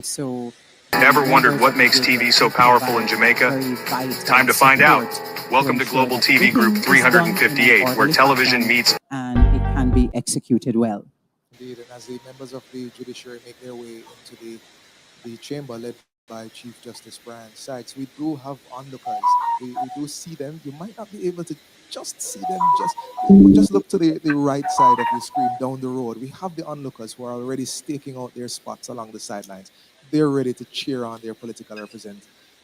So, Never wondered what makes TV so powerful in Jamaica? Time to find out. Welcome to Global TV Group 358, where television meets. And it can be executed well. Indeed, and as the members of the judiciary make their way into the chamber led by Chief Justice Brian Sykes, we do have onlookers. We do see them. You might not be able to just see them. Just look to the right side of your screen down the road. We have the onlookers who are already staking out their spots along the sidelines. They're ready to cheer on their political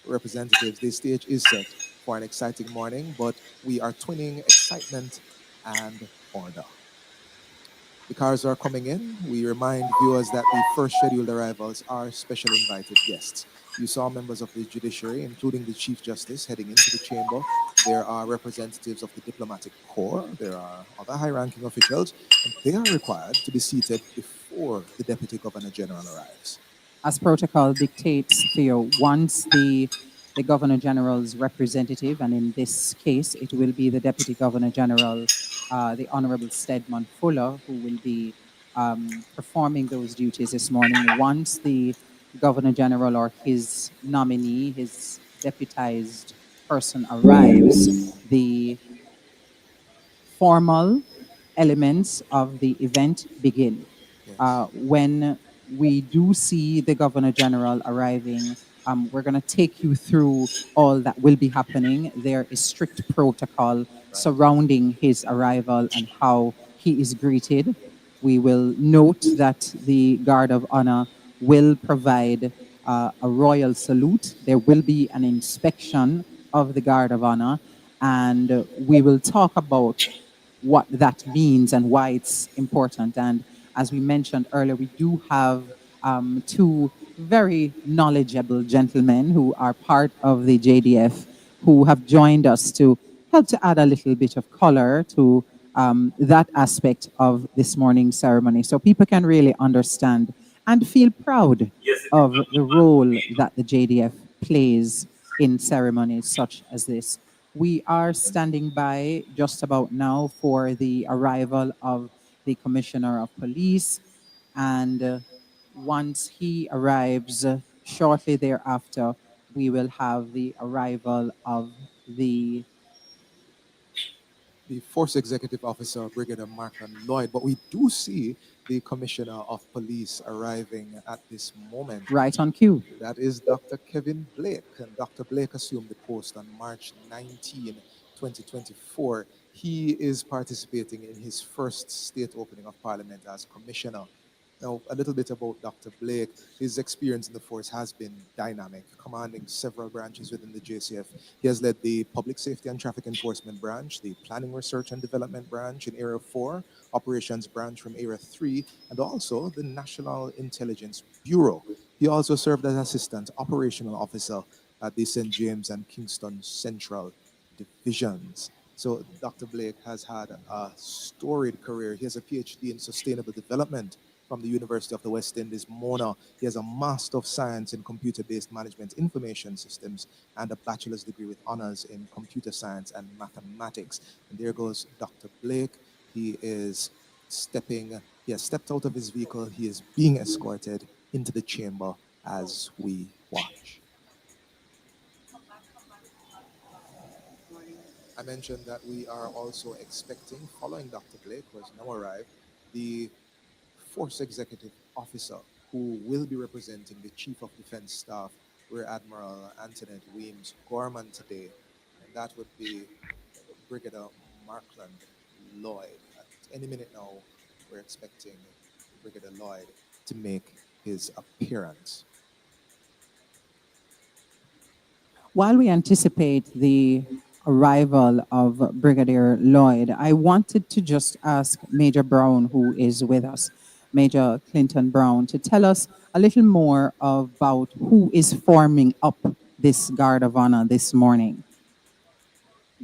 representatives. The stage is set for an exciting morning, but we are twinning excitement and order. The cars are coming in. We remind viewers that the first scheduled arrivals are special invited guests. You saw members of the judiciary, including the Chief Justice, heading into the chamber. There are representatives of the diplomatic corps. There are other high-ranking officials, and they are required to be seated before the Deputy Governor General arrives. As protocol dictates, Theo, once the Governor General's representative, and in this case, it will be the Deputy Governor General, the Honorable Stedman Fuller, who will be performing those duties this morning. Once the Governor General or his nominee, his deputized person arrives, the formal elements of the event begin. Yes. When we do see the Governor General arriving, we're going to take you through all that will be happening. There is strict protocol surrounding his arrival and how he is greeted. We will note that the Guard of Honor will provide a royal salute. There will be an inspection of the Guard of Honor, and we will talk about what that means and why it's important. And as we mentioned earlier, we do have two very knowledgeable gentlemen who are part of the JDF who have joined us to help to add a little bit of color to that aspect of this morning's ceremony, so people can really understand and feel proud of the role that the JDF plays in ceremonies such as this. We are standing by just about now for the arrival of the Commissioner of Police, and once he arrives, shortly thereafter, we will have the arrival of the Force Executive Officer, Brigadier Markham Lloyd, but we do see the Commissioner of Police arriving at this moment. Right on cue. That is Dr. Kevin Blake, and Dr. Blake assumed the post on March 19, 2024. He is participating in his first state opening of Parliament as Commissioner. Now, a little bit about Dr. Blake. His experience in the force has been dynamic, commanding several branches within the JCF. He has led the Public Safety and Traffic Enforcement Branch, the Planning, Research and Development Branch in Area 4, Operations Branch from Area 3, and also the National Intelligence Bureau. He also served as Assistant Operational Officer at the St. James and Kingston Central Divisions. So Dr. Blake has had a storied career. He has a PhD in Sustainable Development from the University of the West Indies, Mona. He has a Master of Science in Computer-Based Management Information Systems and a bachelor's degree with honors in Computer Science and Mathematics. And there goes Dr. Blake. He has stepped out of his vehicle. He is being escorted into the chamber as we watch. I mentioned that we are also expecting, following Dr. Blake, who has now arrived, the Force Executive Officer who will be representing the Chief of Defense Staff, Rear Admiral Antoinette Weems Gorman today, and that would be Brigadier Markland Lloyd. At any minute now, we're expecting Brigadier Lloyd to make his appearance. While we anticipate the arrival of Brigadier Lloyd, I wanted to just ask Major Brown, who is with us, Major Clinton Brown, to tell us a little more about who is forming up this Guard of Honor this morning.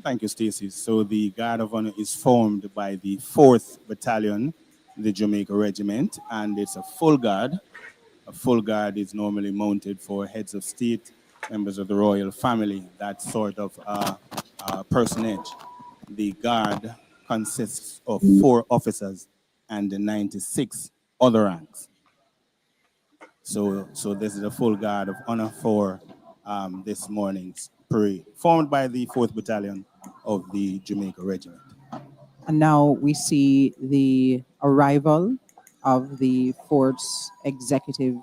Thank you, Stacey. So the Guard of Honor is formed by the 4th Battalion, the Jamaica Regiment, and it's a full guard. A full guard is normally mounted for heads of state, members of the royal family, that sort of personage. The guard consists of 4 officers and 96 other ranks. So this is a full guard of honor for this morning's parade, formed by the 4th Battalion of the Jamaica Regiment. And now we see the arrival of the Fort's executive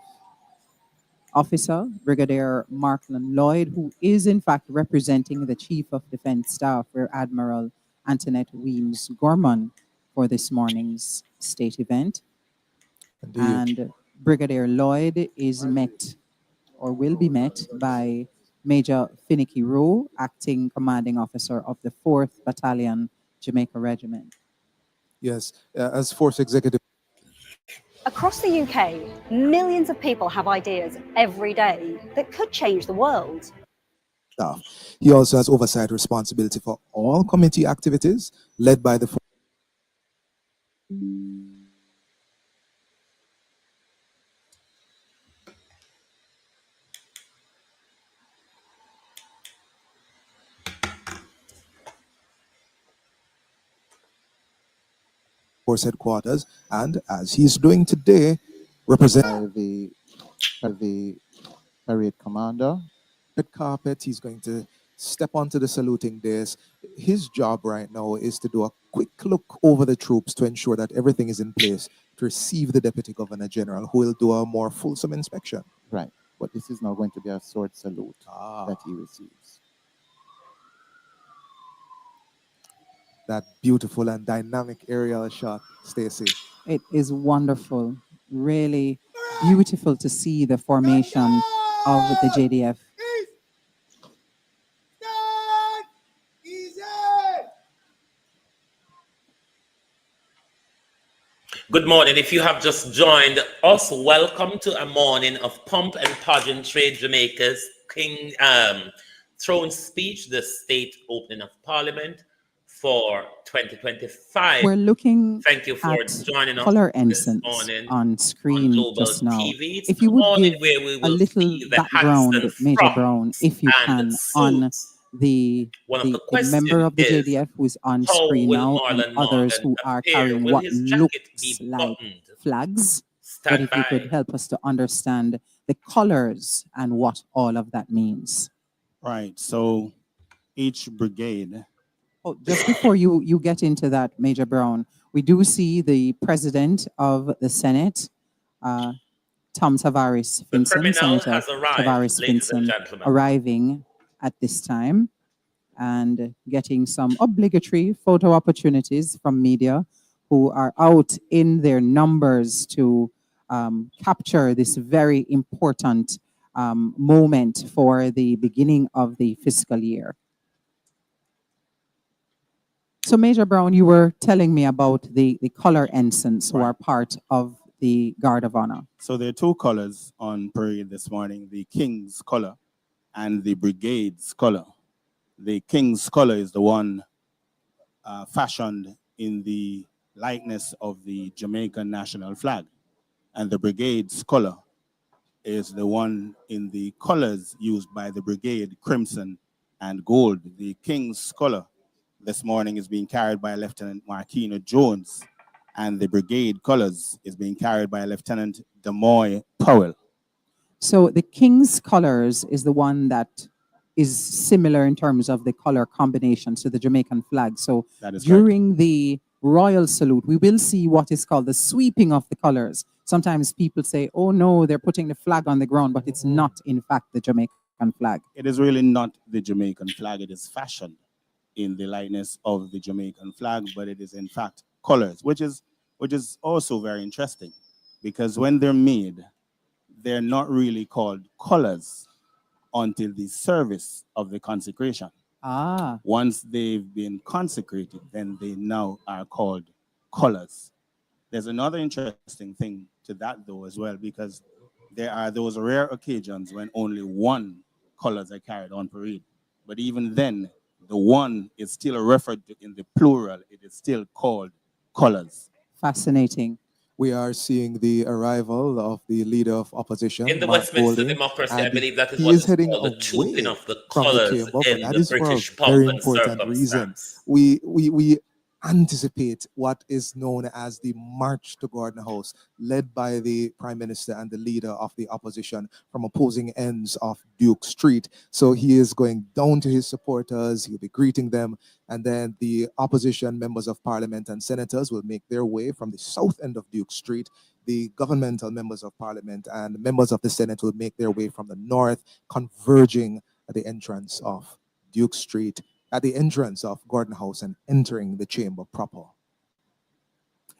officer, Brigadier Markland Lloyd, who is in fact representing the Chief of Defense Staff, Rear Admiral Antoinette Weems Gorman, for this morning's state event. Indeed. And Brigadier Lloyd is met or will be met by Major Finicky Rowe, acting commanding officer of the 4th Battalion Jamaica Regiment. Yes, as Force Executive Across the UK, millions of people have ideas every day that could change the world. Staff. He also has oversight responsibility for all committee activities led by the Force headquarters, and as he's doing today, represent the parade commander. red carpet. He's going to step onto the saluting dais. His job right now is to do a quick look over the troops to ensure that everything is in place to receive the Deputy Governor General, who will do a more fulsome inspection. Right, but this is now going to be a sword salute that he receives. That beautiful and dynamic aerial shot, Stacey. It is wonderful, really beautiful to see the formation of the JDF. Good morning. If you have just joined us, welcome to a morning of Pomp and Pageantry, Jamaica's King Throne speech, the state opening of Parliament for 2025. We're looking Thank you for at joining us color this ensigns morning on screen Global just now. TV. It's If you the would morning give where we a will little see the hats background, and Major Brown, frocks if you and can, on suits. the One of the member questions of the is, JDF who is on how screen will now, and Marlon others Morgan who are appear? carrying Will what his jacket looks be like buttoned? flags. But Stand if you could by. help us to understand the colors and what all of that means. Right, so each brigade. Oh, just before you get into that, Major Brown, we do see the President of the Senate, Tom Tavares The Finson, criminal Senator has arrived, Tavares ladies and Finson, gentlemen. arriving at this time and getting some obligatory photo opportunities from media who are out in their numbers to capture this very important moment for the beginning of the fiscal year. So, Major Brown, you were telling me about the color ensigns who Right. are part of the Guard of Honor. So there are two colors on parade this morning, the King's color and the Brigade's color. The King's color is the one fashioned in the likeness of the Jamaican national flag. And the Brigade's color is the one in the colors used by the brigade, crimson and gold. The King's color this morning is being carried by Lieutenant Marquino Jones, and the brigade colors is being carried by Lieutenant Demoy Powell. So the King's colors is the one that is similar in terms of the color combination to the Jamaican flag. So That is during the royal salute, we will see what is called the sweeping of the colors. Sometimes people say, oh no, they're putting the flag on the ground, but it's not in fact the Jamaican flag. It is really not the Jamaican flag. It is fashioned in the likeness of the Jamaican flag, but it is in fact colors, which is also very interesting, because when they're made, they're not really called colors until the service of the consecration. Ah, Once they've been consecrated, then they now are called colors. There's another interesting thing to that though as well, because there are those rare occasions when only one colors are carried on parade. But even then, the one is still referred to in the plural. It is still called colors. fascinating. We are seeing the arrival of the leader of opposition, In the Mark Westminster Golding, democracy, I and believe that is he what is is heading called the trooping away of the from the colours chamber, but in that the is for a British pomp very and important reason. circumstance. We anticipate what is known as the March to Gordon House, led by the Prime Minister and the leader of the opposition from opposing ends of Duke Street. So he is going down to his supporters, he'll be greeting them, and then the opposition members of parliament and senators will make their way from the south end of Duke Street. The governmental members of parliament and members of the Senate will make their way from the north, converging at the entrance of Duke Street, at the entrance of Gordon House, and entering the chamber proper.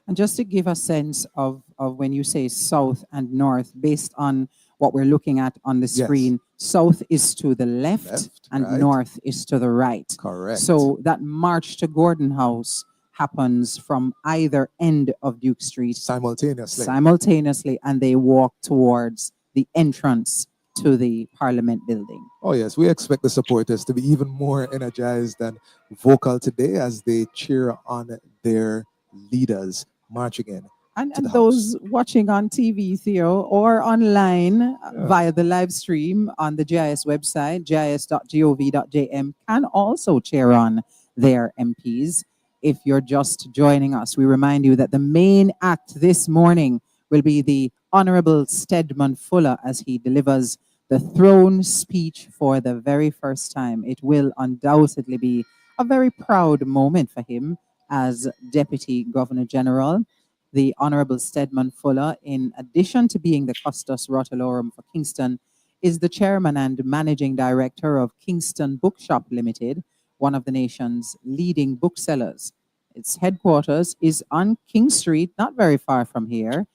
And just to give a sense of when you say south and north, based on what we're looking at on the screen, south is to the left and right. north is to the right. Correct. So that march to Gordon House happens from either end of Duke Street simultaneously, and they walk towards the entrance to the Parliament building. Oh yes, we expect the supporters to be even more energized and vocal today as they cheer on their leaders marching in. And those watching on TV, Theo, or online via the live stream on the GIS website, gis.gov.jm, can also cheer on their MPs. If you're just joining us, we remind you that the main act this morning will be the Honorable Stedman Fuller as he delivers the throne speech for the very first time. It will undoubtedly be a very proud moment for him as Deputy Governor General. The Honorable Stedman Fuller, in addition to being the Custos Rotalorum for Kingston, is the chairman and managing director of Kingston Bookshop Limited, one of the nation's leading booksellers. Its headquarters is on King Street, not very far from here.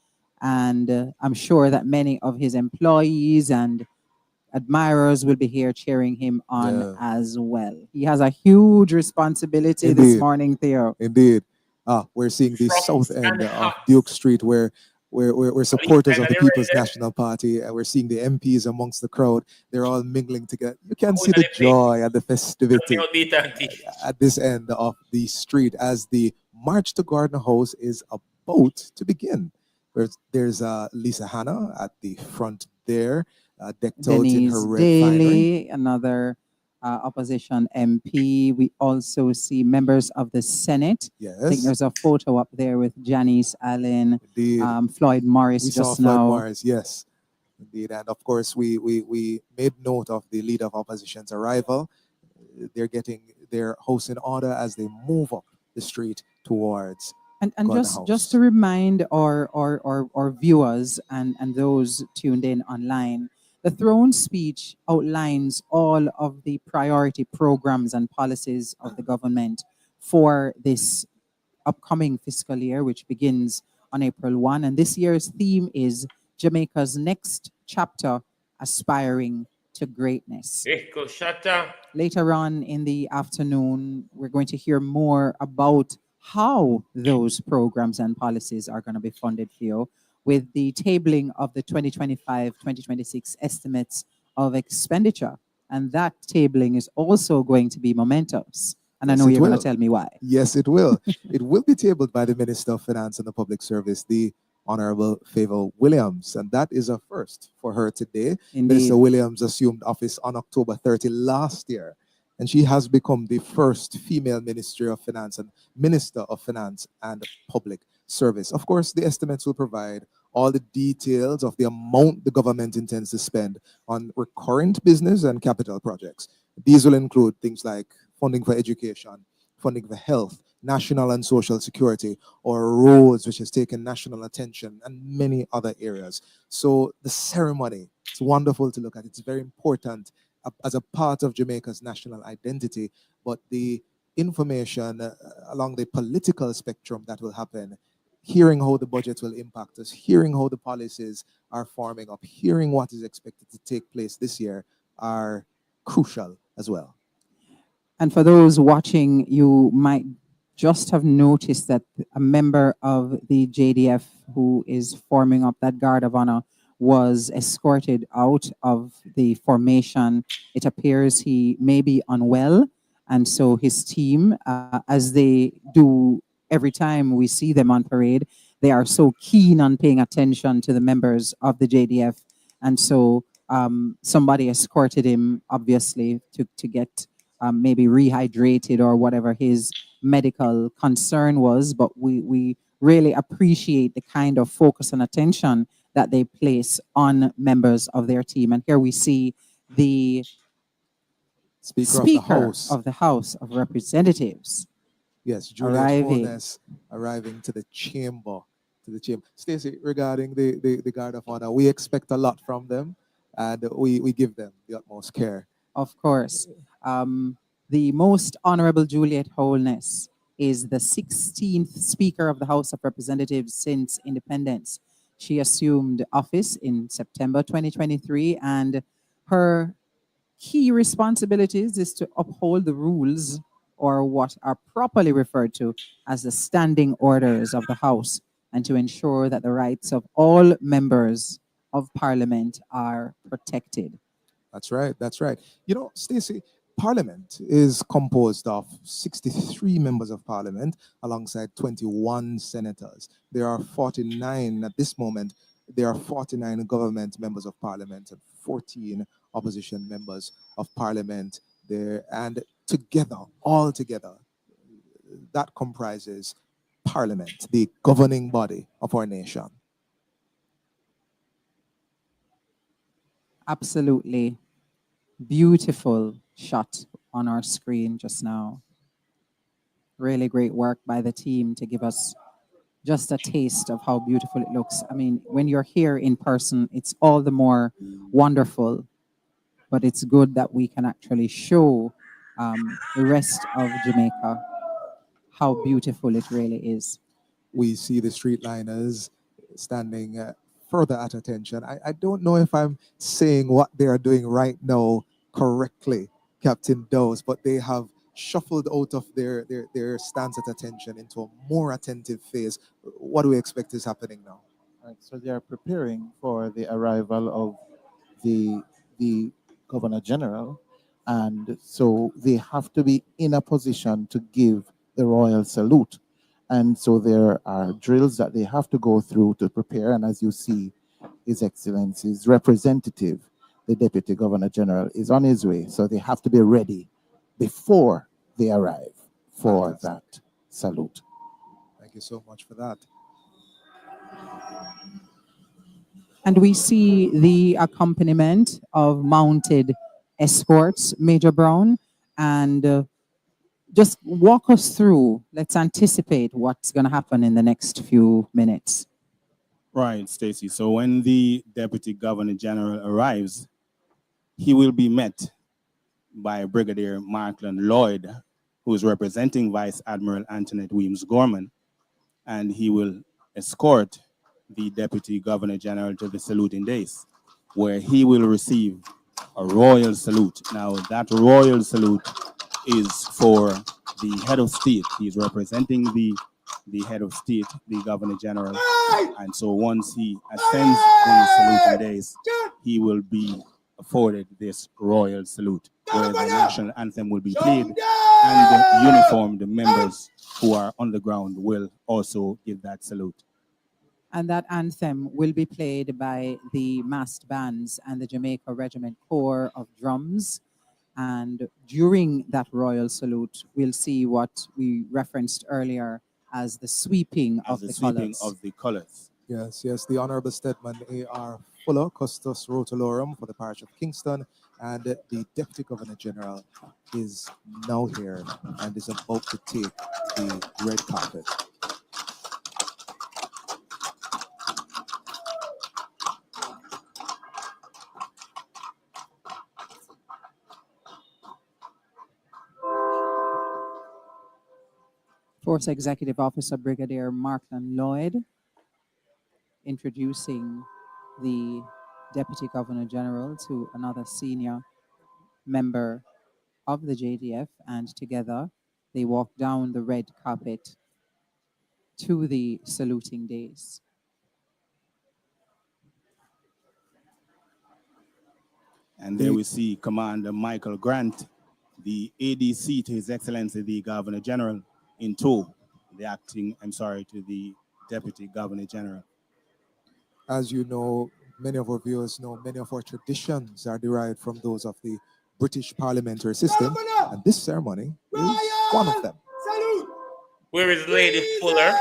And I'm sure that many of his employees and admirers will be here cheering him on as well. He has a huge responsibility this morning, Theo. Indeed. We're seeing the south end of Duke Street where we're supporters of the People's National Party, and we're seeing the MPs amongst the crowd. They're all mingling together. You can see the joy and the festivity at this end of the street as the March to Gordon House is about to begin. There's Lisa Hanna at the front there, decked out in her red finery. Another opposition MP. We also see members of the Senate. Yes. I think there's a photo up there with Janice Allen, Floyd Morris we just saw now. Floyd Morris, yes. Indeed. And of course, we made note of the leader of opposition's arrival. They're house in order as they move up the street towards And just to remind our viewers and those tuned in online, the throne speech outlines all of the priority programs and policies of the government for this upcoming fiscal year, which begins on April 1. And this year's theme is Jamaica's next chapter, aspiring to greatness. Later on in the afternoon, we're going to hear more about how those programs and policies are going to be funded, Theo, with the tabling of the 2025-2026 estimates of expenditure. And that tabling is also going to be momentous. And I know you're going to tell me why. Yes, it will. It will be tabled by the Minister of Finance and the Public Service, the Honorable Favor Williams. And that is a first for her today. Indeed. Minister Williams assumed office on October 30 last year. And she has become the first female Minister of Finance and Public Service. Of course, the estimates will provide all the details of the amount the government intends to spend on recurrent business and capital projects. These will include things like funding for education, funding for health, national and social security, or roads, which has taken national attention, and many other areas. So the ceremony, it's wonderful to look at. It's very important as a part of Jamaica's national identity, but the information along the political spectrum that will happen, hearing how the budget will impact us, hearing how the policies are forming up, hearing what is expected to take place this year are crucial as well. And for those watching, you might just have noticed that a member of the JDF who is forming up that guard of honor was escorted out of the formation. It appears he may be unwell. And so his team, as they do every time we see them on parade, they are so keen on paying attention to the members of the JDF. And so somebody escorted him, obviously, to get maybe rehydrated or whatever his medical concern was, but we really appreciate the kind of focus and attention that they place on members of their team. And here we see the Speaker of the House of Representatives. Yes, Juliet Holness arriving to the chamber. Stacey, regarding the Guard of Honor, we expect a lot from them, and we give them the utmost care. Of course. The Most Honorable Juliet Holness is the 16th Speaker of the House of Representatives since independence. She assumed office in September 2023, and her key responsibilities is to uphold the rules, or what are properly referred to as the standing orders of the House, and to ensure that the rights of all members of Parliament are protected. That's right. That's right. You know, Stacey, Parliament is composed of 63 members of Parliament alongside 21 senators. There are 49 at this moment. There are 49 government members of Parliament and 14 opposition members of Parliament there. And together, all together, that comprises Parliament, the governing body of our nation. Absolutely beautiful shot on our screen just now. Really great work by the team to give us just a taste of how beautiful it looks. I mean, when you're here in person, it's all the more wonderful, but it's good that we can actually show the rest of Jamaica how beautiful it really is. We see the streetliners standing further at attention. I don't know if I'm saying what they are doing right now correctly, Captain Dose, but they have shuffled out of their stance at attention into a more attentive phase. What do we expect is happening now? Right, so they are preparing for the arrival of the Governor General, and so they have to be in a position to give the royal salute. And so there are drills that they have to go through to prepare. And as you see, His Excellency's representative, the Deputy Governor General, is on his way. So they have to be ready before they arrive for that salute. Thank you so much for that. And we see the accompaniment of mounted escorts, Major Brown, and just walk us through. Let's anticipate what's going to happen in the next few minutes. Right, Stacey. So when the Deputy Governor General arrives, he will be met by Brigadier Markland Lloyd, who is representing Vice Admiral Antoinette Weems Gorman, and he will escort the Deputy Governor General to the saluting dais, where he will receive a royal salute. Now, that royal salute is for the head of state. He's representing the head of state, the Governor General. And so once he ascends the saluting dais, he will be afforded this royal salute, where the national anthem will be played, and the uniformed members who are on the ground will also give that salute. And that anthem will be played by the massed bands and the Jamaica Regiment Corps of Drums. And during that royal salute, we'll see what we referenced earlier as the sweeping of the colors. Yes, yes. The Honorable Stedman A.R. Fuller, Custos Rotolorum for the parish of Kingston, and the Deputy Governor General is now here and is about to take the red carpet. Force Executive Officer Brigadier Markland Lloyd introducing the Deputy Governor General to another senior member of the JDF, and together they walk down the red carpet to the saluting dais. And there we see Commander Michael Grant, the ADC to His Excellency the Governor General, in tow, to the Deputy Governor General. As you know, many of our viewers know, many of our traditions are derived from those of the British parliamentary system, and this ceremony is one of them. Salute! Where is Lady Fuller?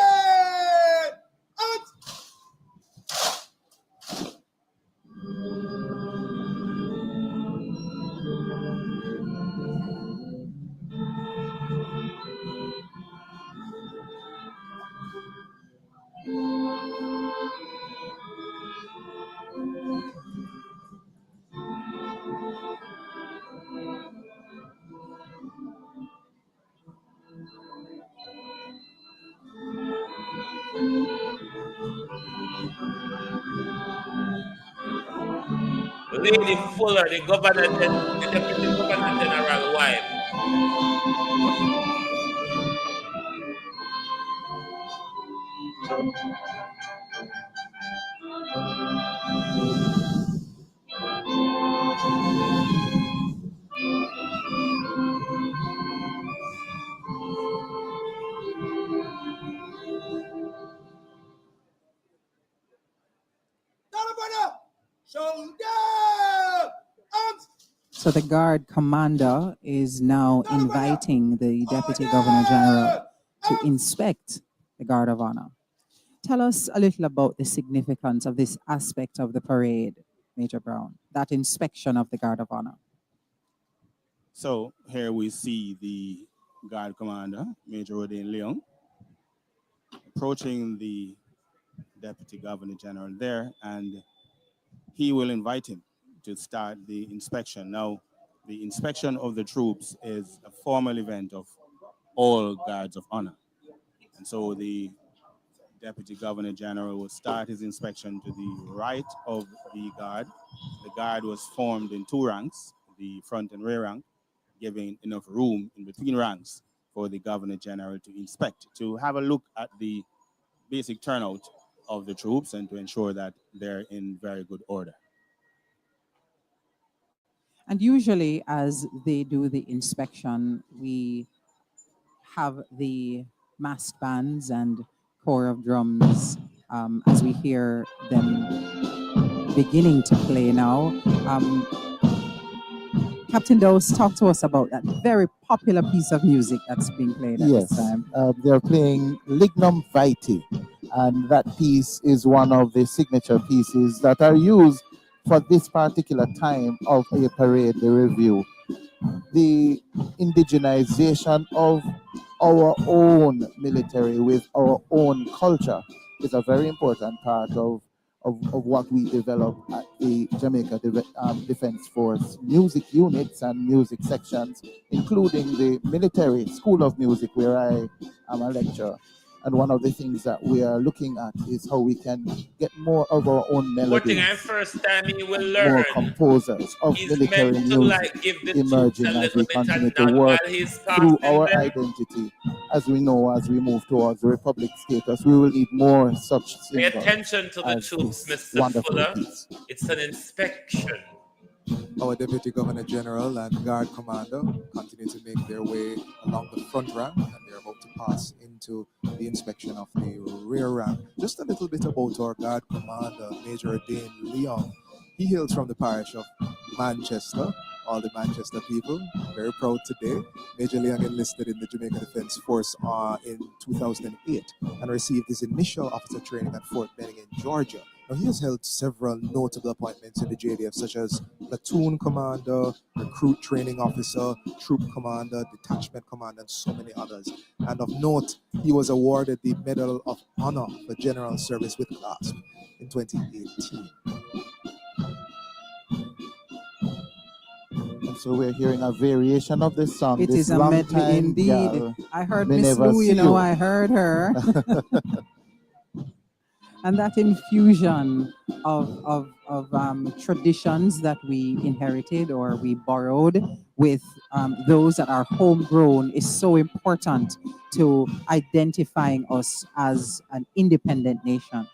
Lady Fuller, the deputy governor general wife. So the guard commander is now inviting the Deputy Governor General to inspect the Guard of Honor. Tell us a little about the significance of this aspect of the parade, Major Brown, that inspection of the Guard of Honor. So here we see the guard commander, Major Odin Leon, approaching the Deputy Governor General there, and he will invite him to start the inspection. Now, the inspection of the troops is a formal event of all guards of honor. And so the Deputy Governor General will start his inspection to the right of the guard. The guard was formed in two ranks, the front and rear rank, giving enough room in between ranks for the Governor General to inspect, to have a look at the basic turnout of the troops and to ensure that they're in very good order. And usually as they do the inspection, we have the massed bands and corps of drums as we hear them beginning to play now. Captain Dose, talk to us about that very popular piece of music that's being played at this time. They're playing Lignum Vitae, and that piece is one of the signature pieces that are used for this particular time of a parade, the review. The indigenization of our own military with our own culture is a very important part of what we develop at the Jamaica Defense Force music units and music sections, including the military school of music where I am a lecturer. And one of the things that we are looking at is how we can get more of our own melodies. One thing I first time you will learn. More composers of military music emerging as we continue to work through our identity. As we know, as we move towards the Republic status, we will need more such singers. Pay attention to the troops, Mr. Fuller. Piece. It's an inspection. Our Deputy Governor General and Guard Commander continue to make their way along the front rank, and they're about to pass into the inspection of the rear rank. Just a little bit about our Guard Commander, Major Dane Leon. He hails from the parish of Manchester. All the Manchester people, very proud today. Major Leon enlisted in the Jamaica Defense Force in 2008 and received his initial officer training at Fort Benning in Georgia. Now, he has held several notable appointments in the JDF, such as platoon commander, recruit training officer, troop commander, detachment commander, and so many others. And of note, he was awarded the Medal of Honor for General Service with Clasp in 2018. And so we're hearing a variation of this song. It this is a medley indeed. Gal, I heard Miss Lou, you know, I heard her. And that infusion of traditions that we inherited or we borrowed with those that are homegrown is so important to identifying us as an independent nation.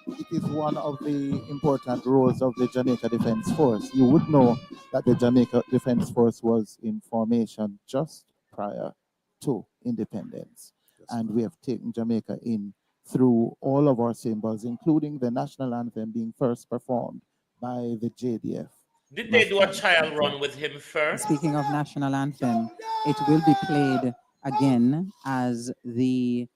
It is one of the important roles of the Jamaica Defense Force. You would know that the Jamaica Defense Force was in formation just prior to independence. And we have taken Jamaica in through all of our symbols, including the national anthem being first performed by the JDF. Did they do a trial run with him first? Speaking of national anthem, it will be played again as the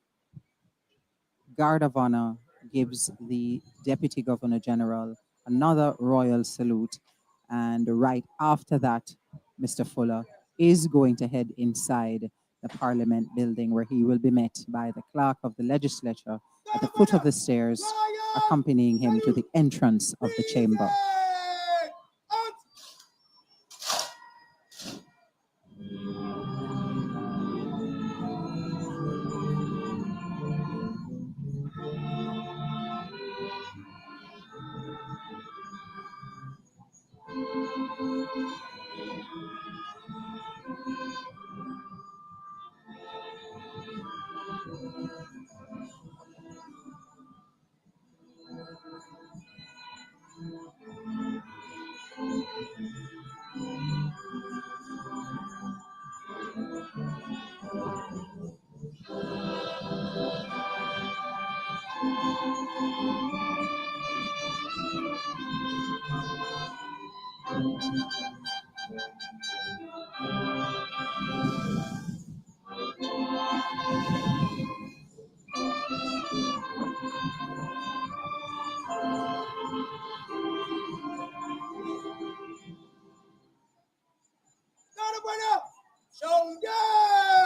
Guard of Honor gives the Deputy Governor General another royal salute. And right after that, Mr. Fuller is going to head inside the Parliament building, where he will be met by the Clerk of the Legislature at the foot of the stairs, accompanying him to the entrance of the chamber.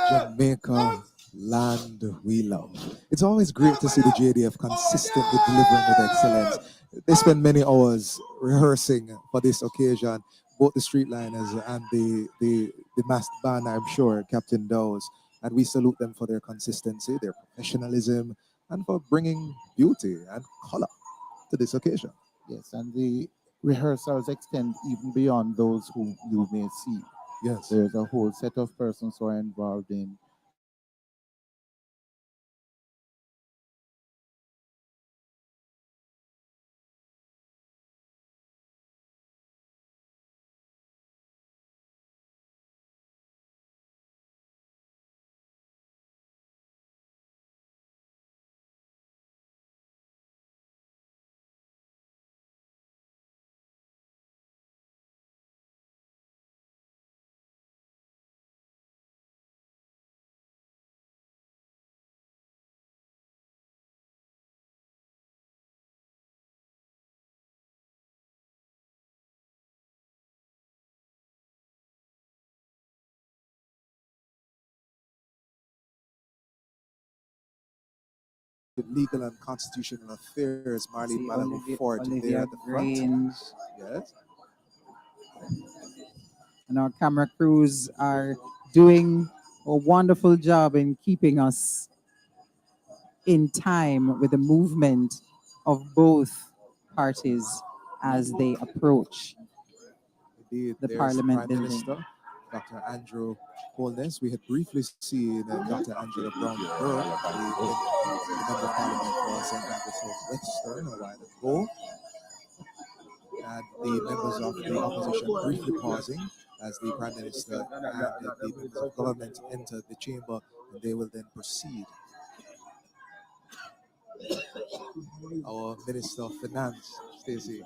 Jamaica, land we love. It's always great to see the JDF consistently delivering with excellence. They spend many hours rehearsing for this occasion, both the streetliners and the masked band, I'm sure, Captain Dowes. And we salute them for their consistency, their professionalism, and for bringing beauty and color to this occasion. Yes, and the rehearsals extend even beyond those who you may see. Yes. There's a whole set of persons who are involved in Legal and Constitutional Affairs, Marlene See Malibu Ford there Olivia at the front. Grains Yes. and our camera crews are doing a wonderful job in keeping us in time with the movement of both parties as they approach Indeed, the there's Parliament Prime building. Minister, Dr. Andrew Holness. We had briefly seen Dr. Angela Brown Burke, the Member of Parliament for St. Andrews Southwestern, a while ago. And the members of the opposition briefly pausing as the Prime Minister and the members of government enter the chamber, and they will then proceed. Our Minister of Finance, Stacey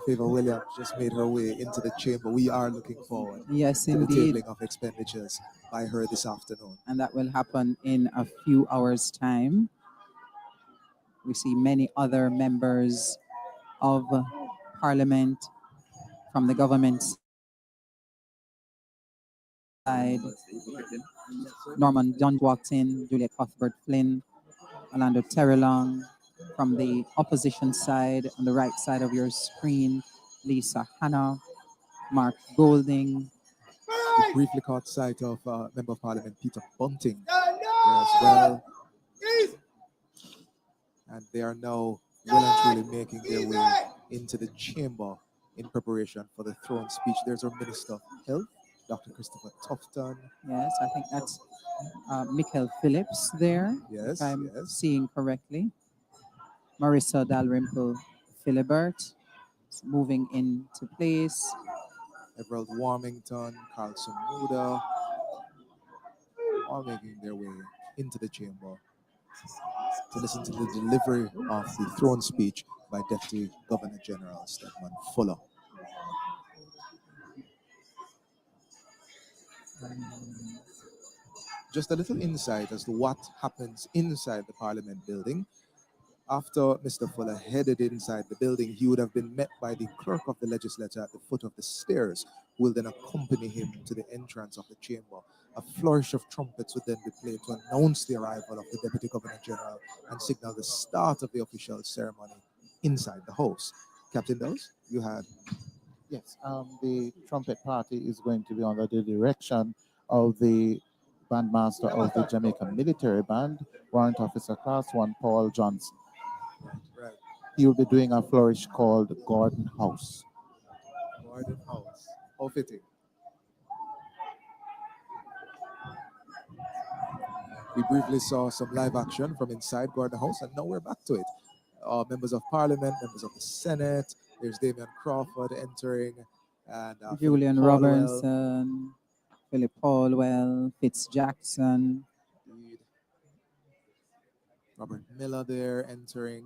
Favor Williams, just made her way into the chamber. We are looking forward Yes, to the indeed. tabling of expenditures by her this afternoon. And that will happen in a few hours' time. We see many other members of Parliament from the government side. Norman Dunn walked in, Julia Cuthbert Flynn, Orlando Terrelong. From the opposition side, on the right side of your screen, Lisa Hanna, Mark Golding. We briefly caught sight of Member of Parliament Peter Bunting there as well. And they are now well and truly making their way into the chamber in preparation for the throne speech. There's our Minister of Health, Dr. Christopher Tufton. Yes, I think that's Michael Phillips there, Yes, if I'm yes. seeing correctly. Marissa Dalrymple Philibert moving into place. Everald Warmington, Carlson Muda, all making their way into the chamber to listen to the delivery of the throne speech by Deputy Governor General Stedman Fuller. just a little insight as to what happens inside the Parliament building. After Mr. Fuller headed inside the building, he would have been met by the clerk of the legislature at the foot of the stairs, who will then accompany him to the entrance of the chamber. A flourish of trumpets would then be played to announce the arrival of the Deputy Governor General and signal the start of the official ceremony inside the house. Captain Dawes, you had. Yes, the trumpet party is going to be under the direction of the bandmaster of the Jamaican Military Band, Warrant Officer Class 1, Paul Johnson. Right. He will be doing a flourish called Gordon House. Gordon House. How fitting. We briefly saw some live action from inside Gordon House, and now we're back to it. Members of Parliament, members of the Senate. There's Damian Crawford entering, and Julian Philip Caldwell. Robertson, Philip Caldwell, Fitz Jackson. Indeed. Robert Miller there entering,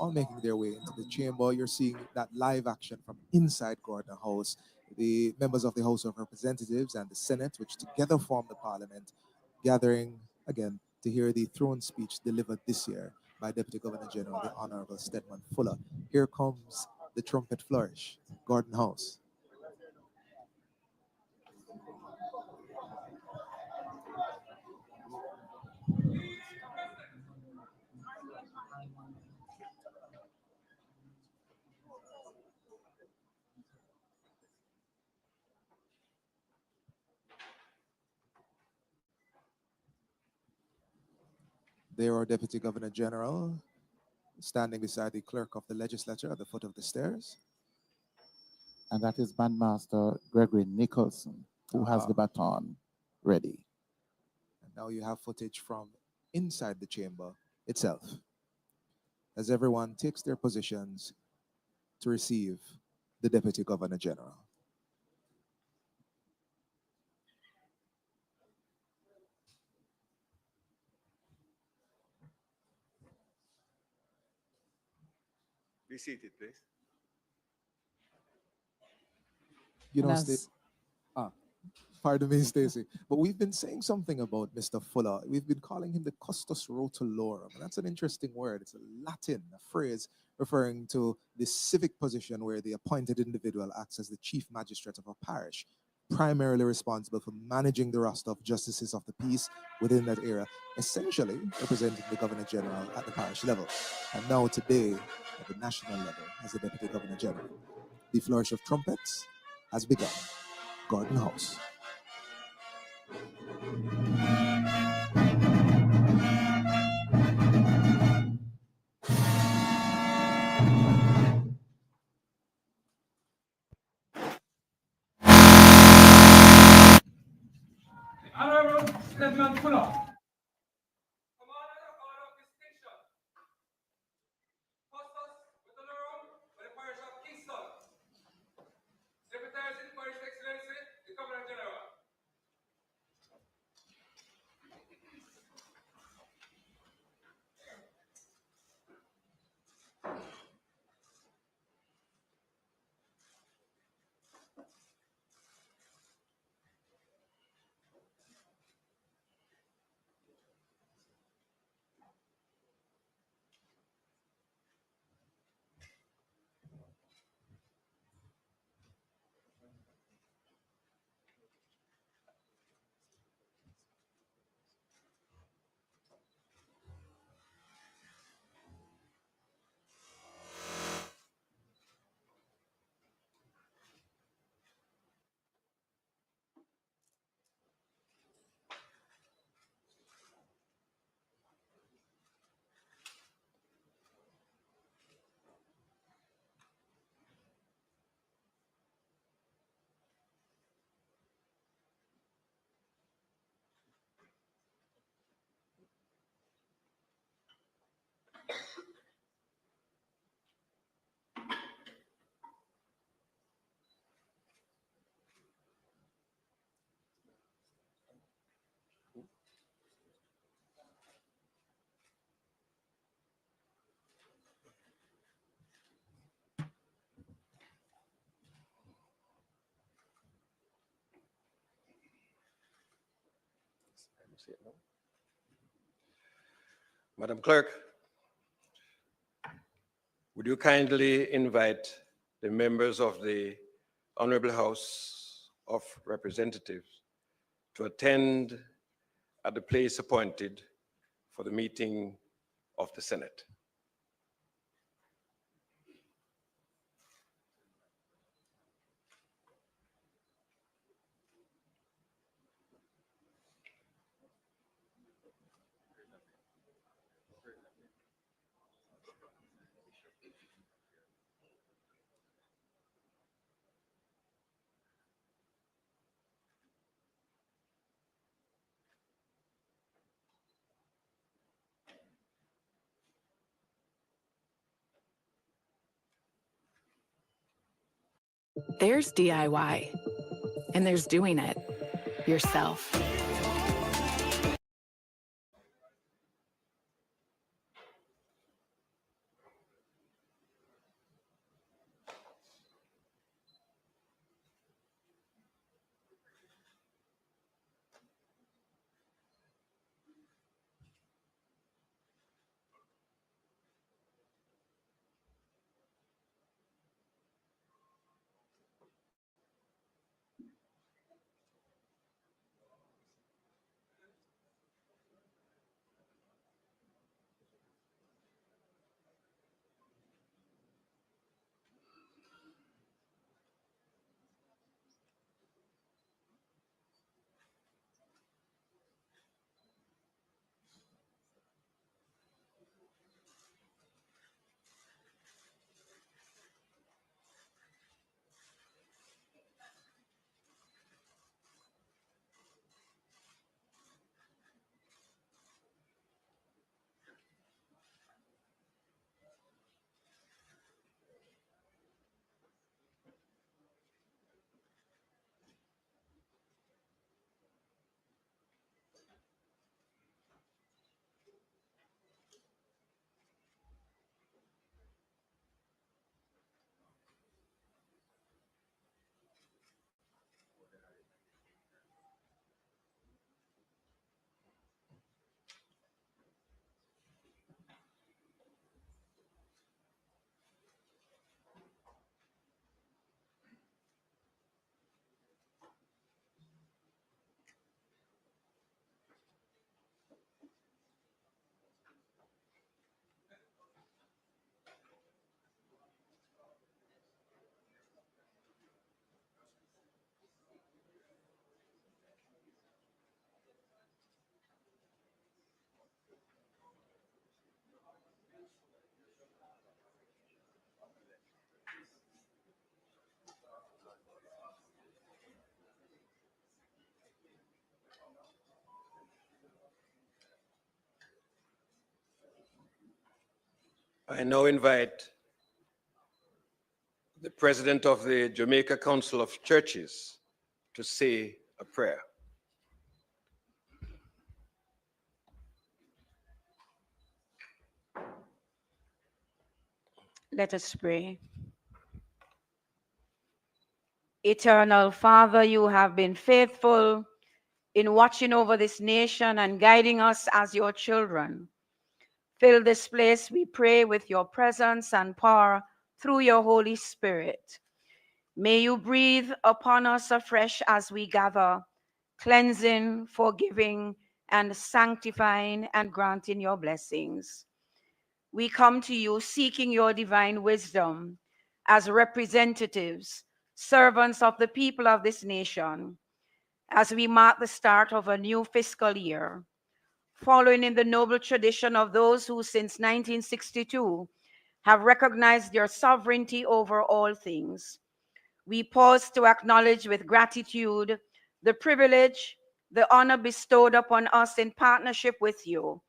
all making their way into the chamber. You're seeing that live action from inside Gordon House. The members of the House of Representatives and the Senate, which together form the Parliament, gathering again to hear the throne speech delivered this year by Deputy Governor General, the Honorable Stedman Fuller. Here comes the trumpet flourish, Gordon House. There are Deputy Governor General standing beside the clerk of the legislature at the foot of the stairs. And that is Bandmaster Gregory Nicholson, who has the baton ready. And now you have footage from inside the chamber itself, as everyone takes their positions to receive the Deputy Governor General. Be seated, please. You know, That's- pardon me, Stacey, but we've been saying something about Mr. Fuller. We've been calling him the Custos Rotolorum, and that's an interesting word. It's a Latin, a phrase referring to the civic position where the appointed individual acts as the chief magistrate of a parish, primarily responsible for managing the roster of justices of the peace within that area, essentially representing the Governor General at the parish level. And now today, at the national level, as the Deputy Governor General. The flourish of trumpets has begun. Gordon House. Honorable Stedman Fuller, Commander of Order of Distinction, Custos Rotolorum for the Parish of Kingston, Secretaries in Parish Excellency, the Governor General. see it now. Madam Clerk, would you kindly invite the members of the Honorable House of Representatives to attend at the place appointed for the meeting of the Senate? There's DIY, and there's doing it yourself. I now invite the President of the Jamaica Council of Churches to say a prayer. Let us pray. Eternal Father, you have been faithful in watching over this nation and guiding us as your children. Fill this place, we pray, with your presence and power through your Holy Spirit. May you breathe upon us afresh as we gather, cleansing, forgiving, and sanctifying and granting your blessings. We come to you seeking your divine wisdom as representatives, servants of the people of this nation, as we mark the start of a new fiscal year, following in the noble tradition of those who since 1962 have recognized your sovereignty over all things. We pause to acknowledge with gratitude the privilege, the honor bestowed upon us in partnership with you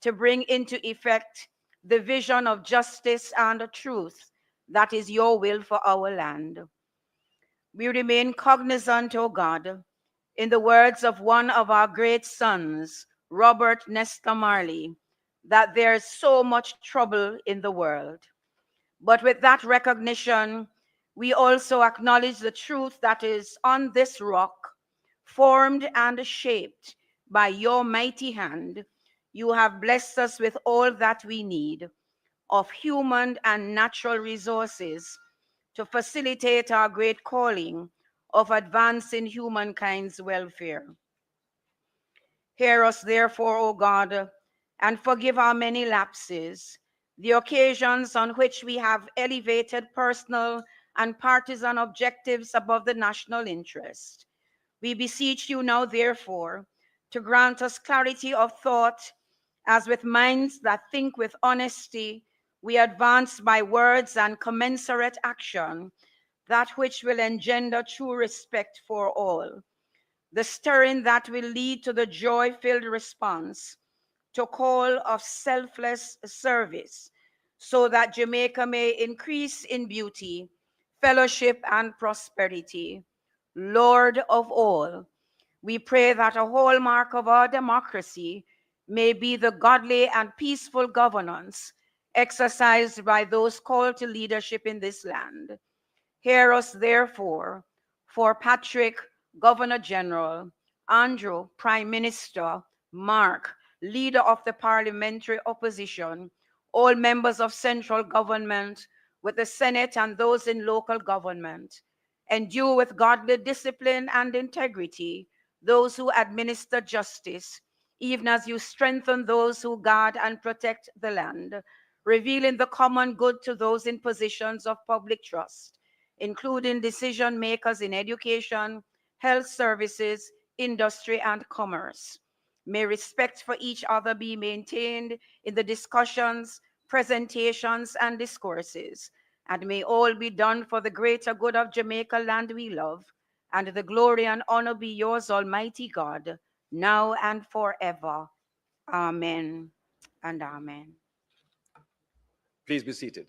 to bring into effect the vision of justice and truth that is your will for our land. We remain cognizant, O God, in the words of one of our great sons, Robert Nesta Marley, that there is so much trouble in the world. But with that recognition, we also acknowledge the truth that is on this rock, formed and shaped By your mighty hand, you have blessed us with all that we need of human and natural resources to facilitate our great calling of advancing humankind's welfare. Hear us, therefore, O God, and forgive our many lapses, the occasions on which we have elevated personal and partisan objectives above the national interest. We beseech you now, therefore, to grant us clarity of thought, as with minds that think with honesty, we advance by words and commensurate action that which will engender true respect for all, the stirring that will lead to the joy-filled response to call of selfless service, so that Jamaica may increase in beauty, fellowship, and prosperity. Lord of all, we pray that a hallmark of our democracy may be the godly and peaceful governance exercised by those called to leadership in this land. Hear us, therefore, for Patrick, Governor General, Andrew, Prime Minister, Mark, Leader of the Parliamentary Opposition, all members of central government, with the Senate and those in local government. Endue with godly discipline and integrity those who administer justice, even as you strengthen those who guard and protect the land, revealing the common good to those in positions of public trust, including decision makers in education, health services, industry, and commerce. May respect for each other be maintained in the discussions, presentations, and discourses, and may all be done for the greater good of Jamaica land we love, and the glory and honor be yours, Almighty God, now and forever. Amen and amen. Please be seated.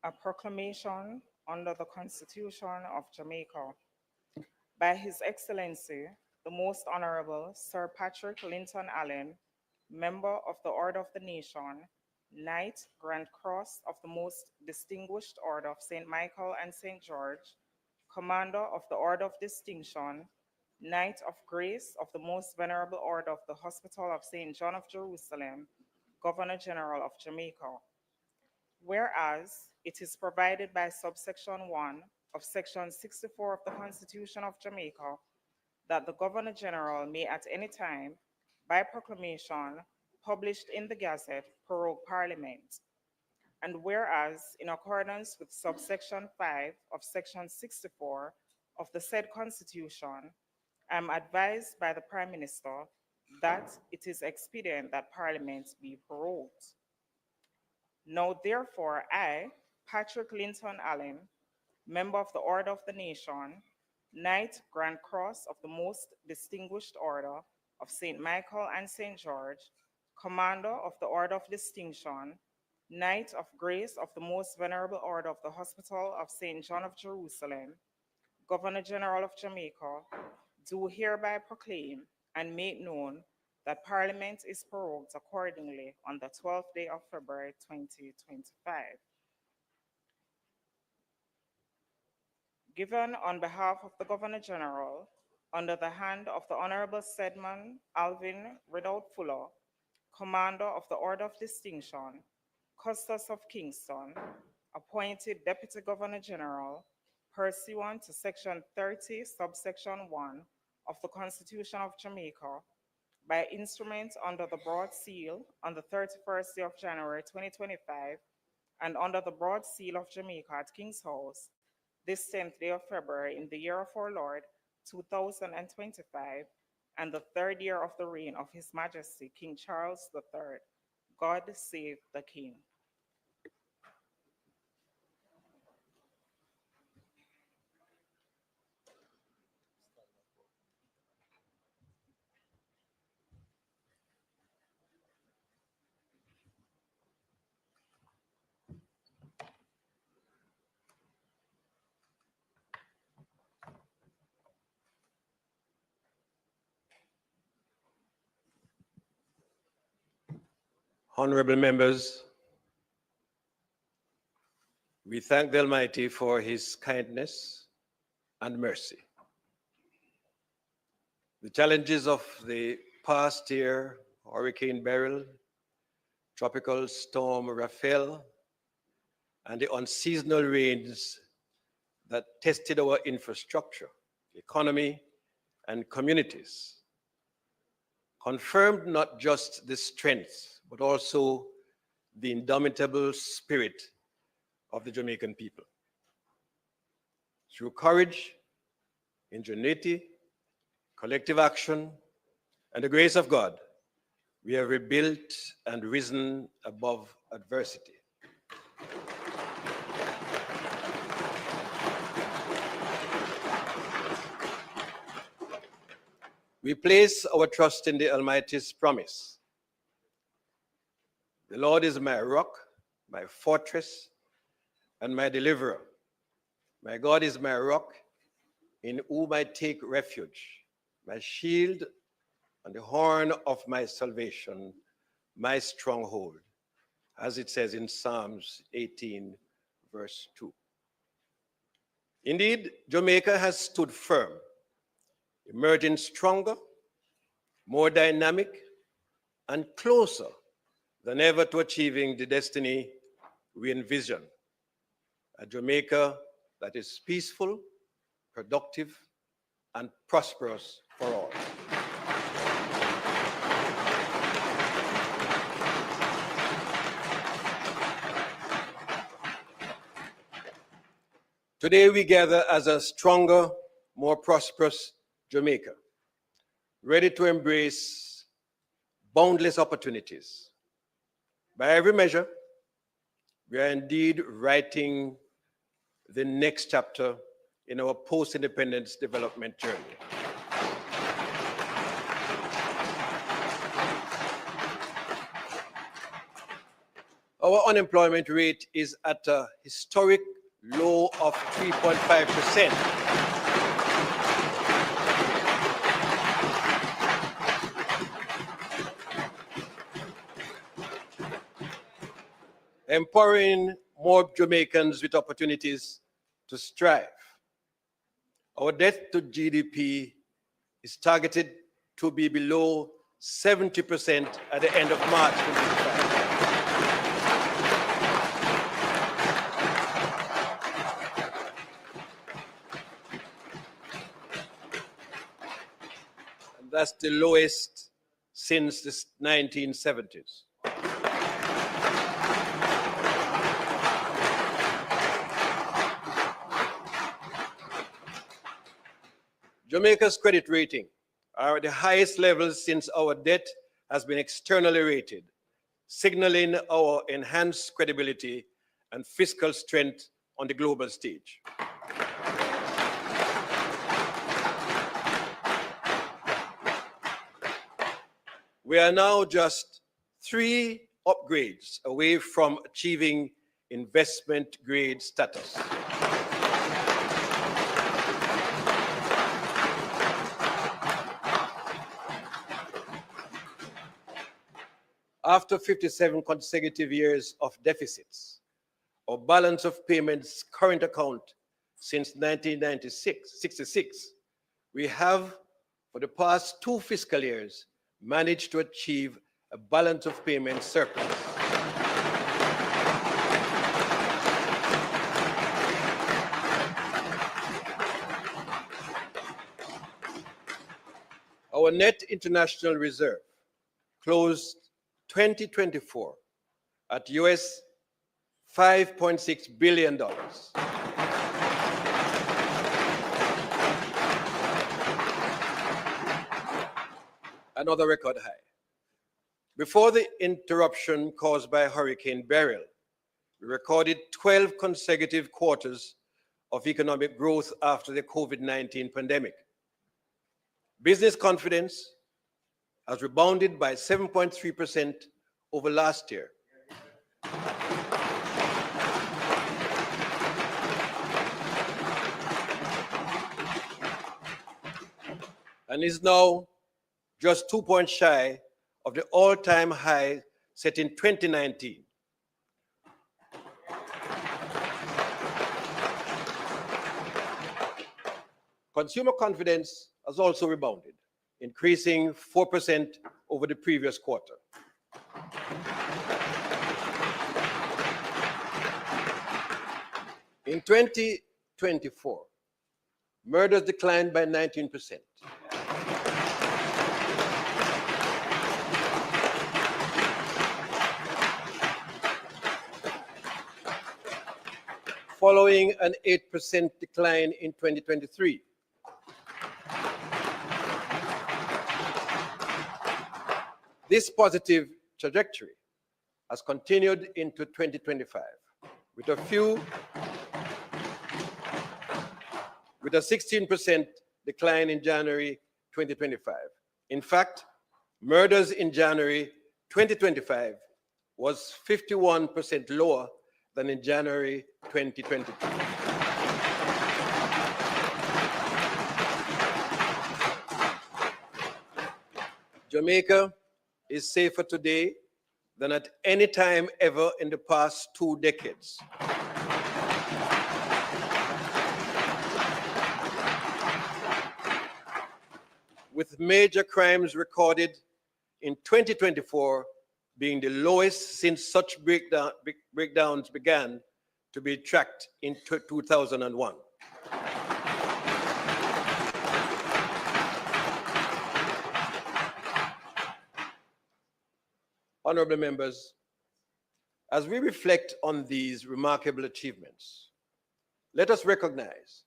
A proclamation under the Constitution of Jamaica by His Excellency, the Most Honorable Sir Patrick Linton Allen, Member of the Order of the Nation, Knight, Grand Cross of the Most Distinguished Order of St. Michael and St. George, Commander of the Order of Distinction, Knight of Grace of the Most Venerable Order of the Hospital of St. John of Jerusalem, Governor General of Jamaica. Whereas it is provided by subsection 1 of section 64 of the Constitution of Jamaica that the Governor General may at any time, by proclamation published in the Gazette, prorogue Parliament. And whereas, in accordance with subsection 5 of section 64 of the said Constitution, I am advised by the Prime Minister that it is expedient that Parliament be prorogued. Now, therefore, I, Patrick Linton Allen, Member of the Order of the Nation, Knight, Grand Cross of the Most Distinguished Order of St. Michael and St. George, Commander of the Order of Distinction, Knight of Grace of the Most Venerable Order of the Hospital of St. John of Jerusalem, Governor General of Jamaica, do hereby proclaim and make known that Parliament is prorogued accordingly on the 12th day of February 2025. Given on behalf of the Governor General, under the hand of the Honorable Sedman Alvin Rideout Fuller, Commander of the Order of Distinction, Custos of Kingston, appointed Deputy Governor General, pursuant to Section 30, subsection 1 of the Constitution of Jamaica, by instrument under the broad seal on the 31st day of January 2025, and under the broad seal of Jamaica at King's House, this 10th day of February in the year of our Lord, 2025, and the third year of the reign of His Majesty King Charles III. God save the King. Honorable members, we thank the Almighty for his kindness and mercy. The challenges of the past year, Hurricane Beryl, Tropical Storm Rafael, and the unseasonal rains that tested our infrastructure, economy, and communities, confirmed not just the strength, but also the indomitable spirit of the Jamaican people. Through courage, ingenuity, collective action, and the grace of God, we have rebuilt and risen above adversity. We place our trust in the Almighty's promise. The Lord is my rock, my fortress, and my deliverer. My God is my rock, in whom I take refuge, my shield and the horn of my salvation, my stronghold, as it says in Psalms 18, verse 2. Indeed, Jamaica has stood firm, emerging stronger, more dynamic, and closer than ever to achieving the destiny we envision. A Jamaica that is peaceful, productive, and prosperous for all. Today we gather as a stronger, more prosperous Jamaica, ready to embrace boundless opportunities. By every measure, we are indeed writing the next chapter in our post-independence development journey. Our unemployment rate is at a historic low of 3.5%. Empowering more Jamaicans with opportunities to strive. Our debt to GDP is targeted to be below 70% at the end of March 2025. And that's the lowest since the 1970s. Jamaica's credit rating are at the highest levels since our debt has been externally rated, signaling our enhanced credibility and fiscal strength on the global stage. We are now just 3 upgrades away from achieving investment grade status. After 57 consecutive years of deficits, our balance of payments current account since 1966, we have, for the past 2 fiscal years, managed to achieve a balance of payments surplus. Our net international reserve closed 2024 at US $5.6 billion. Another record high. Before the interruption caused by Hurricane Beryl, we recorded 12 consecutive quarters of economic growth after the COVID-19 pandemic. Business confidence has rebounded by 7.3% over last year. And is now just 2 points shy of the all-time high set in 2019. Consumer confidence has also rebounded, increasing 4% over the previous quarter. In 2024, murders declined by 19%. Following an 8% decline in 2023. This positive trajectory has continued into 2025 with a 16% decline in January 2025. In fact, murders in January 2025 was 51% lower than in January 2022. Jamaica is safer today than at any time ever in the past 2 decades. With major crimes recorded in 2024 being the lowest since such breakdowns began to be tracked in 2001. Honorable members, as we reflect on these remarkable achievements, let us recognize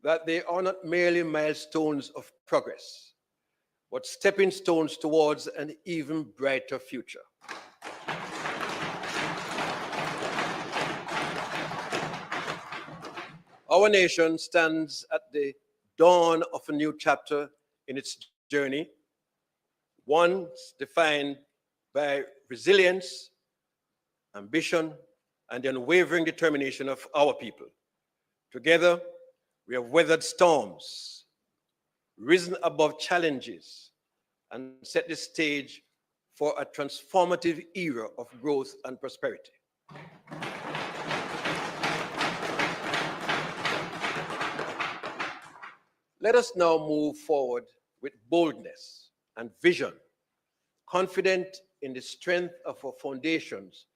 that they are not merely milestones of progress, but stepping stones towards an even brighter future. Our nation stands at the dawn of a new chapter in its journey, one defined by resilience, ambition, and the unwavering determination of our people. Together, we have weathered storms, risen above challenges, and set the stage for a transformative era of growth and prosperity. Let us now move forward with boldness and vision, confident in the strength of our foundations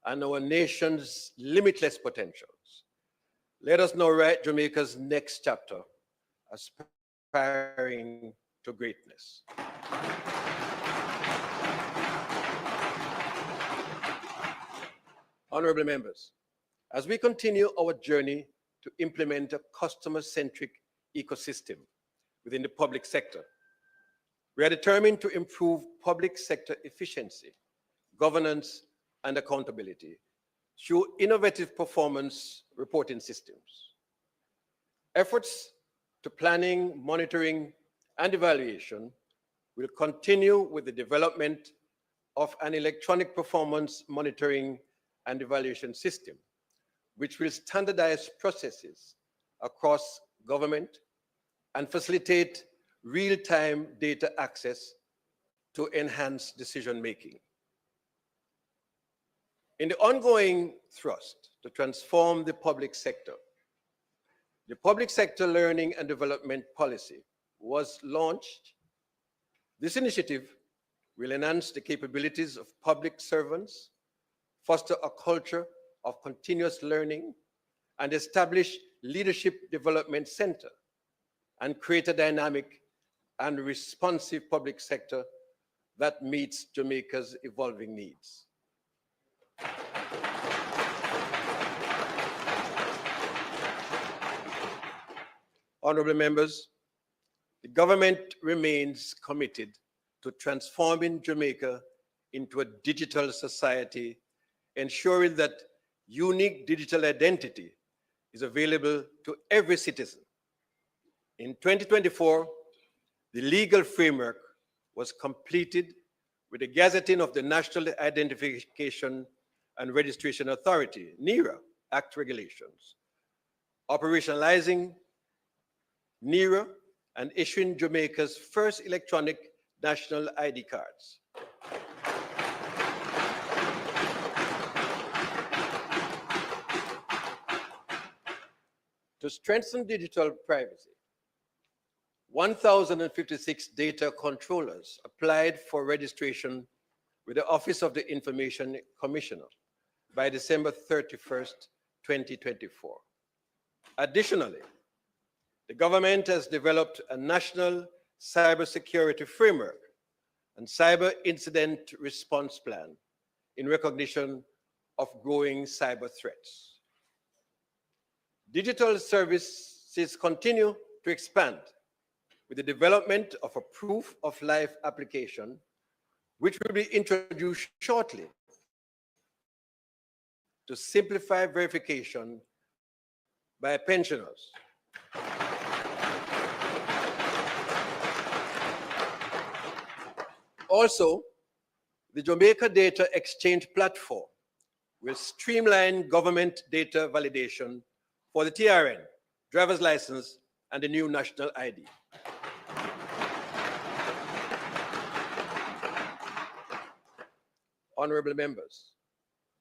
and our nation's limitless potentials. Let us now write Jamaica's next chapter, aspiring to greatness. Honorable members, as we continue our journey to implement a customer-centric ecosystem within the public sector, we are determined to improve public sector efficiency, governance, and accountability through innovative performance reporting systems. Efforts to planning, monitoring, and evaluation will continue with the development of an electronic performance monitoring and evaluation system, which will standardize processes across government and facilitate real-time data access to enhance decision-making. In the ongoing thrust to transform the public sector learning and development policy was launched. This initiative will enhance the capabilities of public servants, foster a culture of continuous learning, and establish leadership development center, and create a dynamic and responsive public sector that meets Jamaica's evolving needs. Honorable members, the government remains committed to transforming Jamaica into a digital society, ensuring that unique digital identity is available to every citizen. In 2024, the legal framework was completed with the gazetting of the National Identification and Registration Authority, NIRA, Act regulations, operationalizing NIRA and issuing Jamaica's first electronic national ID cards. To strengthen digital privacy, 1,056 data controllers applied for registration with the Office of the Information Commissioner by December 31st, 2024. Additionally, the government has developed a national cybersecurity framework and cyber incident response plan in recognition of growing cyber threats. Digital services continue to expand with the development of a proof of life application, which will be introduced shortly to simplify verification by pensioners. Also, the Jamaica Data Exchange Platform will streamline government data validation for the TRN, driver's license, and the new national ID. Honorable members,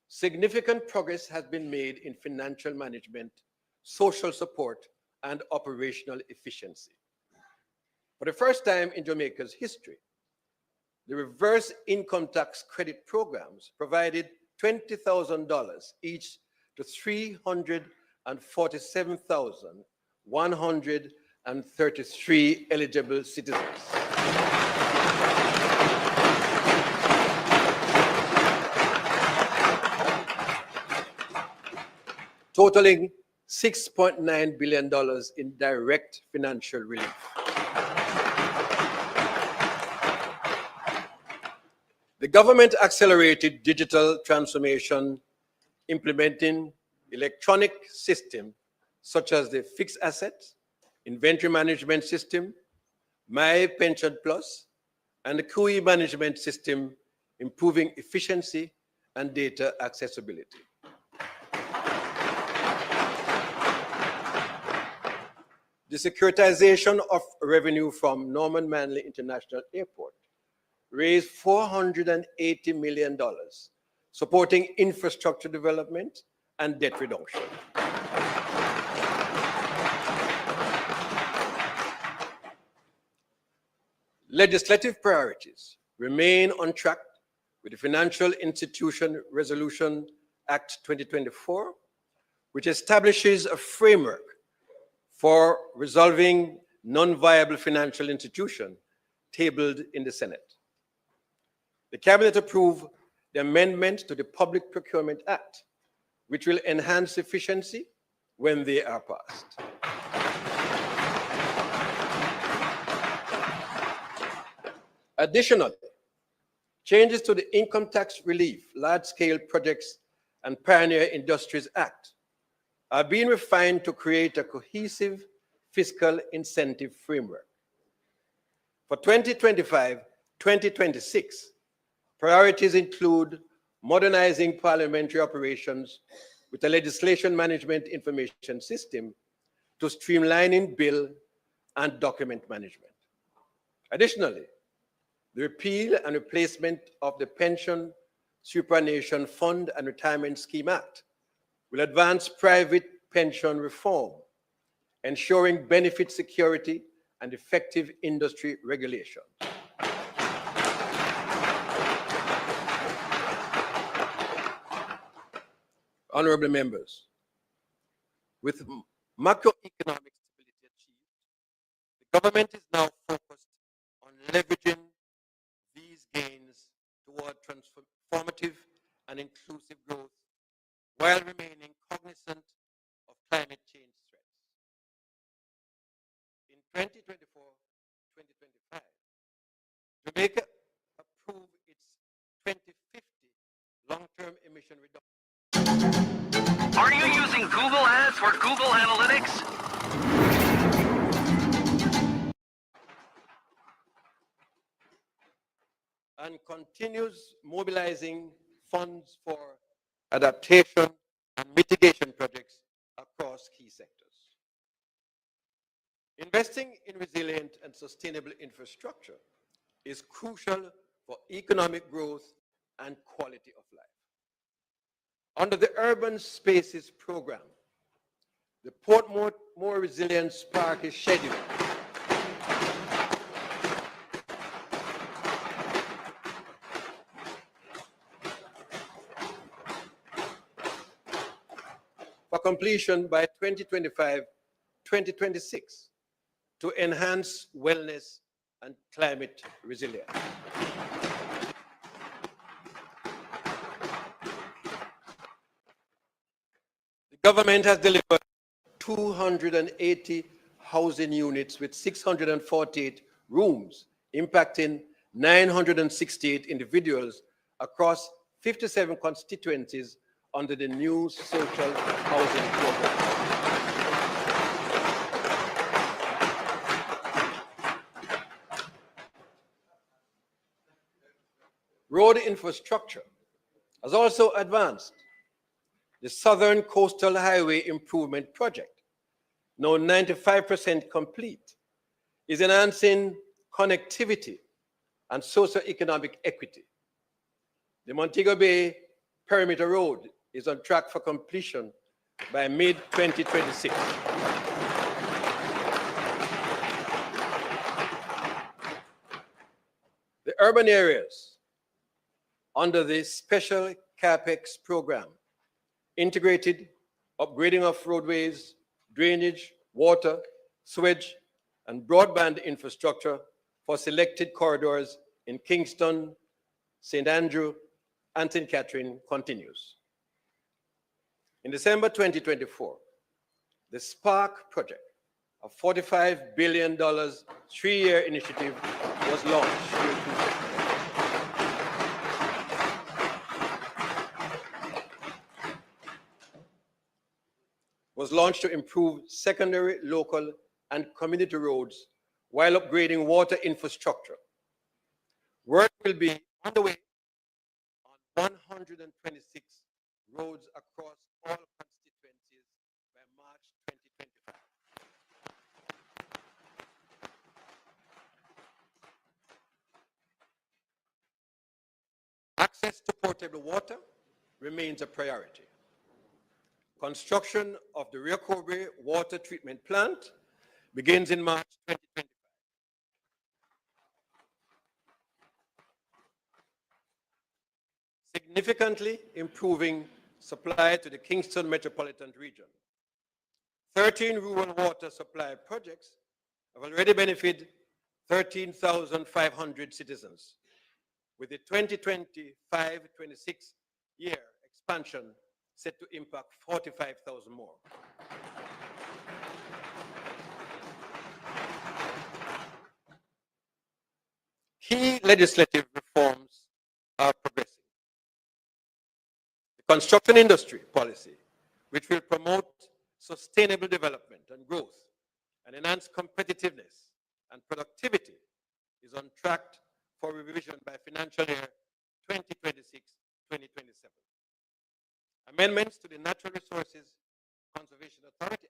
significant progress has been made in financial management, social support, and operational efficiency. For the first time in Jamaica's history, the reverse income tax credit programs provided $20,000 each to 347,133 eligible citizens. Totaling $6.9 billion in direct financial relief. The government accelerated digital transformation, implementing electronic systems such as the fixed asset, inventory management system, My Pension Plus, and the QE management system, improving efficiency and data accessibility. The securitization of revenue from Norman Manley International Airport raised $480 million, supporting infrastructure development and debt reduction. Legislative priorities remain on track with the Financial Institution Resolution Act 2024, which establishes a framework for resolving non-viable financial institutions tabled in the Senate. The Cabinet approved the amendment to the Public Procurement Act, which will enhance efficiency when they are passed. Additionally, changes to the Income Tax Relief, Large-Scale Projects, and Pioneer Industries Act are being refined to create a cohesive fiscal incentive framework. For 2025-2026, priorities include modernizing parliamentary operations with a legislation management information system to streamlining bill and document management. Additionally, the repeal and replacement of the Pension Superannuation Fund and Retirement Scheme Act will advance private pension reform, ensuring benefit security and effective industry regulation. Honorable members, with macroeconomic stability achieved, the government is now focused on leveraging these gains toward transformative and inclusive growth while remaining cognizant of climate change threats. In 2024-2025, Jamaica approved its 2050 long-term emission reduction. Are you using Google Ads or Google Analytics? And continues mobilizing funds for adaptation and mitigation projects across key sectors. Investing in resilient and sustainable infrastructure is crucial for economic growth and quality of life. Under the Urban Spaces Program, The Portmore Resilience Park is scheduled for completion by 2025-2026 to enhance wellness and climate resilience. The government has delivered 280 housing units with 648 rooms, impacting 968 individuals across 57 constituencies under the new social housing program. Road infrastructure has also advanced. The Southern Coastal Highway Improvement Project, now 95% complete, is enhancing connectivity and socio-economic equity. The Montego Bay Perimeter Road is on track for completion by mid-2026. The urban areas under the Special CAPEX program integrated upgrading of roadways, drainage, water, sewage, and broadband infrastructure for selected corridors in Kingston, St. Andrew, and St. Catherine continues. In December 2024, the Spark project, a $45 billion three-year initiative, was launched. To improve secondary, local, and community roads while upgrading water infrastructure. Work will be underway on 126 roads across all constituencies by March 2025. Access to potable water remains a priority. Construction of the Rio Cobre water treatment plant begins in March 2025. Significantly improving supply to the Kingston metropolitan region. 13 rural water supply projects have already benefited 13,500 citizens, with the 2025-26 year expansion set to impact 45,000 more. Key legislative reforms are progressing. The construction industry policy, which will promote sustainable development and growth and enhance competitiveness and productivity, is on track for revision by financial year 2026-2027. Amendments to the Natural Resources Conservation Authority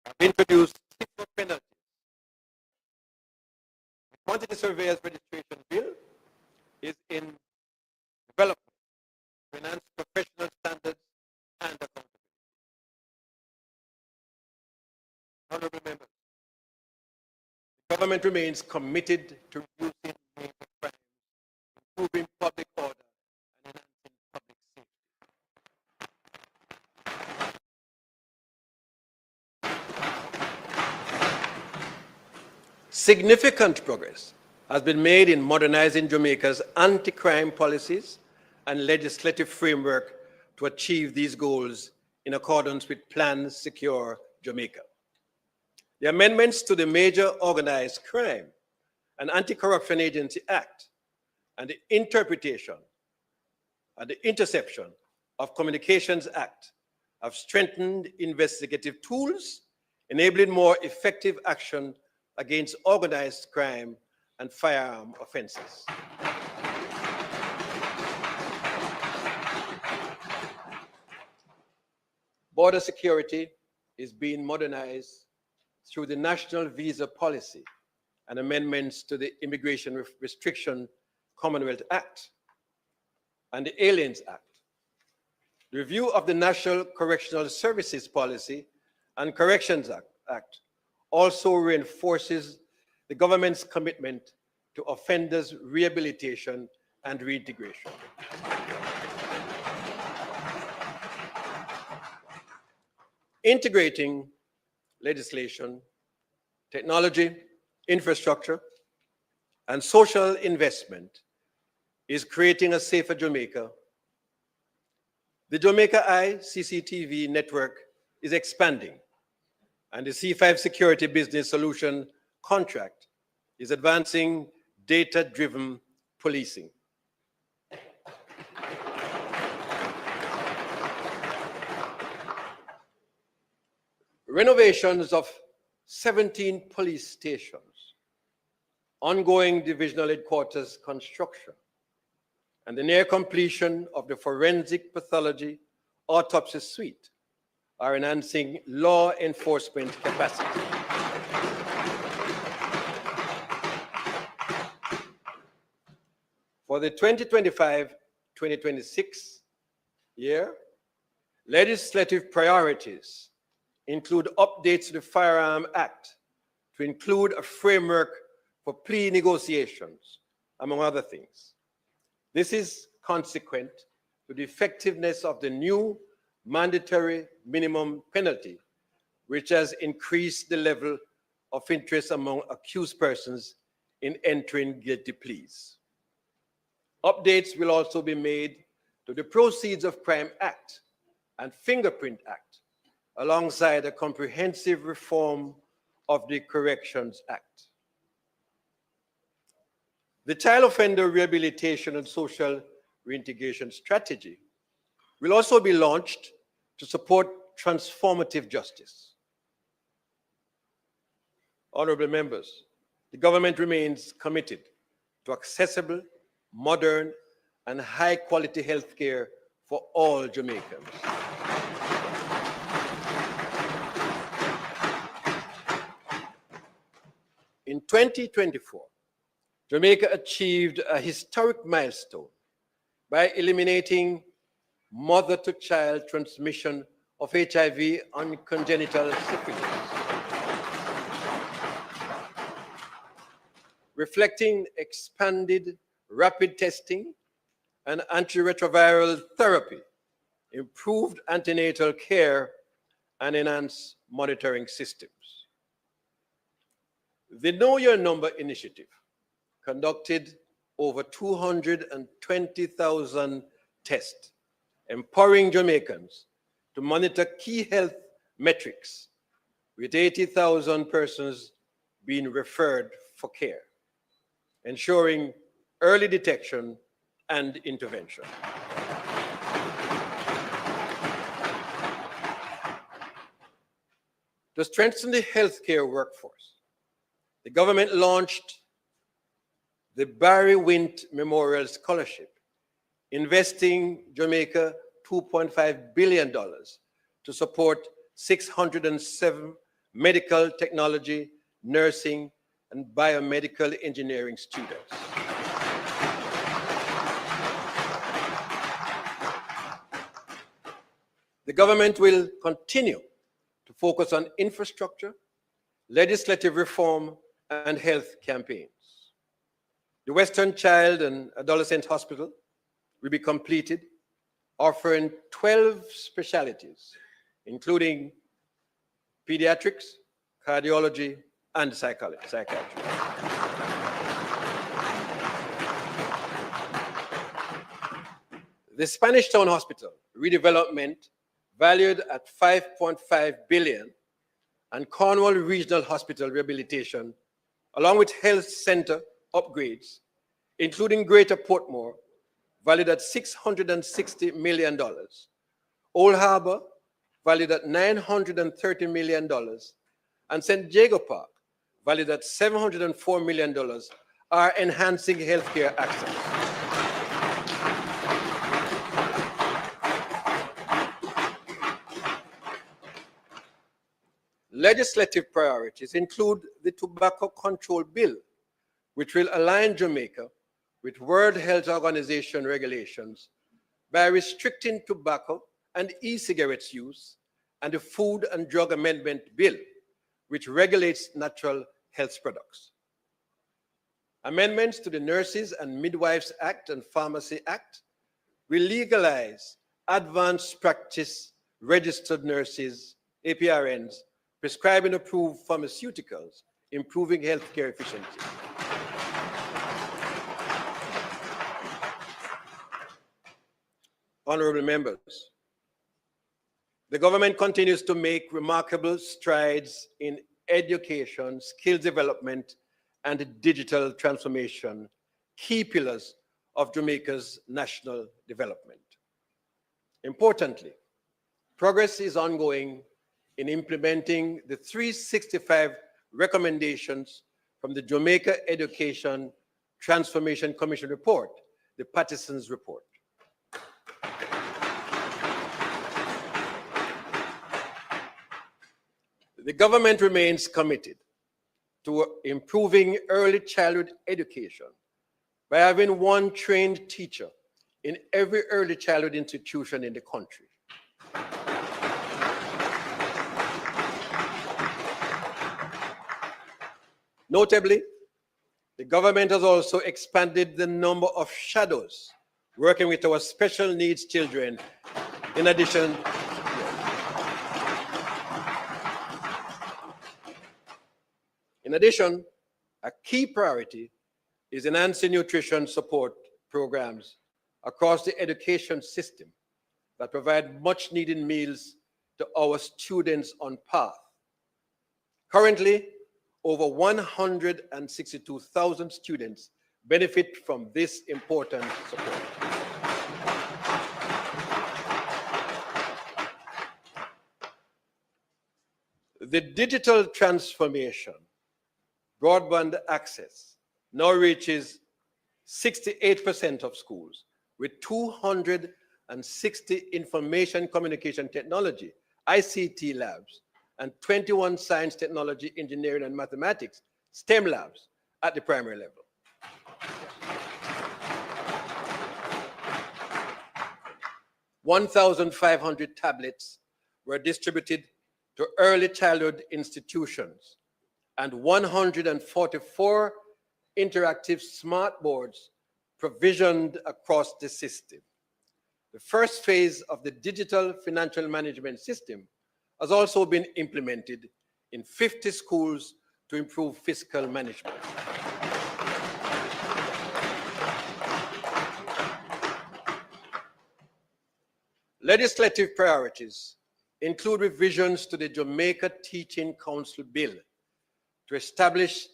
have introduced stiffer penalties. The Quantity Surveyors Registration Bill is in development to enhance professional standards and accountability. Honorable members, the government remains committed to reducing major crimes, improving public order, and enhancing public safety. Significant progress has been made in modernizing Jamaica's anti-crime policies and legislative framework to achieve these goals in accordance with Plan Secure Jamaica. The amendments to the Major Organized Crime and Anti-Corruption Agency Act and the Interpretation and the Interception of Communications Act have strengthened investigative tools, enabling more effective action against organized crime and firearm offenses. Border security is being modernized through the National Visa Policy and amendments to the Immigration Restriction Commonwealth Act and the Aliens Act. The review of the National Correctional Services Policy and Corrections Act also reinforces the government's commitment to offenders' rehabilitation and reintegration. Integrating legislation, technology, infrastructure, and social investment is creating a safer Jamaica. The Jamaica Eye CCTV network is expanding, and the C5 Security Business Solution contract is advancing data-driven policing. Renovations of 17 police stations, ongoing divisional headquarters construction, and the near completion of the forensic pathology autopsy suite are enhancing law enforcement capacity. For the 2025-2026 year, legislative priorities include updates to the Firearm Act to include a framework for plea negotiations, among other things. This is consequent to the effectiveness of the new mandatory minimum penalty, which has increased the level of interest among accused persons in entering guilty pleas. Updates will also be made to the Proceeds of Crime Act and Fingerprint Act, alongside a comprehensive reform of the Corrections Act. The Child Offender Rehabilitation and Social Reintegration Strategy will also be launched to support transformative justice. Honorable members, the government remains committed to accessible, modern, and high-quality health care for all Jamaicans. In 2024, Jamaica achieved a historic milestone by eliminating mother-to-child transmission of HIV and congenital syphilis, reflecting expanded rapid testing and antiretroviral therapy, improved antenatal care, and enhanced monitoring systems. The Know Your Number initiative conducted over 220,000 tests, empowering Jamaicans to monitor key health metrics, with 80,000 persons being referred for care, ensuring early detection and intervention. To strengthen the healthcare workforce, the government launched the Barry Wint Memorial Scholarship, investing Jamaica $2.5 billion to support 607 medical technology, nursing, and biomedical engineering students. The government will continue to focus on infrastructure, legislative reform, and health campaigns. The Western Child and Adolescent Hospital will be completed, offering 12 specialties, including pediatrics, cardiology, and psychiatry. The Spanish Town Hospital redevelopment, valued at $5.5 billion, and Cornwall Regional Hospital rehabilitation, along with health center upgrades, including Greater Portmore, valued at $660 million, Old Harbour, valued at $930 million, and St. Jago Park, valued at $704 million, are enhancing healthcare access. Legislative priorities include the Tobacco Control Bill, which will align Jamaica with World Health Organization regulations by restricting tobacco and e-cigarettes use, and the Food and Drug Amendment Bill, which regulates natural health products. Amendments to the Nurses and Midwives Act and Pharmacy Act will legalize advanced practice registered nurses, APRNs, prescribing approved pharmaceuticals, improving healthcare efficiency. Honorable members, the government continues to make remarkable strides in education, skills development, and digital transformation, key pillars of Jamaica's national development. Importantly, progress is ongoing in implementing the 365 recommendations from the Jamaica Education Transformation Commission report, the Patterson's report. The government remains committed to improving early childhood education by having one trained teacher in every early childhood institution in the country. Notably, the government has also expanded the number of shadows working with our special needs children. In addition, a key priority is enhancing nutrition support programs across the education system that provide much needed meals to our students on path. Currently, over 162,000 students benefit from this important support. The digital transformation, broadband access, now reaches 68% of schools, with 260 information communication technology, ICT labs, and 21 science, technology, engineering, and mathematics, STEM labs at the primary level. $1,500 tablets were distributed to early childhood institutions, and 144 interactive smart boards provisioned across the system. The first phase of the digital financial management system has also been implemented in 50 schools to improve fiscal management. Legislative priorities include revisions to the Jamaica Teaching Council Bill to establish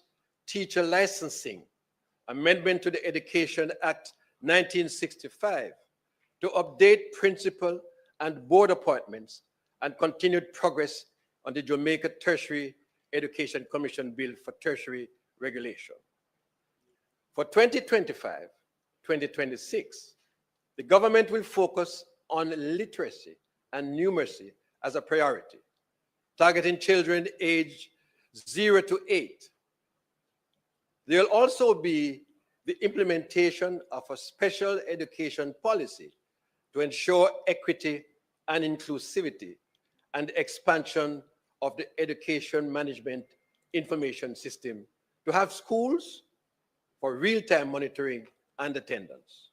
teacher licensing, amendment to the Education Act 1965 to update principal and board appointments, and continued progress on the Jamaica Tertiary Education Commission Bill for tertiary regulation. For 2025-2026, the government will focus on literacy and numeracy as a priority, targeting children aged 0 to 8. There will also be the implementation of a special education policy to ensure equity and inclusivity, and expansion of the education management information system to have schools for real-time monitoring and attendance.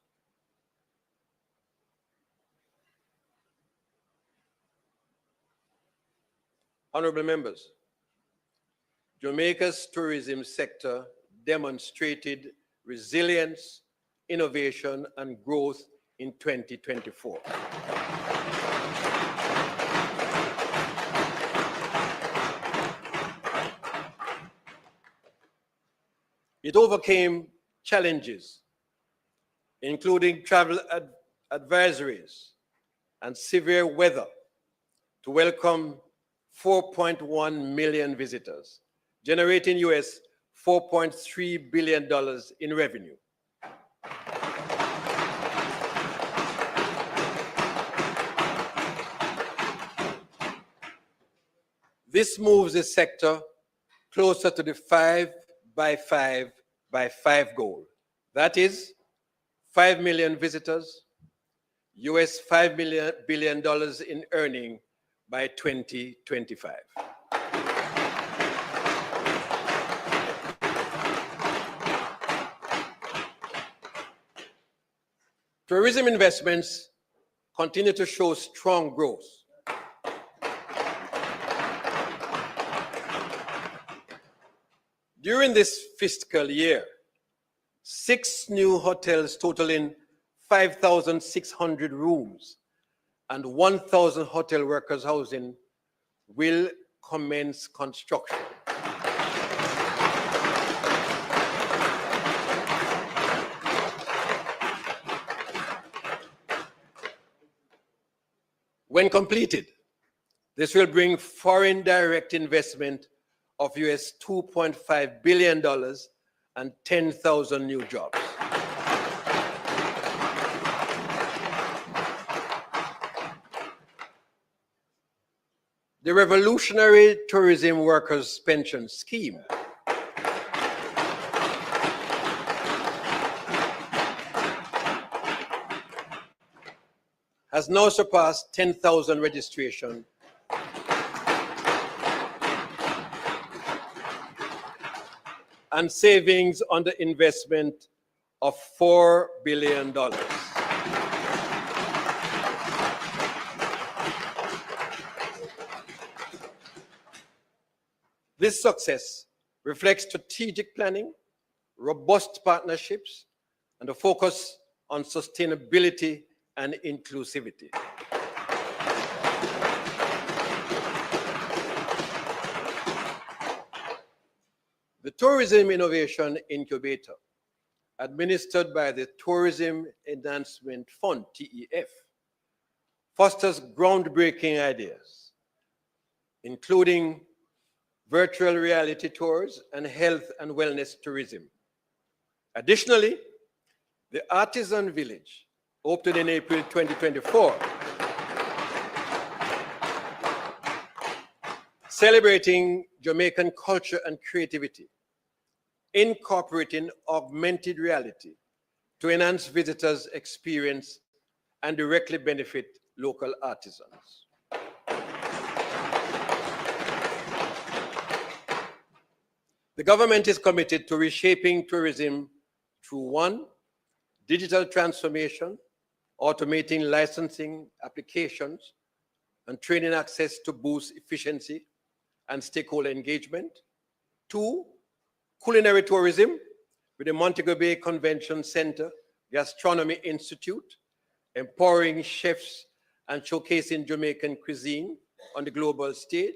Honorable members, Jamaica's tourism sector demonstrated resilience, innovation, and growth in 2024. It overcame challenges, including travel advisories and severe weather, to welcome 4.1 million visitors, generating US $4.3 billion in revenue. This moves the sector closer to the 5x5x5 goal. That is 5 million visitors, US $5 billion in earning by 2025. Tourism investments continue to show strong growth. During this fiscal year, 6 new hotels totaling 5,600 rooms and 1,000 hotel workers housing will commence construction. When completed, this will bring foreign direct investment of US $2.5 billion and 10,000 new jobs. The Revolutionary Tourism Workers Pension Scheme has now surpassed 10,000 registration and savings on the investment of $4 billion. This success reflects strategic planning, robust partnerships, and a focus on sustainability and inclusivity. The Tourism Innovation Incubator, administered by the Tourism Enhancement Fund, TEF, fosters groundbreaking ideas, including virtual reality tours and health and wellness tourism. Additionally, the Artisan Village, opened in April 2024, celebrating Jamaican culture and creativity, incorporating augmented reality to enhance visitors' experience and directly benefit local artisans. The government is committed to reshaping tourism through 1, digital transformation, automating licensing applications, and training access to boost efficiency and stakeholder engagement. 2, culinary tourism with the Montego Bay Convention Center Gastronomy Institute, empowering chefs and showcasing Jamaican cuisine on the global stage.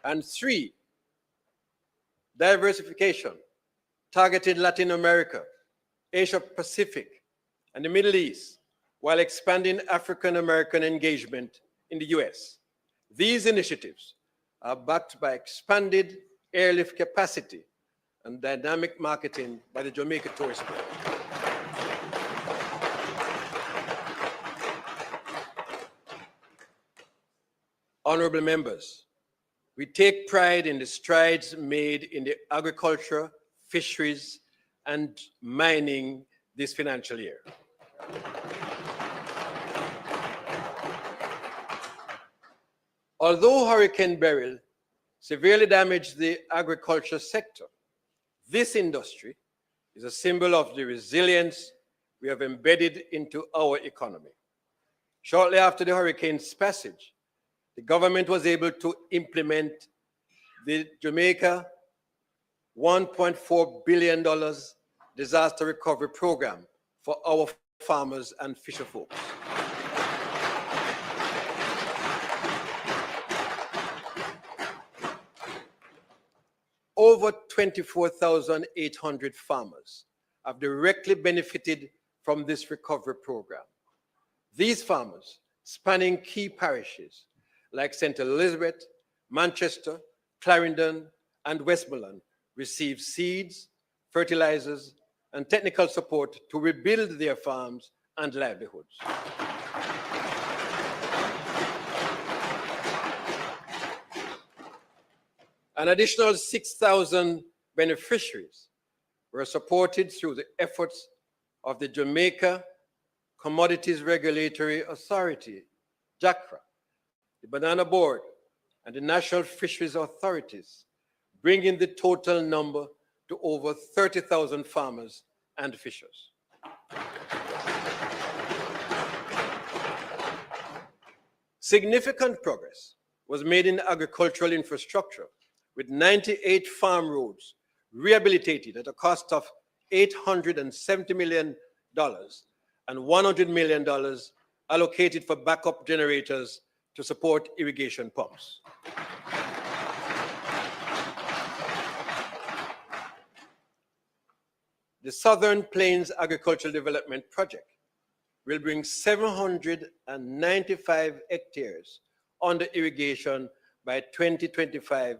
And 3, diversification, targeting Latin America, Asia Pacific, and the Middle East, while expanding African American engagement in the US. These initiatives are backed by expanded airlift capacity and dynamic marketing by the Jamaica Tourist Board. Honorable members, we take pride in the strides made in the agriculture, fisheries, and mining this financial year. Although Hurricane Beryl severely damaged the agriculture sector, this industry is a symbol of the resilience we have embedded into our economy. Shortly after the hurricane's passage, the government was able to implement the Jamaica $1.4 billion disaster recovery program for our farmers and fisher folks. Over 24,800 farmers have directly benefited from this recovery program. These farmers, spanning key parishes like St. Elizabeth, Manchester, Clarendon, and Westmoreland, receive seeds, fertilizers, and technical support to rebuild their farms and livelihoods. An additional 6,000 beneficiaries were supported through the efforts of the Jamaica Commodities Regulatory Authority, JACRA, the Banana Board, and the National Fisheries Authorities, bringing the total number to over 30,000 farmers and fishers. Significant progress was made in agricultural infrastructure, with 98 farm roads rehabilitated at a cost of $870 million and $100 million allocated for backup generators to support irrigation pumps. The Southern Plains Agricultural Development Project will bring 795 hectares under irrigation by 2025-2026.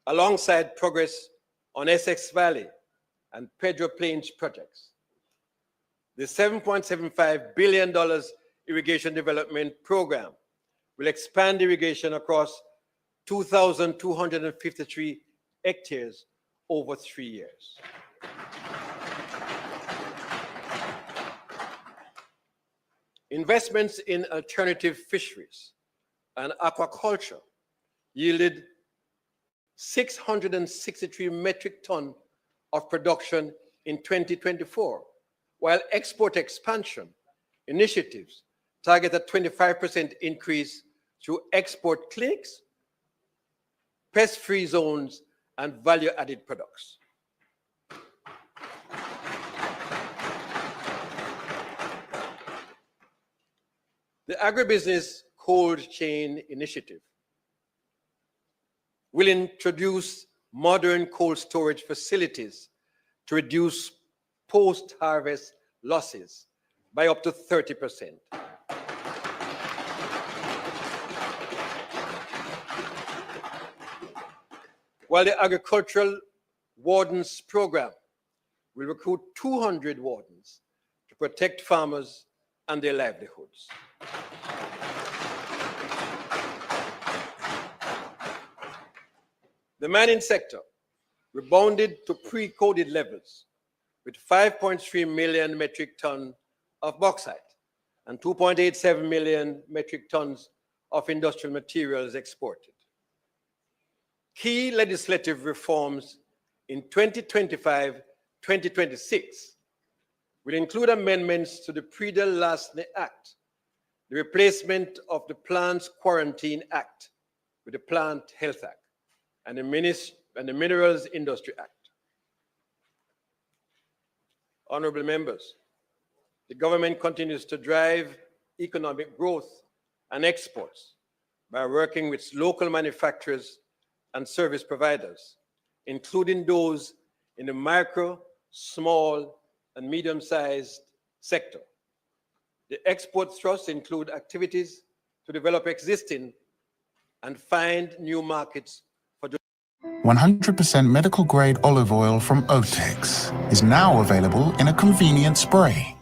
Alongside progress on Essex Valley and Pedro Plains projects, the $7.75 billion irrigation development program will expand irrigation across 2,253 hectares over 3 years. Investments in alternative fisheries and aquaculture yielded 663 metric tons of production in 2024, while export expansion initiatives target a 25% increase through export clinics, pest-free zones, and value-added products. The Agribusiness Cold Chain Initiative will introduce modern cold storage facilities to reduce post-harvest losses by up to 30%. While the Agricultural Wardens Program will recruit 200 wardens to protect farmers and their livelihoods. The mining sector rebounded to pre-COVID levels with 5.3 million metric tons of bauxite and 2.87 million metric tons of industrial materials exported. Key legislative reforms in 2025-2026 will include amendments to the Predel-Lasny Act, the replacement of the Plants Quarantine Act with the Plant Health Act, and the Minerals Industry Act. Honorable members, the government continues to drive economic growth and exports by working with local manufacturers and service providers, including those in the micro, small, and medium-sized sector. The export thrusts include activities to develop existing and find new markets for 100% medical grade olive oil from Otex is now available in a convenient spray.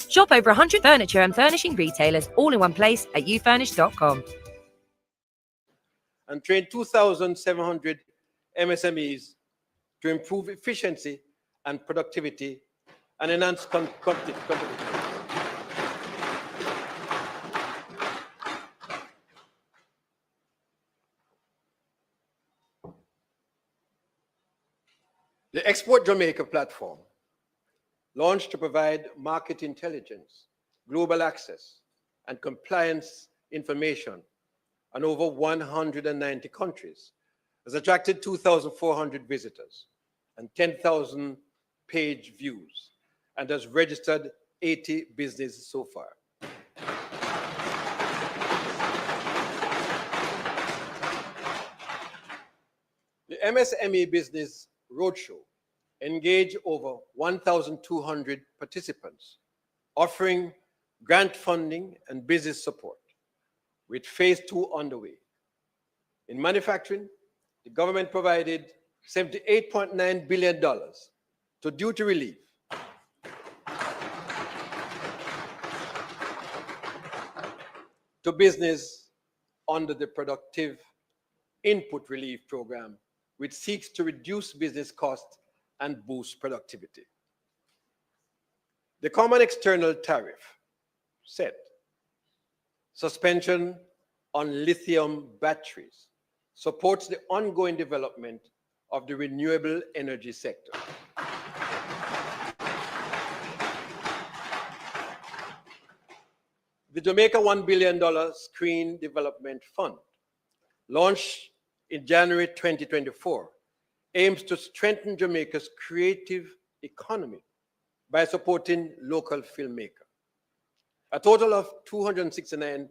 Shop over 100 furniture and furnishing retailers all in one place at ufurnish.com. And train 2,700 MSMEs to improve efficiency and productivity and enhance competitiveness. The Export Jamaica platform, launched to provide market intelligence, global access, and compliance information on over 190 countries, has attracted 2,400 visitors and 10,000 page views, and has registered 80 businesses so far. The MSME Business Roadshow engaged over 1,200 participants, offering grant funding and business support, with phase 2 underway. In manufacturing, the government provided $78.9 billion to duty relief, to business under the Productive Input Relief Program, which seeks to reduce business costs and boost productivity. The Common External Tariff, set, suspension on lithium batteries, supports the ongoing development of the renewable energy sector. The Jamaica $1 billion Screen Development Fund, launched in January 2024, aims to strengthen Jamaica's creative economy by supporting local filmmakers. A total of 269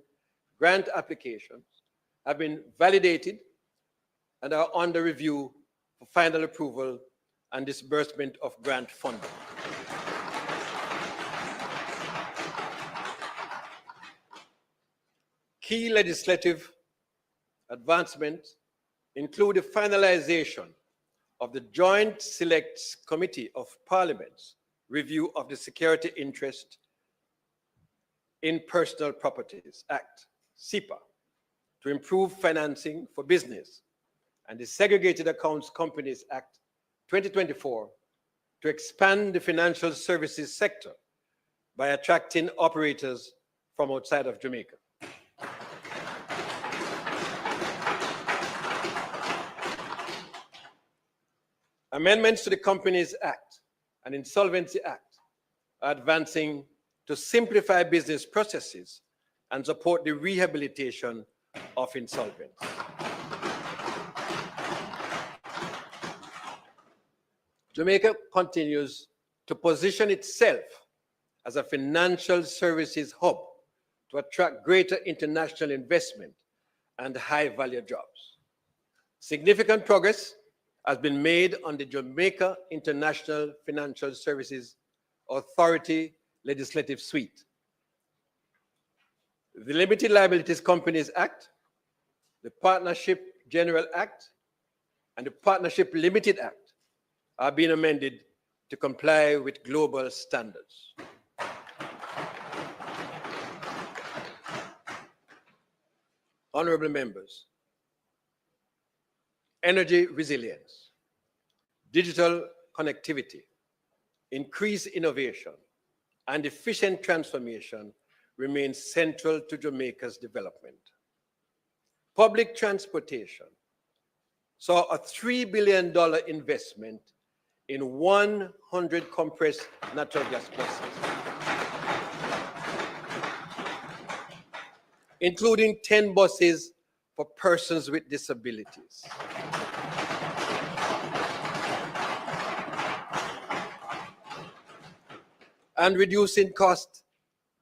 grant applications have been validated and are under review for final approval and disbursement of grant funding. Key legislative advancements include the finalization of the Joint Select Committee of Parliament's review of the Security Interest in Personal Properties Act, SEPA, to improve financing for business, and the Segregated Accounts Companies Act 2024 to expand the financial services sector by attracting operators from outside of Jamaica. Amendments to the Companies Act and Insolvency Act are advancing to simplify business processes and support the rehabilitation of insolvents. Jamaica continues to position itself as a financial services hub to attract greater international investment and high-value jobs. Significant progress has been made on the Jamaica International Financial Services Authority legislative suite. The Limited Liabilities Companies Act, the Partnership General Act, and the Partnership Limited Act are being amended to comply with global standards. Honorable members, energy resilience, digital connectivity, increased innovation, and efficient transformation remain central to Jamaica's development. Public transportation saw a $3 billion investment in 100 compressed natural gas buses, including 10 buses for persons with disabilities. And reducing cost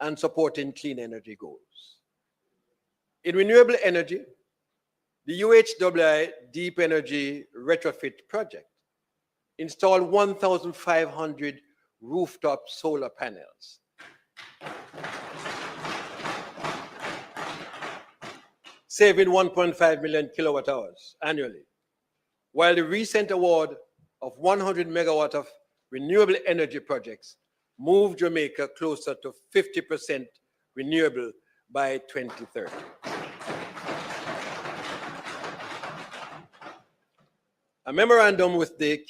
and supporting clean energy goals. In renewable energy, the UHWI Deep Energy Retrofit Project installed 1,500 rooftop solar panels, saving 1.5 million kilowatt hours annually, while the recent award of 100 megawatt of renewable energy projects moved Jamaica closer to 50% renewable by 2030. A memorandum with the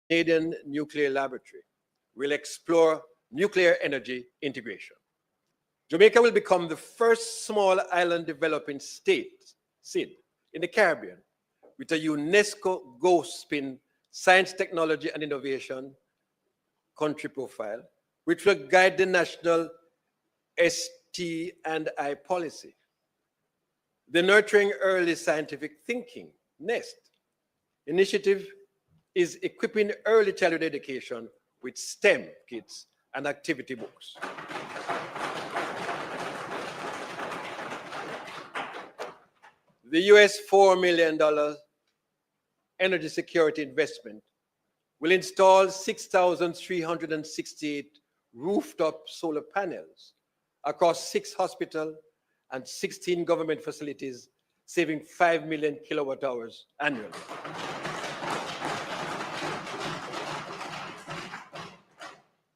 Canadian Nuclear Laboratory will explore nuclear energy integration. Jamaica will become the first small island developing state, SID, in the Caribbean with a UNESCO Ghost Spin Science, Technology and Innovation country profile, which will guide the national ST&I policy. The Nurturing Early Scientific Thinking, NEST, initiative is equipping early childhood education with STEM kits and activity books. The US $4 million energy security investment will install 6,368 rooftop solar panels across 6 hospitals and 16 government facilities, saving 5 million kilowatt hours annually.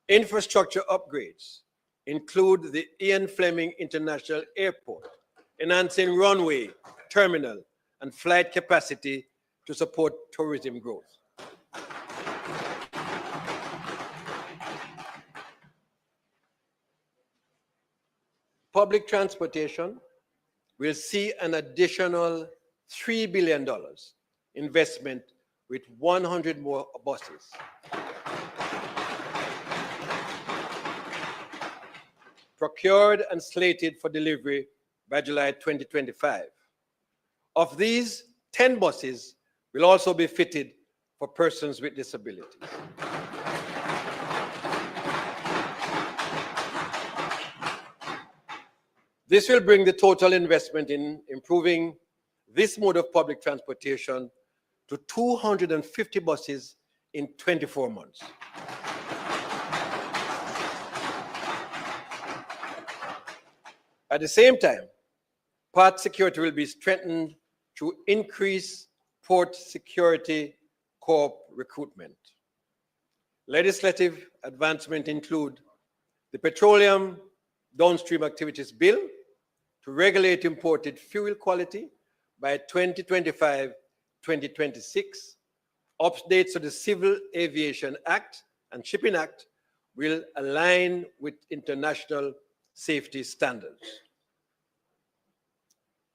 Infrastructure upgrades, include the Ian Fleming International Airport, enhancing runway, terminal, and flight capacity to support tourism growth. Public transportation will see an additional $3 billion investment with 100 more buses. Procured and slated for delivery by July 2025. Of these, 10 buses will also be fitted for persons with disabilities. This will bring the total investment in improving this mode of public transportation to 250 buses in 24 months. At the same time, port security will be strengthened through increased port security corps recruitment. Legislative advancement include the Petroleum Downstream Activities Bill to regulate imported fuel quality by 2025-2026, updates to the Civil Aviation Act and Shipping Act will align with international safety standards.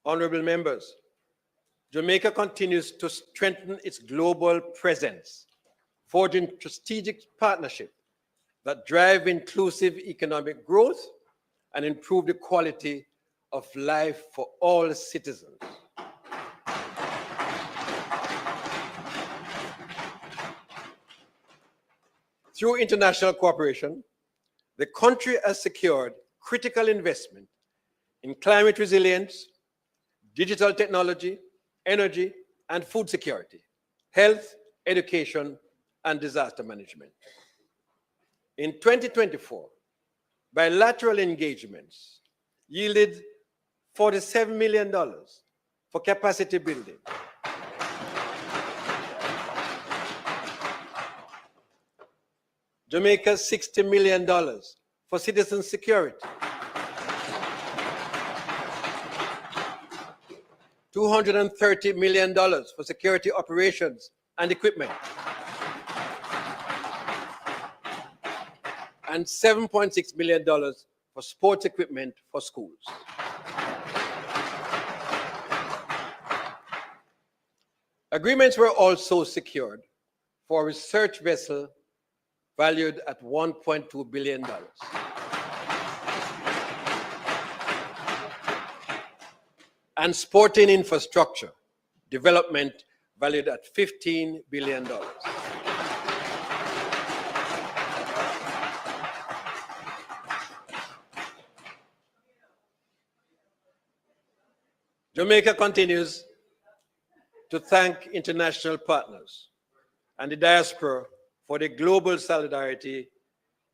Honorable members, Jamaica continues to strengthen its global presence, forging strategic partnerships that drive inclusive economic growth and improve the quality of life for all citizens. Through international cooperation, the country has secured critical investment in climate resilience, digital technology, energy and food security, health, education, and disaster management. In 2024, bilateral engagements yielded $47 million for capacity building, Jamaica's $60 million for citizen security, $230 million for security operations and equipment, and $7.6 million for sports equipment for schools. Agreements were also secured for a research vessel valued at $1.2 billion. And sporting infrastructure development valued at $15 billion. Jamaica continues to thank international partners and the diaspora for the global solidarity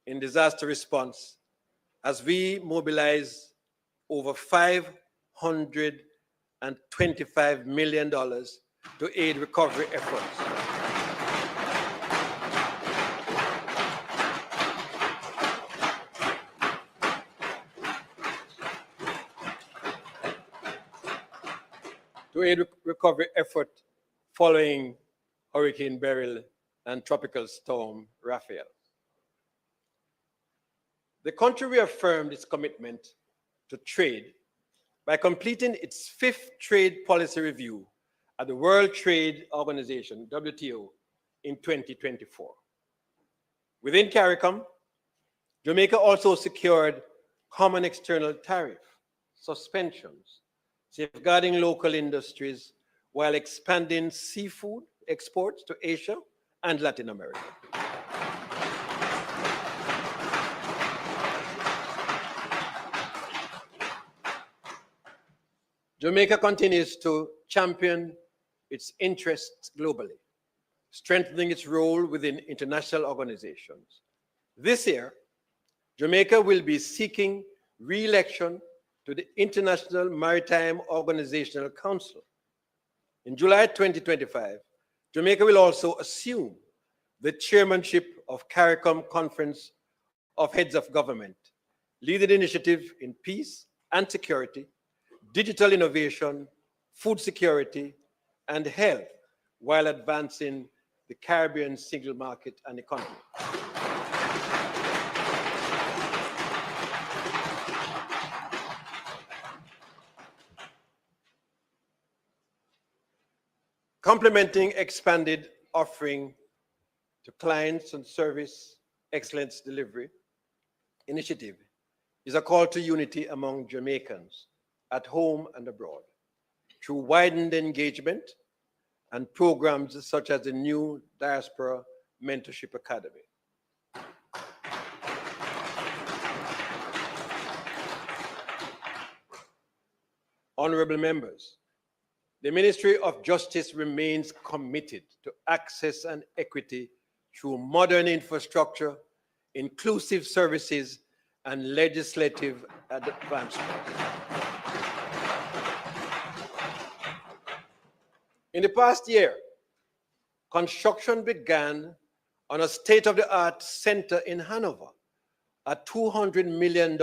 in disaster response as we mobilize over $525 million to aid recovery efforts. To aid recovery effort following Hurricane Beryl and Tropical Storm Raphael. The country reaffirmed its commitment to trade by completing its 5th trade policy review at the World Trade Organization, WTO, in 2024. Within CARICOM, Jamaica also secured common external tariff suspensions, safeguarding local industries while expanding seafood exports to Asia and Latin America. Jamaica continues to champion its interests globally, strengthening its role within international organizations. This year, Jamaica will be seeking re-election to the International Maritime Organizational Council. In July 2025, Jamaica will also assume the chairmanship of CARICOM Conference of Heads of Government, leading initiative in peace and security, digital innovation, food security, and health, while advancing the Caribbean single market and economy. Complementing expanded offering to clients and service excellence delivery initiative is a call to unity among Jamaicans at home and abroad through widened engagement and programs such as the new Diaspora Mentorship Academy. Honorable members, the Ministry of Justice remains committed to access and equity through modern infrastructure, inclusive services, and legislative advancement. In the past year, construction began on a state-of-the-art center in Hanover, a $200 million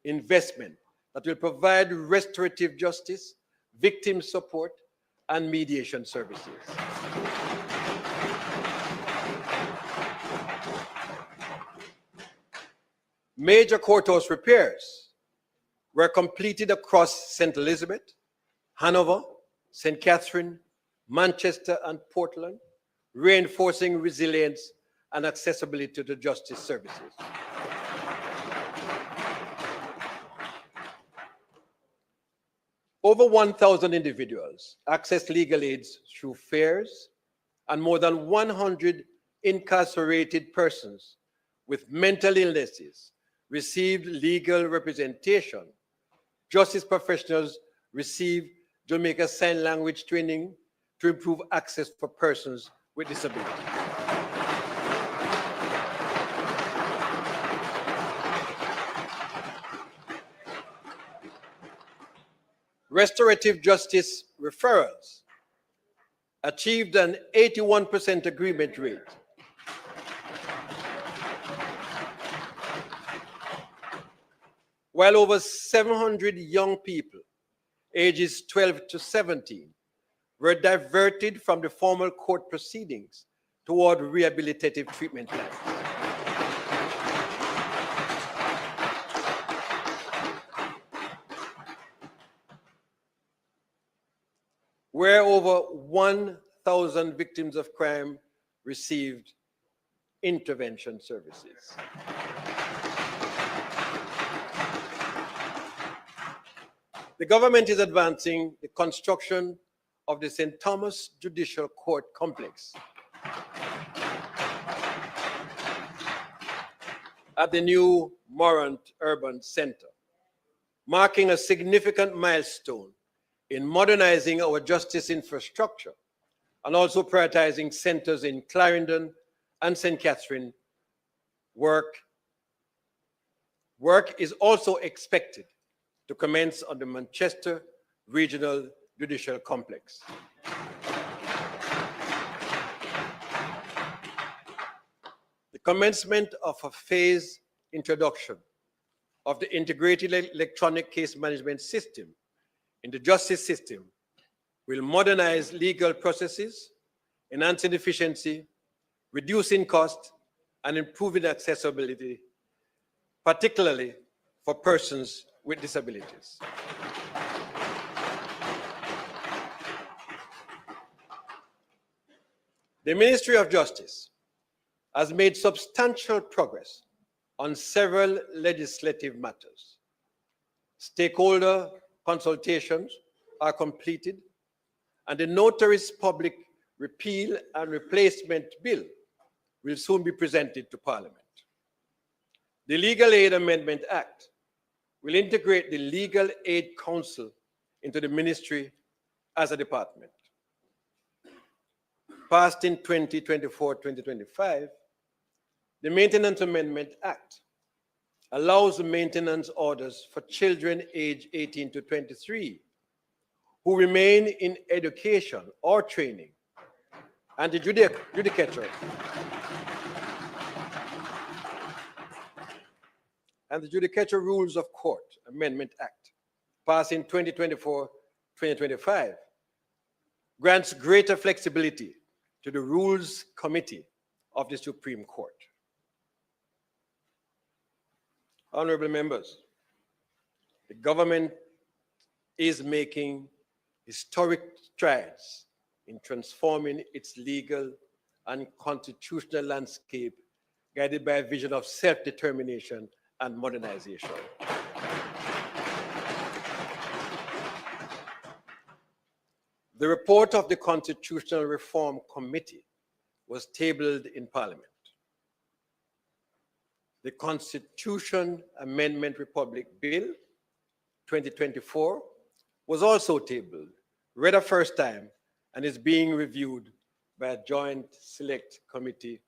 investment that will provide restorative justice, victim support, and mediation services. Major courthouse repairs were completed across St. Elizabeth, Hanover, St. Catherine, Manchester, and Portland, reinforcing resilience and accessibility to justice services. Over 1,000 individuals accessed legal aids through fairs, and more than 100 incarcerated persons with mental illnesses received legal representation. Justice professionals received Jamaica Sign Language training to improve access for persons with disabilities. Restorative justice referrals achieved an 81% agreement rate. While over 700 young people, ages 12 to 17, were diverted from the formal court proceedings toward rehabilitative treatment plans. Where over 1,000 victims of crime received intervention services. The government is advancing the construction of the St. Thomas Judicial Court Complex at the new Morant Urban Center, marking a significant milestone in modernizing our justice infrastructure and also prioritizing centers in Clarendon and St. Catherine. Work is also expected to commence on the Manchester Regional Judicial Complex. The commencement of a phased introduction of the integrated electronic case management system in the justice system will modernize legal processes, enhancing efficiency, reducing cost, and improving accessibility, particularly for persons with disabilities. The Ministry of Justice has made substantial progress on several legislative matters. Stakeholder consultations are completed, and the Notary's Public Repeal and Replacement Bill will soon be presented to Parliament. The Legal Aid Amendment Act will integrate the Legal Aid Council into the ministry as a department. Passed in 2024-2025, the Maintenance Amendment Act allows maintenance orders for children aged 18 to 23 who remain in education or training, and the judicature and the Judicature Rules of Court Amendment Act, passed in 2024-2025, grants greater flexibility to the Rules Committee of the Supreme Court. Honorable members, the government is making historic strides in transforming its legal and constitutional landscape, guided by a vision of self-determination and modernization. The report of the Constitutional Reform Committee was tabled in Parliament. The Constitution Amendment Republic Bill 2024 was also tabled, read a first time, and is being reviewed by a joint select committee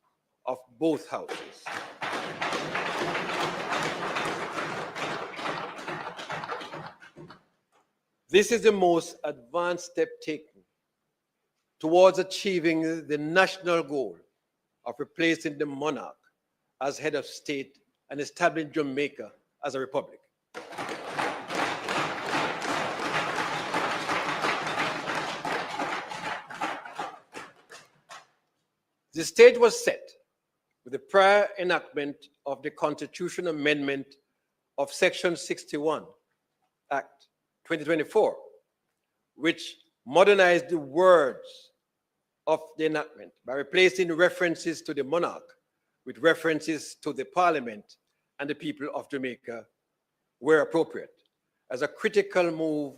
of both houses. This is the most advanced step taken towards achieving the national goal of replacing the monarch as head of state and establishing Jamaica as a republic. The stage was set with the prior enactment of the Constitution Amendment of Section 61, Act 2024, which modernized the words of the enactment by replacing references to the monarch with references to the Parliament and the people of Jamaica where appropriate, as a critical move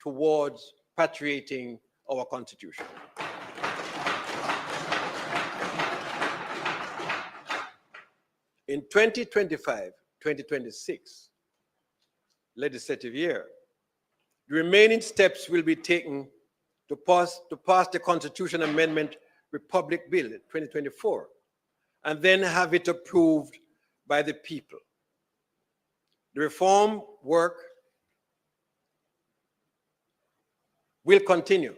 towards patriating our Constitution. In 2025-2026 legislative year, the remaining steps will be taken to pass the Constitution Amendment Republic Bill 2024 and then have it approved by the people. The reform work will continue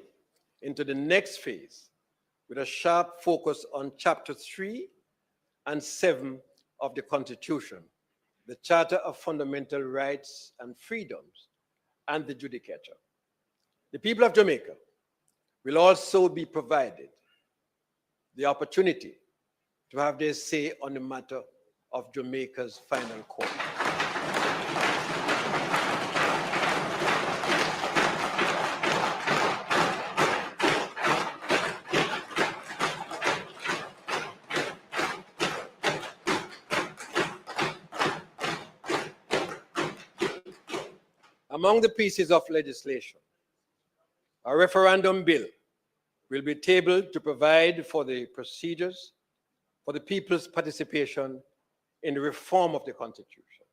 into the next phase with a sharp focus on Chapter 3 and 7 of the Constitution, the Charter of Fundamental Rights and Freedoms, and the Judicature. The people of Jamaica will also be provided the opportunity to have their say on the matter of Jamaica's final court. Among the pieces of legislation, a referendum bill will be tabled to provide for the procedures for the people's participation in the reform of the Constitution.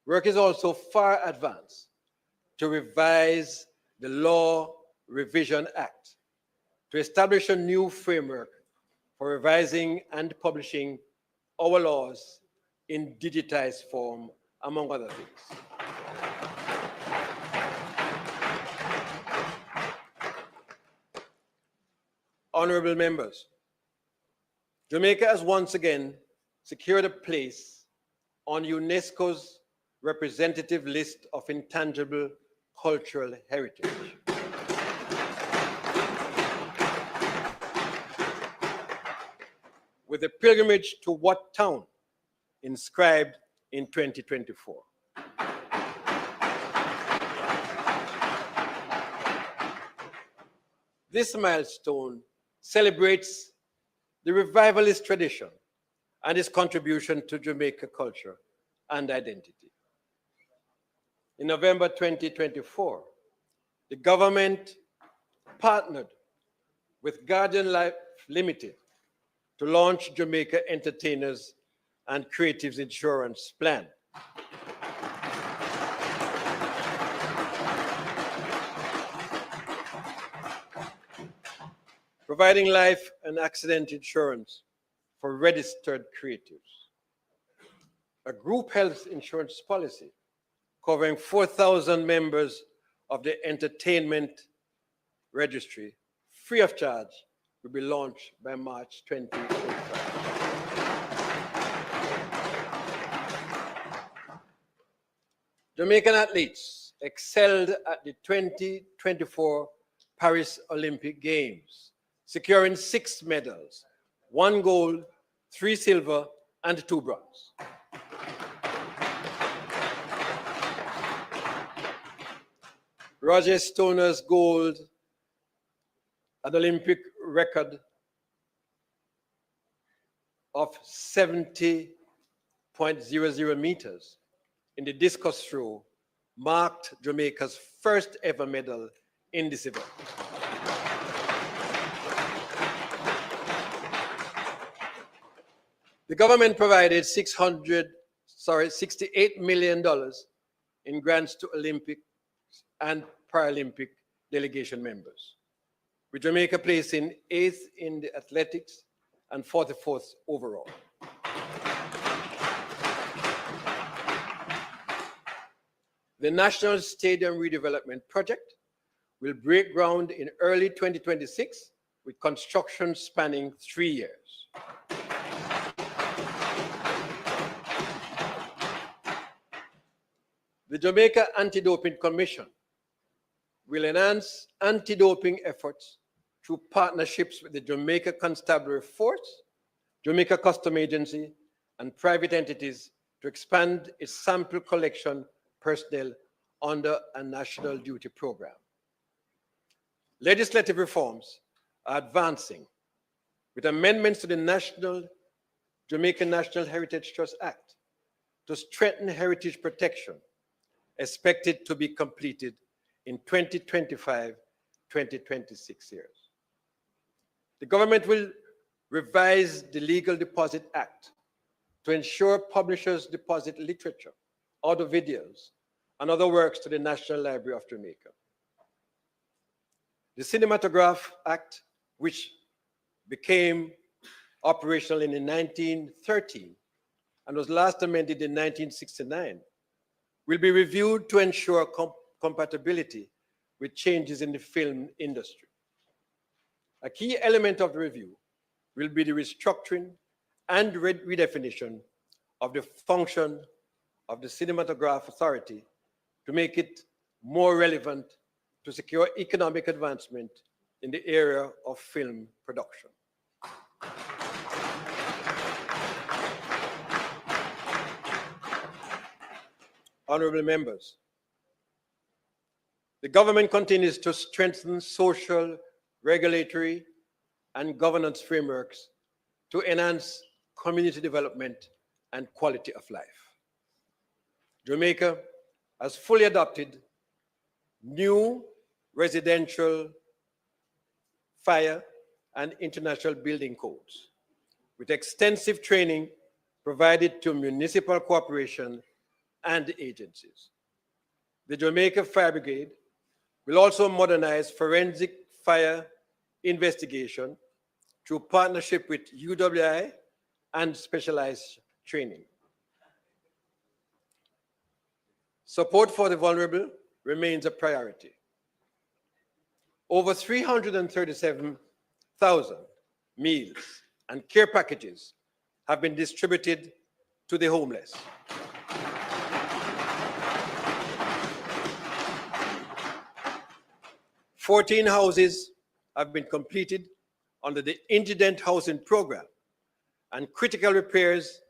Work is also far advanced to revise the Law Revision Act to establish a new framework for revising and publishing our laws in digitized form, among other things. Honorable members, Jamaica has once again secured a place on UNESCO's representative list of intangible cultural heritage. With a pilgrimage to Wat Town inscribed in 2024. This milestone celebrates the revivalist tradition and its contribution to Jamaica culture and identity. In November 2024, the government partnered with Guardian Life Limited to launch Jamaica Entertainers and Creatives Insurance Plan. Providing life and accident insurance for registered creatives. A group health insurance policy covering 4,000 members of the entertainment registry, free of charge, will be launched by March 2025. Jamaican athletes excelled at the 2024 Paris Olympic Games, securing 6 medals, 1 gold, 3 silver, and 2 bronze. Roger Stoner's gold, an Olympic record of 70.00 meters in the discus throw, marked Jamaica's first ever medal in this event. The government provided $68 million in grants to Olympic and Paralympic delegation members, with Jamaica placing 8th in the athletics and 44th overall. The National Stadium Redevelopment Project will break ground in early 2026, with construction spanning 3 years. The Jamaica Anti-Doping Commission will enhance anti-doping efforts through partnerships with the Jamaica Constabulary Force, Jamaica Custom Agency, and private entities to expand its sample collection personnel under a national duty program. Legislative reforms are advancing with amendments to the Jamaican National Heritage Trust Act to strengthen heritage protection, expected to be completed in 2025-2026 years. The government will revise the Legal Deposit Act to ensure publishers deposit literature, audio videos, and other works to the National Library of Jamaica. The Cinematograph Act, which became operational in 1913 and was last amended in 1969, will be reviewed to ensure compatibility with changes in the film industry. A key element of the review will be the restructuring and redefinition of the function of the Cinematograph Authority to make it more relevant to secure economic advancement in the area of film production. Honorable members, the government continues to strengthen social, regulatory, and governance frameworks to enhance community development and quality of life. Jamaica has fully adopted new residential, fire, and international building codes, with extensive training provided to municipal corporation and agencies. The Jamaica Fire Brigade will also modernize forensic fire investigation through partnership with UWI and specialized training. Support for the vulnerable remains a priority. Over 337,000 meals and care packages have been distributed to the homeless. 14 houses have been completed under the Indigent Housing Program, and critical repairs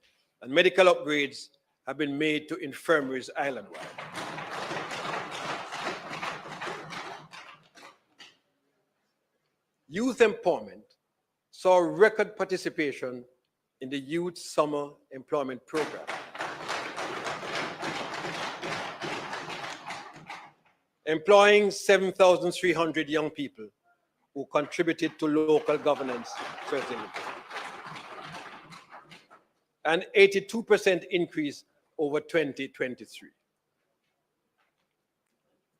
and medical upgrades have been made to infirmaries island-wide. Youth empowerment saw record participation in the Youth Summer Employment Program. Employing 7,300 young people who contributed to local governance facilities. An 82% increase over 2023.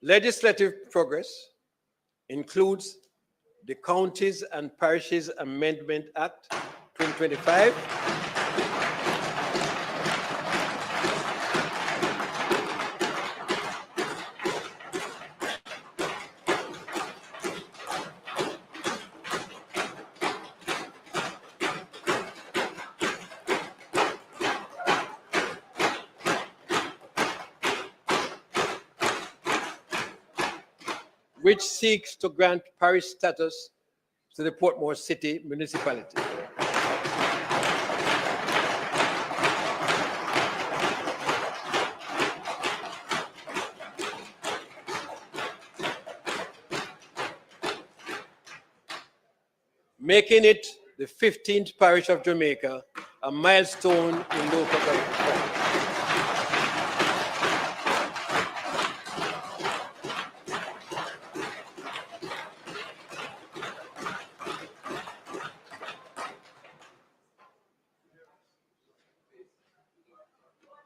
Legislative progress includes the Counties and Parishes Amendment Act 2025, which seeks to grant parish status to the Portmore City municipality. Making it the 15th parish of Jamaica, a milestone in local government.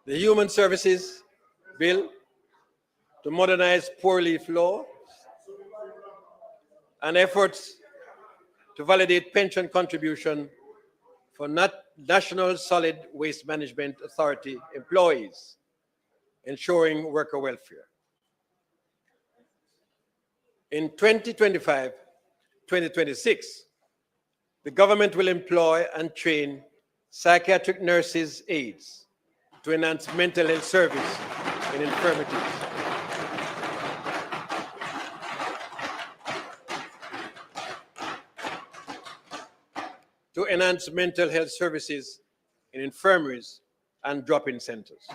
The Human Services Bill to modernize poor leaf law and efforts to validate pension contribution for National Solid Waste Management Authority employees, ensuring worker welfare. In 2025-2026, the government will employ and train psychiatric nurses aides to enhance mental health service in infirmities. To enhance mental health services in infirmaries and drop-in centers.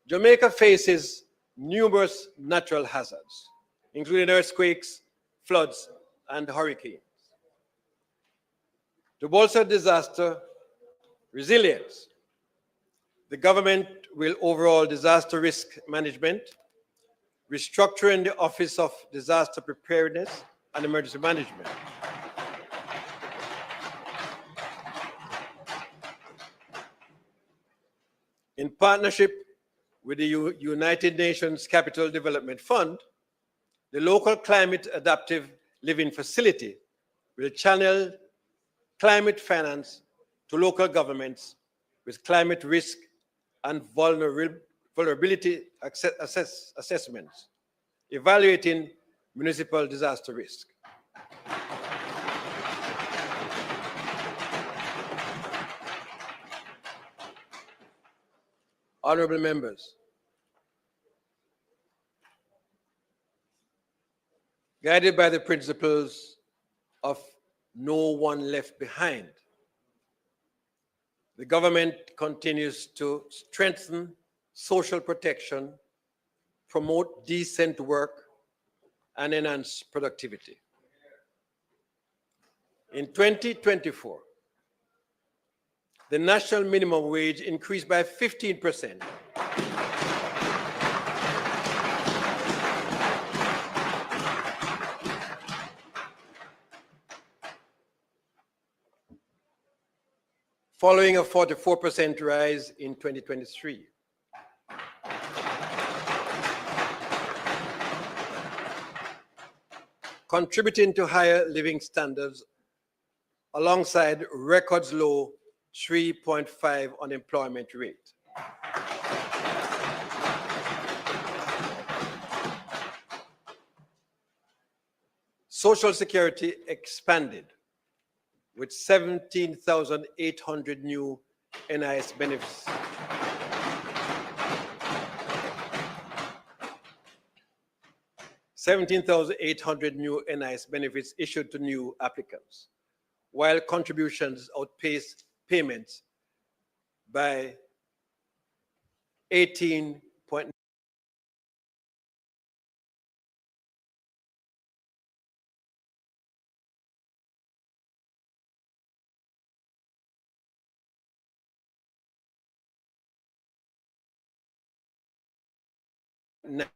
Jamaica faces numerous natural hazards, including earthquakes, floods, and hurricanes. To bolster disaster resilience, the government will overhaul disaster risk management, restructuring the Office of Disaster Preparedness and Emergency Management. In partnership with the United Nations Capital Development Fund, the local climate adaptive living facility will channel climate finance to local governments with climate risk and vulnerability assessments, evaluating municipal disaster risk. Honorable members, guided by the principles of no one left behind, the government continues to strengthen social protection, promote decent work, and enhance productivity. In 2024, the national minimum wage increased by 15%. Following a 44% rise in 2023. Contributing to higher living standards alongside records low 3.5 unemployment rate. Social Security expanded with 17,800 new NIS benefits. $17,800 new NIS benefits issued to new applicants, while contributions outpaced payments by 18.9%.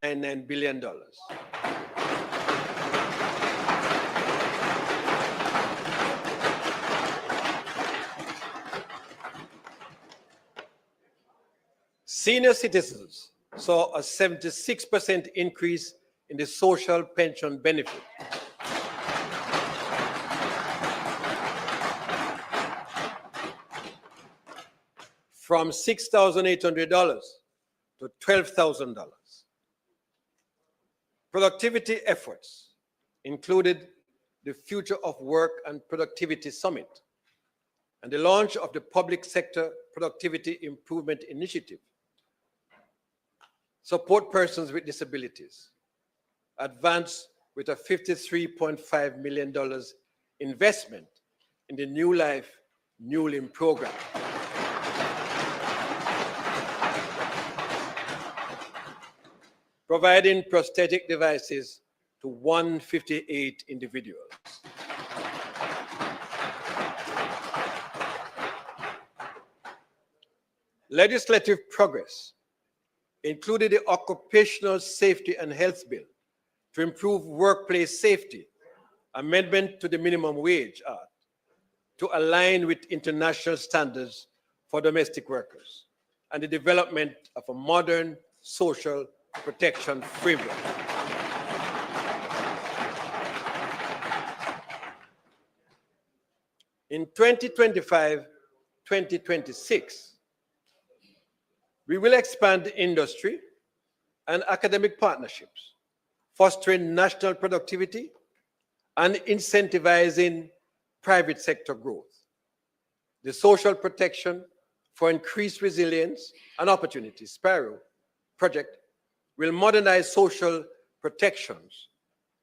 $99 billion. Senior citizens saw a 76% increase in the social pension benefit. From $6,800 to $12,000. Productivity efforts included the Future of Work and Productivity Summit and the launch of the Public Sector Productivity Improvement Initiative support persons with disabilities, advance with a $53.5 million investment in the New Life, New Limb program. Providing prosthetic devices to 158 individuals. Legislative progress included the Occupational Safety and Health Bill to improve workplace safety, amendment to the Minimum Wage Act to align with international standards for domestic workers, and the development of a modern social protection framework. In 2025-2026, we will expand industry and academic partnerships, fostering national productivity and incentivizing private sector growth. The Social Protection for Increased Resilience and Opportunity, SPIRO, project will modernize social protections,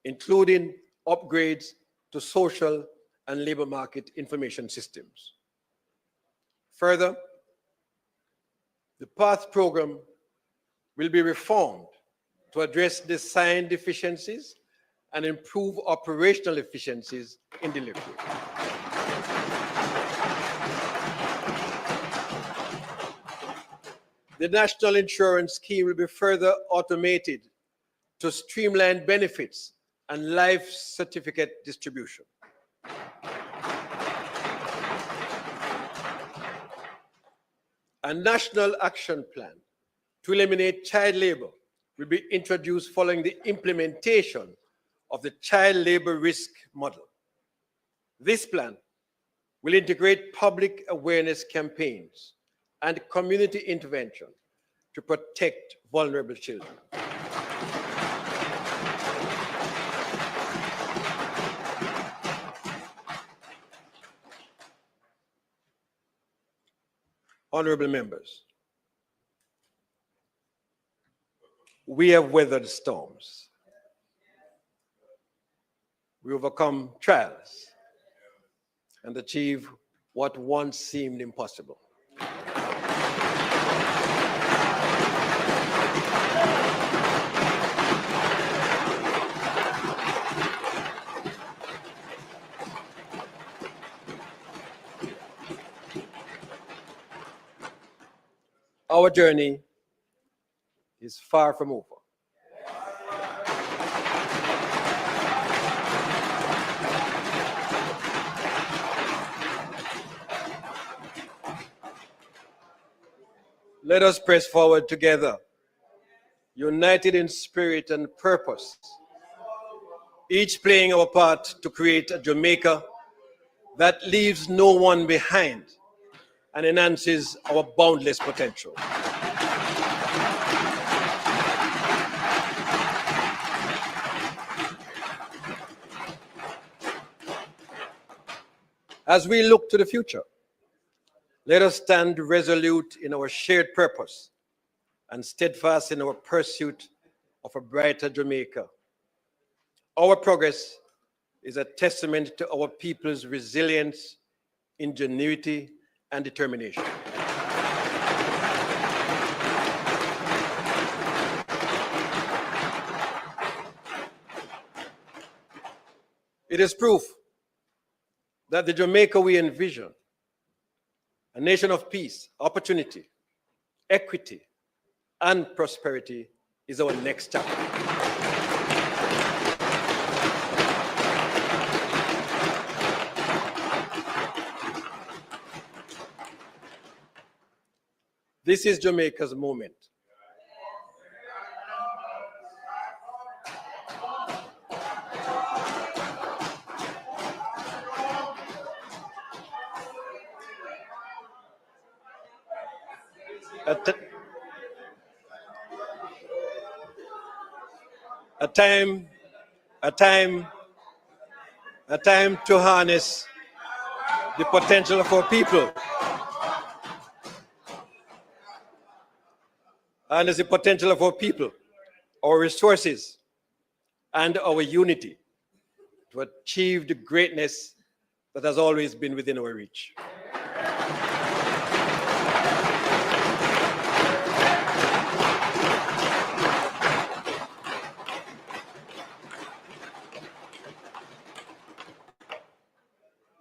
including upgrades to social and labor market information systems. Further, the PATH program will be reformed to address design deficiencies and improve operational efficiencies in delivery. The National Insurance Scheme will be further automated to streamline benefits and life certificate distribution. A national action plan to eliminate child labor will be introduced following the implementation of the child labor risk model. This plan will integrate public awareness campaigns and community intervention to protect vulnerable children. Honorable members, we have weathered storms. We overcome trials and achieve what once seemed impossible. Our journey is far from over. Let us press forward together, united in spirit and purpose, each playing our part to create a Jamaica that leaves no one behind and enhances our boundless potential. As we look to the future, let us stand resolute in our shared purpose and steadfast in our pursuit of a brighter Jamaica. Our progress is a testament to our people's resilience, ingenuity, and determination. It is proof that the Jamaica we envision, a nation of peace, opportunity, equity, and prosperity, is our next chapter. This is Jamaica's moment. A time to harness the potential of our people harness the potential of our people, our resources, and our unity to achieve the greatness that has always been within our reach.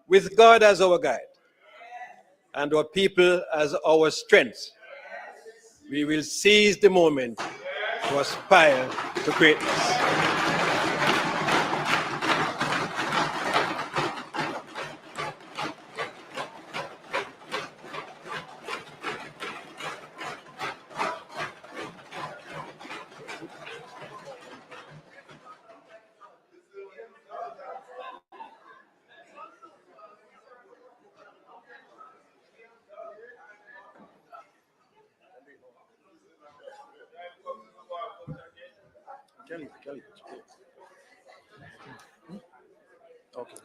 With God as our guide and our people as our strength, we will seize the moment to aspire to greatness. Okay.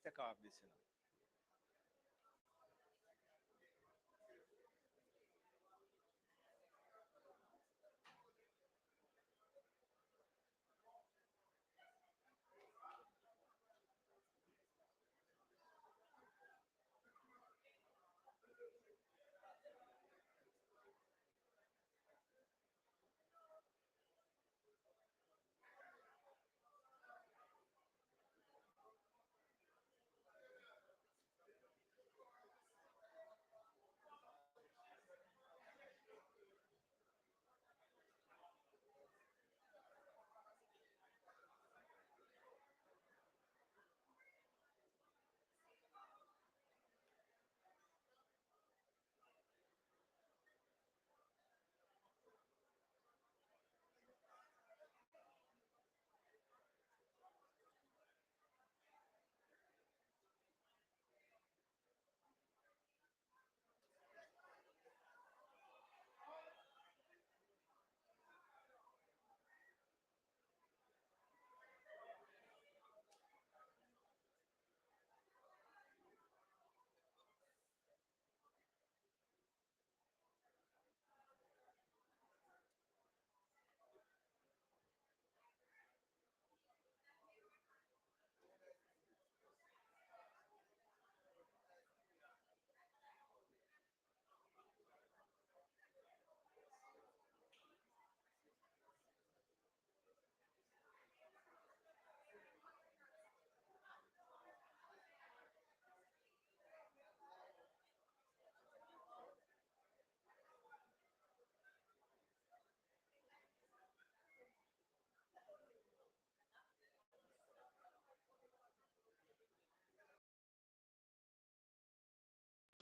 Take off this,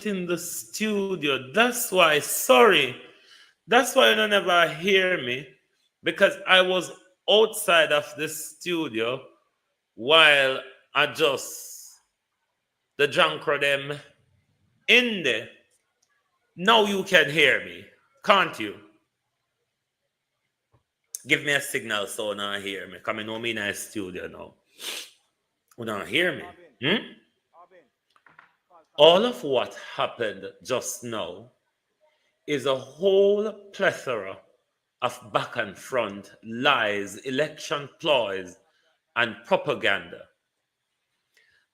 in the studio. That's why, sorry. That's why you don't ever hear me, because I was outside of the studio while I just the drunk them in there. Now you can hear me, can't you? Give me a signal so you not hear me. Come in me in the studio now. You not hear me. All of what happened just now is a whole plethora of back and front lies, election ploys, and propaganda.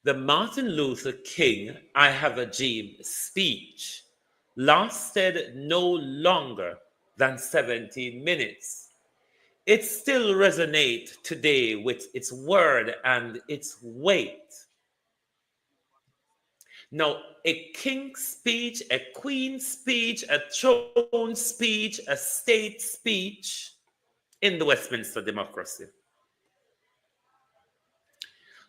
The Martin Luther King I Have a Dream speech lasted no longer than 17 minutes. It still resonates today with its word and its weight. Now, a king's speech, a queen's speech, a throne speech, a state speech in the Westminster democracy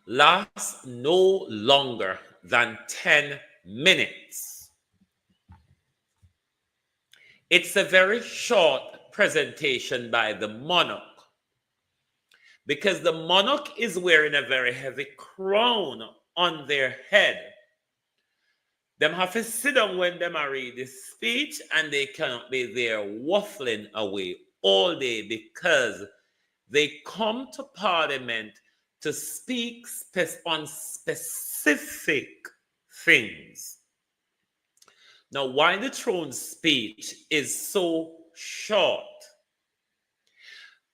lasts no longer than 10 minutes. It's a very short presentation by the monarch because the monarch is wearing a very heavy crown on their head. Them have to sit down when them are read this speech and they cannot be there waffling away all day because they come to Parliament to speak on specific things. Now, why the throne speech is so short?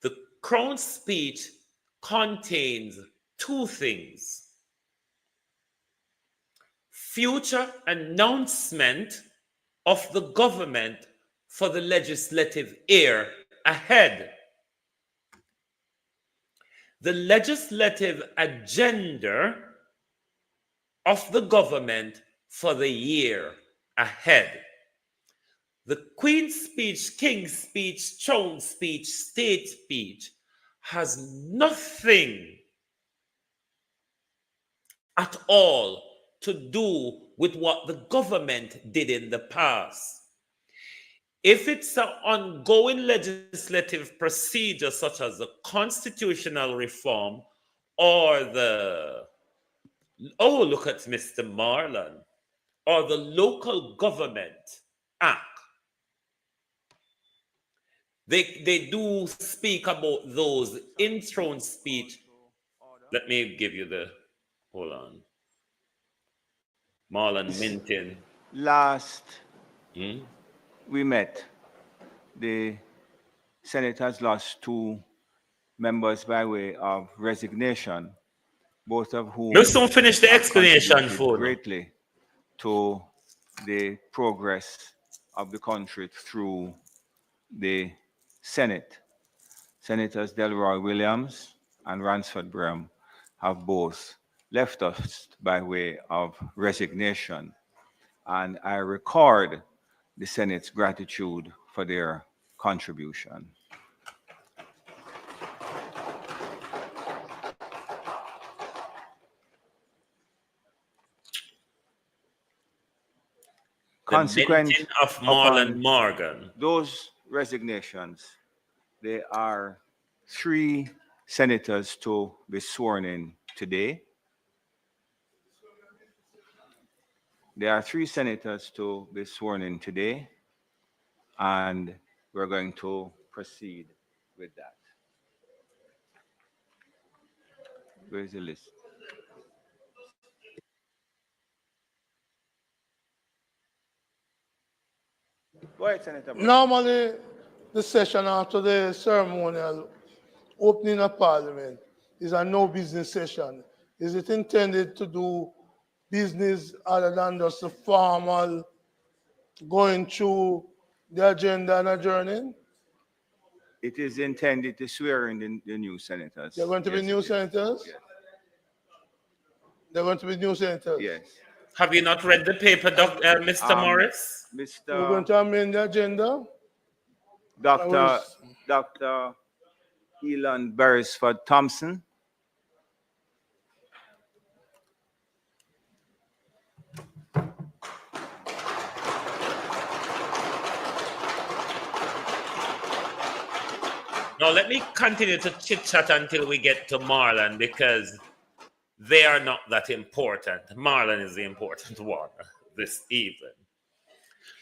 The crown speech contains two things: future announcement of the government for the legislative year ahead. The legislative agenda of the government for the year ahead. The Queen's speech, King's speech, Throne speech, State speech has nothing at all to do with what the government did in the past. If it's an ongoing legislative procedure such as the constitutional reform or look at Mr. Marlon, or the Local Government Act, they do speak about those in throne speech. Let me give you the, hold on. Marlon Minton. Last we met, the senators lost two members by way of resignation, both of whom Let's don't finish the have explanation contributed for greatly to the progress of the country through the Senate. Senators Delroy Williams and Ransford Bram have both left us by way of resignation, and I record the Senate's gratitude for their contribution. Consequent of Marlon upon Morgan. Those resignations, there are 3 senators to be sworn in today. There are 3 senators to be sworn in today, and we're going to proceed with that. Where's the list? Go ahead, Senator. Normally, the session after the ceremonial opening of Parliament is a no business session. Is it intended to do business other than just the formal going through the agenda and adjourning? It is intended to swear in the new senators. They're going to be new senators? Yes. They're going to be new senators? Yes. Have you not read the paper, Mr. Morris? We're going to amend the agenda? Dr. Elon Beresford Thompson. Now let me continue to chit-chat until we get to Marlon, because they are not that important. Marlon is the important one this evening.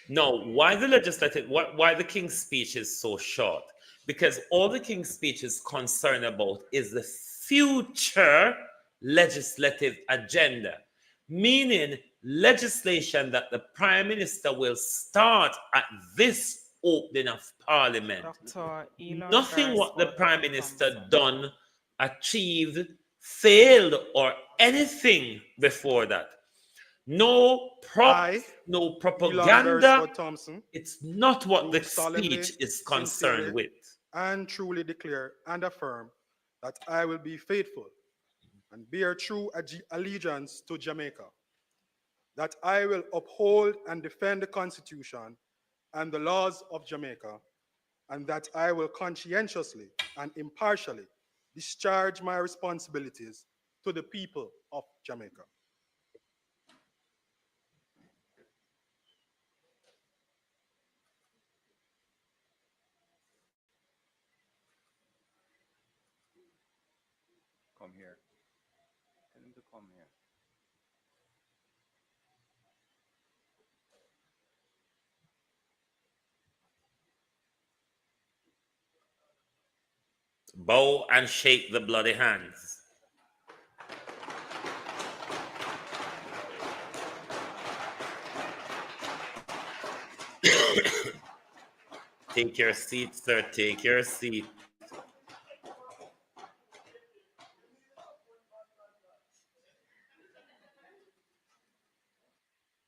No, why the legislative, why the King's speech is so short? Because all the King's speech is concerned about is the future legislative agenda, meaning legislation that the Prime Minister will start at this opening of Parliament. Dr. Elon Nothing what the Garisford Prime Minister done, achieved, failed, or anything before that. No props, no propaganda. It's not what the speech is concerned with. And truly declare and affirm that I will be faithful and bear true allegiance to Jamaica, that I will uphold and defend the Constitution and the laws of Jamaica, and that I will conscientiously and impartially discharge my responsibilities to the people of Jamaica. Come here. Tell him to come here. Bow and shake the bloody hands. Take your seat, sir. Take your seat.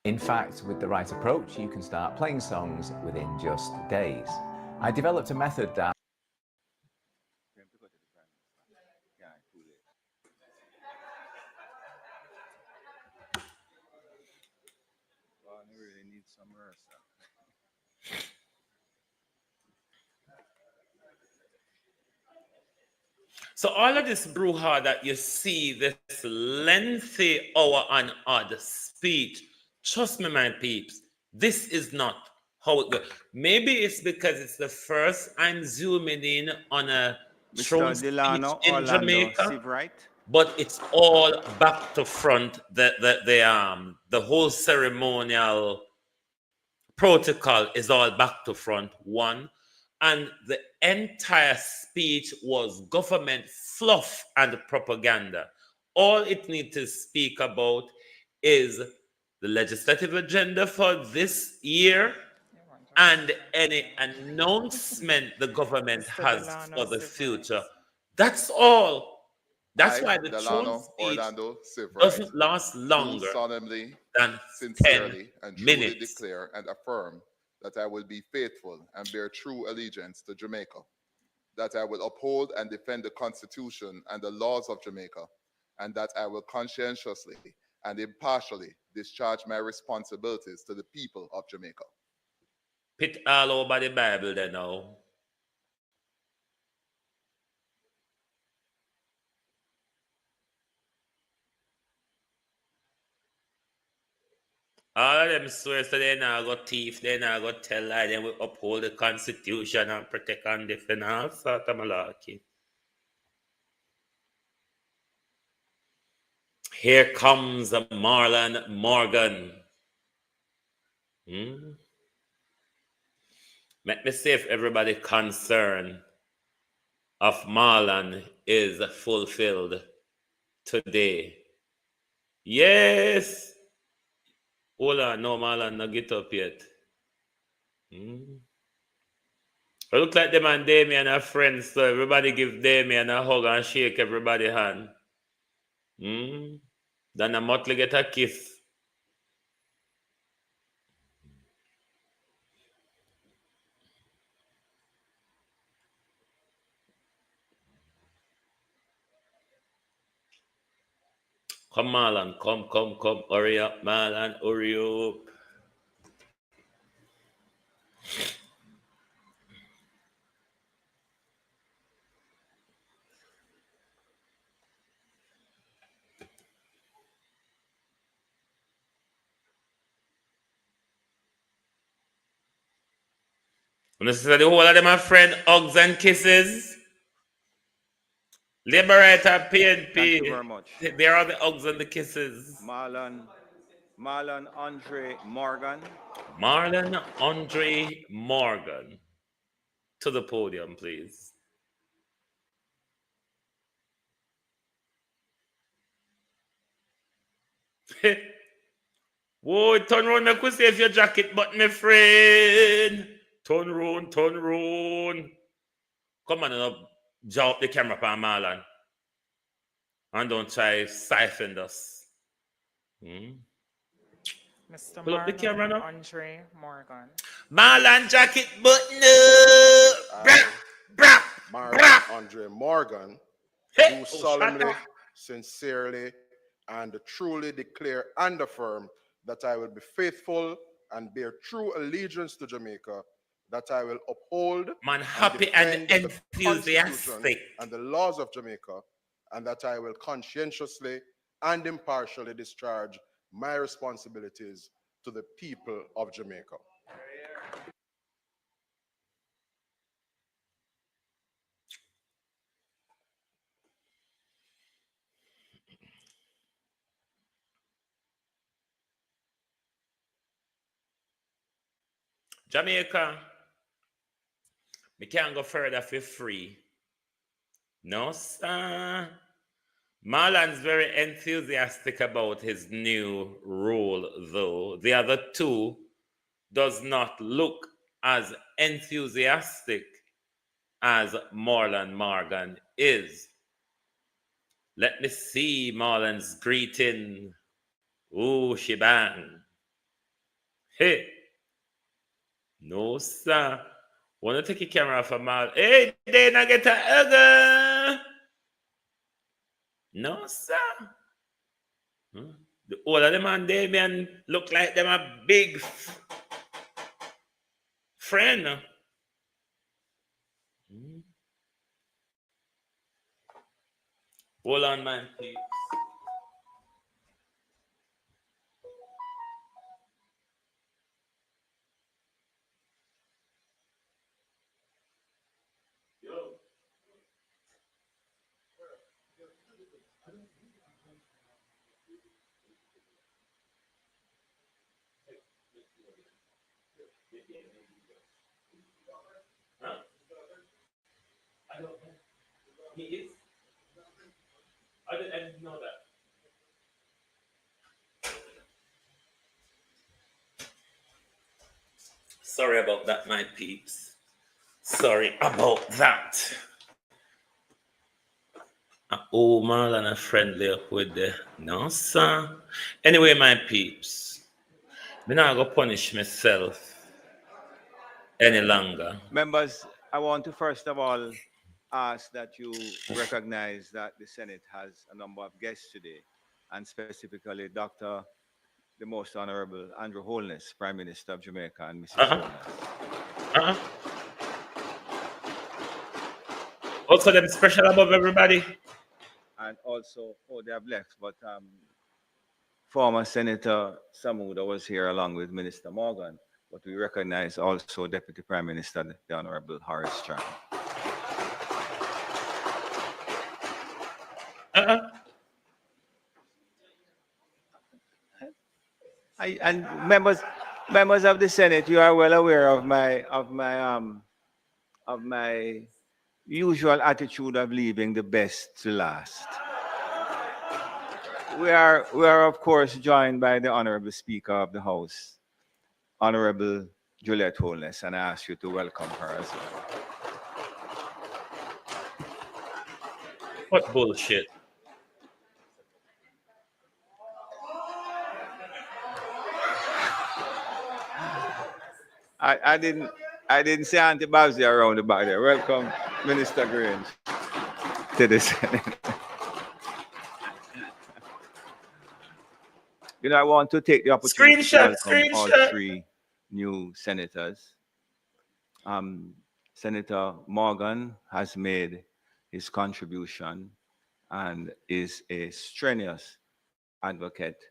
In fact, with the right approach, you can start playing songs within just days. I developed a method that Well, I really need some rehearsal. So all of this brouhaha that you see, this lengthy hour and odd speech, trust me, my peeps, this is not how it goes. Maybe it's because it's the first I'm zooming in on a throne Mr. speech Delano, in Orlando, Jamaica, Steve Wright. but it's all back to front. The whole ceremonial protocol is all back to front, one. And the entire speech was government fluff and propaganda. All it needs to speak about is the legislative agenda for this year and any announcement the government Mr. has Delano for the Civic. future. That's all. That's why the throne Delano speech Orlando Civic, doesn't last do longer solemnly, than 10 sincerely, and truly minutes. declare and affirm that I will be faithful and bear true allegiance to Jamaica, that I will uphold and defend the Constitution and the laws of Jamaica, and that I will conscientiously and impartially discharge my responsibilities to the people of Jamaica. Pit all over the Bible there now. All of them swear so they now go thief, they now go tell lie, they will uphold the Constitution and protect and defend all sort of malarkey. Here comes Marlon Morgan. Let me see if everybody concerned of Marlon is fulfilled today. Yes. Hold on, no Marlon, no get up yet. It look like them and Damien are friends, so everybody give Damien a hug and shake everybody's hand. Then a Motley get a kiss. Come, Marlon, come. Hurry up, Marlon, hurry up. And this is the whole of them, my friend, hugs and kisses. Liberator PNP. Thank you very much. There are the hugs and the kisses. Marlon Andre Morgan. Marlon Andre Morgan. To the podium, please. Whoa, turn round, make we see if your jacket but my friend. Turn round, turn round. Come on, and jaw up the camera for Marlon. And don't try siphon us. Mr. Pull up the camera now. Andre Morgan. Marlon jacket button up. Marlon Andre Morgan, do solemnly, sincerely, and truly declare and affirm that I will be faithful and bear true allegiance to Jamaica, that I will uphold happy and enthusiastic and the laws of Jamaica, and that I will conscientiously and impartially discharge my responsibilities to the people of Jamaica. Jamaica, we can't go further for free. No, sir. Marlon's very enthusiastic about his new role, though. The other two does not look as enthusiastic as Marlon Morgan is. Let me see Marlon's greeting. Ooh, shebang. Hey. No, sir. Wanna take a camera for Marlon? Hey, they not get a hugger. No, sir. The older them and Damien look like them a big friend. Hold on, man, please. I don't know. He is? I didn't know that. Sorry about that, my peeps. Sorry about that. Oh, Marlon, a friendly up with the no, sir. Anyway, my peeps, I'm not going to punish myself any longer. Members, I want to first of all ask that you recognize that the Senate has a number of guests today, and specifically Dr. the Most Honorable Andrew Holness, Prime Minister of Jamaica, and Mrs. Holness. Also, them special above everybody. And also, they have left, but former Senator Samuda was here along with Minister Morgan, but we recognize also Deputy Prime Minister, the Honorable Horace Chan. And members of the Senate, you are well aware of my usual attitude of leaving the best to last. We are of course joined by the Honorable Speaker of the House, Honorable Juliette Holness, and I ask you to welcome her as well. What bullshit. I didn't see Auntie Babsy around the back there. Welcome, Minister Grange, to the Senate. You know, I want to take the opportunity to welcome all three new senators. Senator Morgan has made his contribution and is a strenuous advocate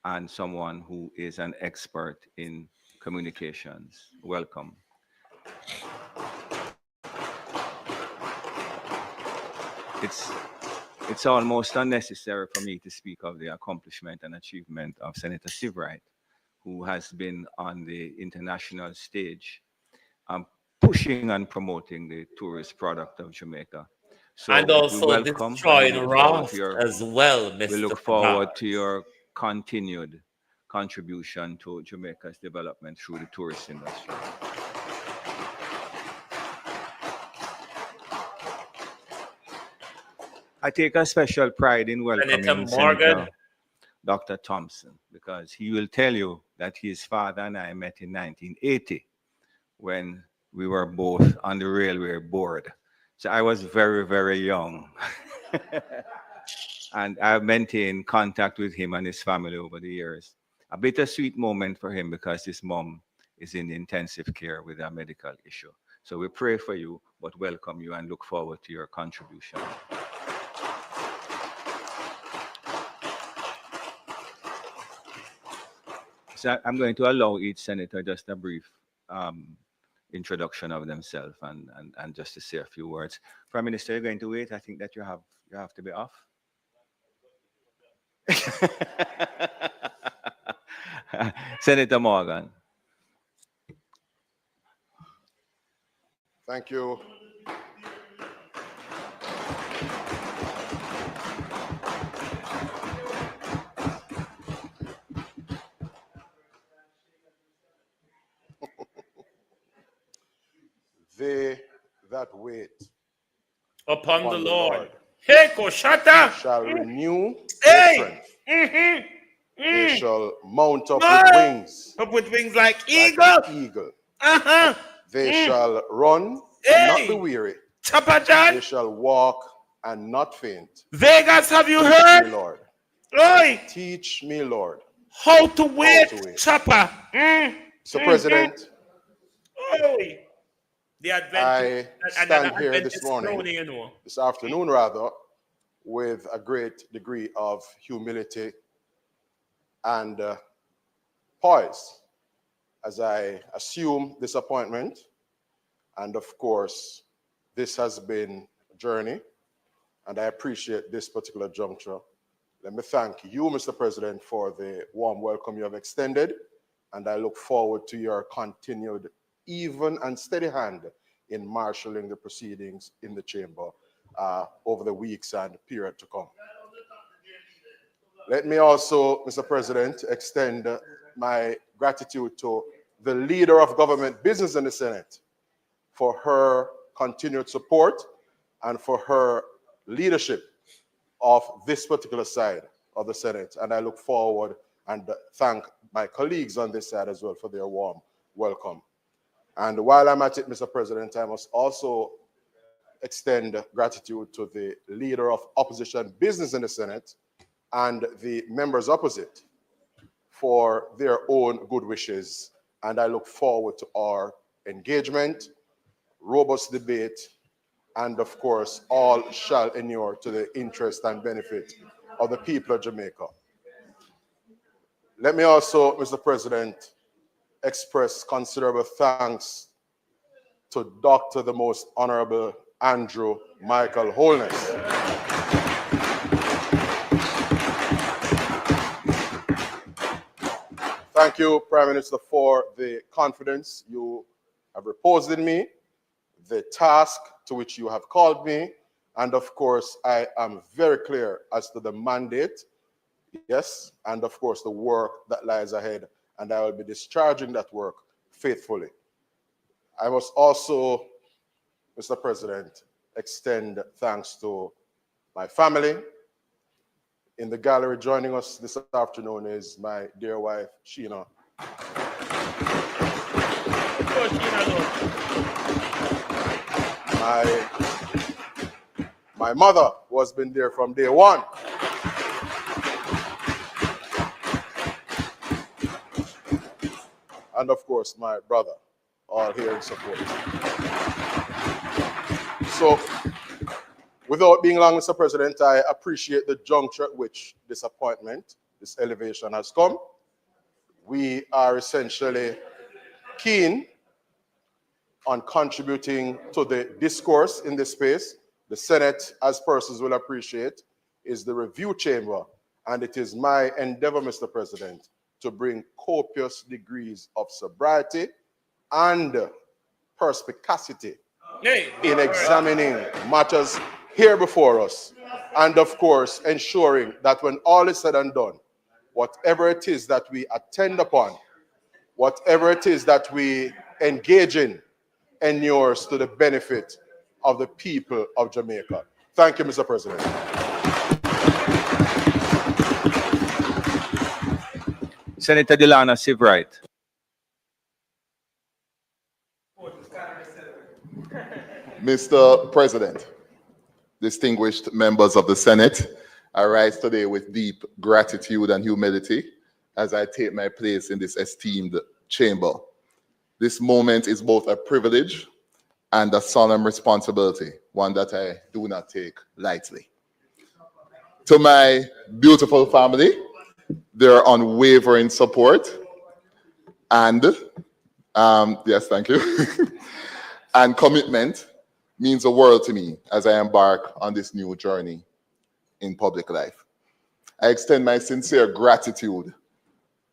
and someone who is an expert in communications. Welcome. it's almost unnecessary for me to speak of the accomplishment and achievement of Senator Seabright, who has been on the international stage pushing and promoting the tourist product of Jamaica. So And we also welcome and we destroying look forward Raft to your as well, we Mr. look forward Pavard. to your continued contribution to Jamaica's development through the tourist industry. I take a special pride in welcoming Senator Senator Morgan. Dr. Thompson, because he will tell you that his father and I met in 1980 when we were both on the railway board. So I was very, very young. And I've maintained contact with him and his family over the years. A bittersweet moment for him because his mom is in intensive care with a medical issue. So we pray for you, but welcome you and look forward to your contribution. So I'm going to allow each senator just a brief introduction of themselves and just to say a few words. Prime Minister, you're going to wait. I think that you have to be off. Senator Morgan. Thank you. They that wait Upon the Lord. Hey, Koshata. shall renew Hey. their strength. They shall mount up with wings. Up with wings like eagle. Like an eagle. They shall run and not be weary. They shall walk and not faint. Vegas, have you Teach heard? me, Lord. Oi. Teach me, Lord. How to wait, Chopper. Mr. President, Oi. The I stand here this morning, crony, you know. this afternoon rather, with a great degree of humility and poise as I assume this appointment. And of course, this has been a journey, and I appreciate this particular juncture. Let me thank you, Mr. President, for the warm welcome you have extended, and I look forward to your continued even and steady hand in marshalling the proceedings in the chamber over the weeks and period to come. Let me also, Mr. President, extend my gratitude to the leader of government business in the Senate for her continued support and for her leadership of this particular side of the Senate. And I look forward and thank my colleagues on this side as well for their warm welcome. And while I'm at it, Mr. President, I must also extend gratitude to the leader of opposition business in the Senate and the members opposite for their own good wishes. And I look forward to our engagement, robust debate, and of course, all shall inure to the interest and benefit of the people of Jamaica. Let me also, Mr. President, express considerable thanks to Dr. the Most Honorable Andrew Michael Holness. Thank you, Prime Minister, for the confidence you have reposed in me, the task to which you have called me, and of course, I am very clear as to the mandate, yes, and of course, the work that lies ahead, and I will be discharging that work faithfully. I must also, Mr. President, extend thanks to my family. In the gallery joining us this afternoon is my dear wife, Sheena. My mother, who has been there from day one. And of course, my brother, all here in support. So, without being long, Mr. President, I appreciate the juncture at which this appointment, this elevation has come. We are essentially keen on contributing to the discourse in this space. The Senate, as persons will appreciate, is the review chamber, and it is my endeavor, Mr. President, to bring copious degrees of sobriety and perspicacity in examining matters here before us, and of course, ensuring that when all is said and done, whatever it is that we attend upon, whatever it is that we engage in, inures to the benefit of the people of Jamaica. Thank you, Mr. President. Senator Delana Sivright. Mr. President, distinguished members of the Senate, I rise today with deep gratitude and humility as I take my place in this esteemed chamber. This moment is both a privilege and a solemn responsibility, one that I do not take lightly. To my beautiful family, their unwavering support and, yes, thank you, and commitment means the world to me as I embark on this new journey in public life. I extend my sincere gratitude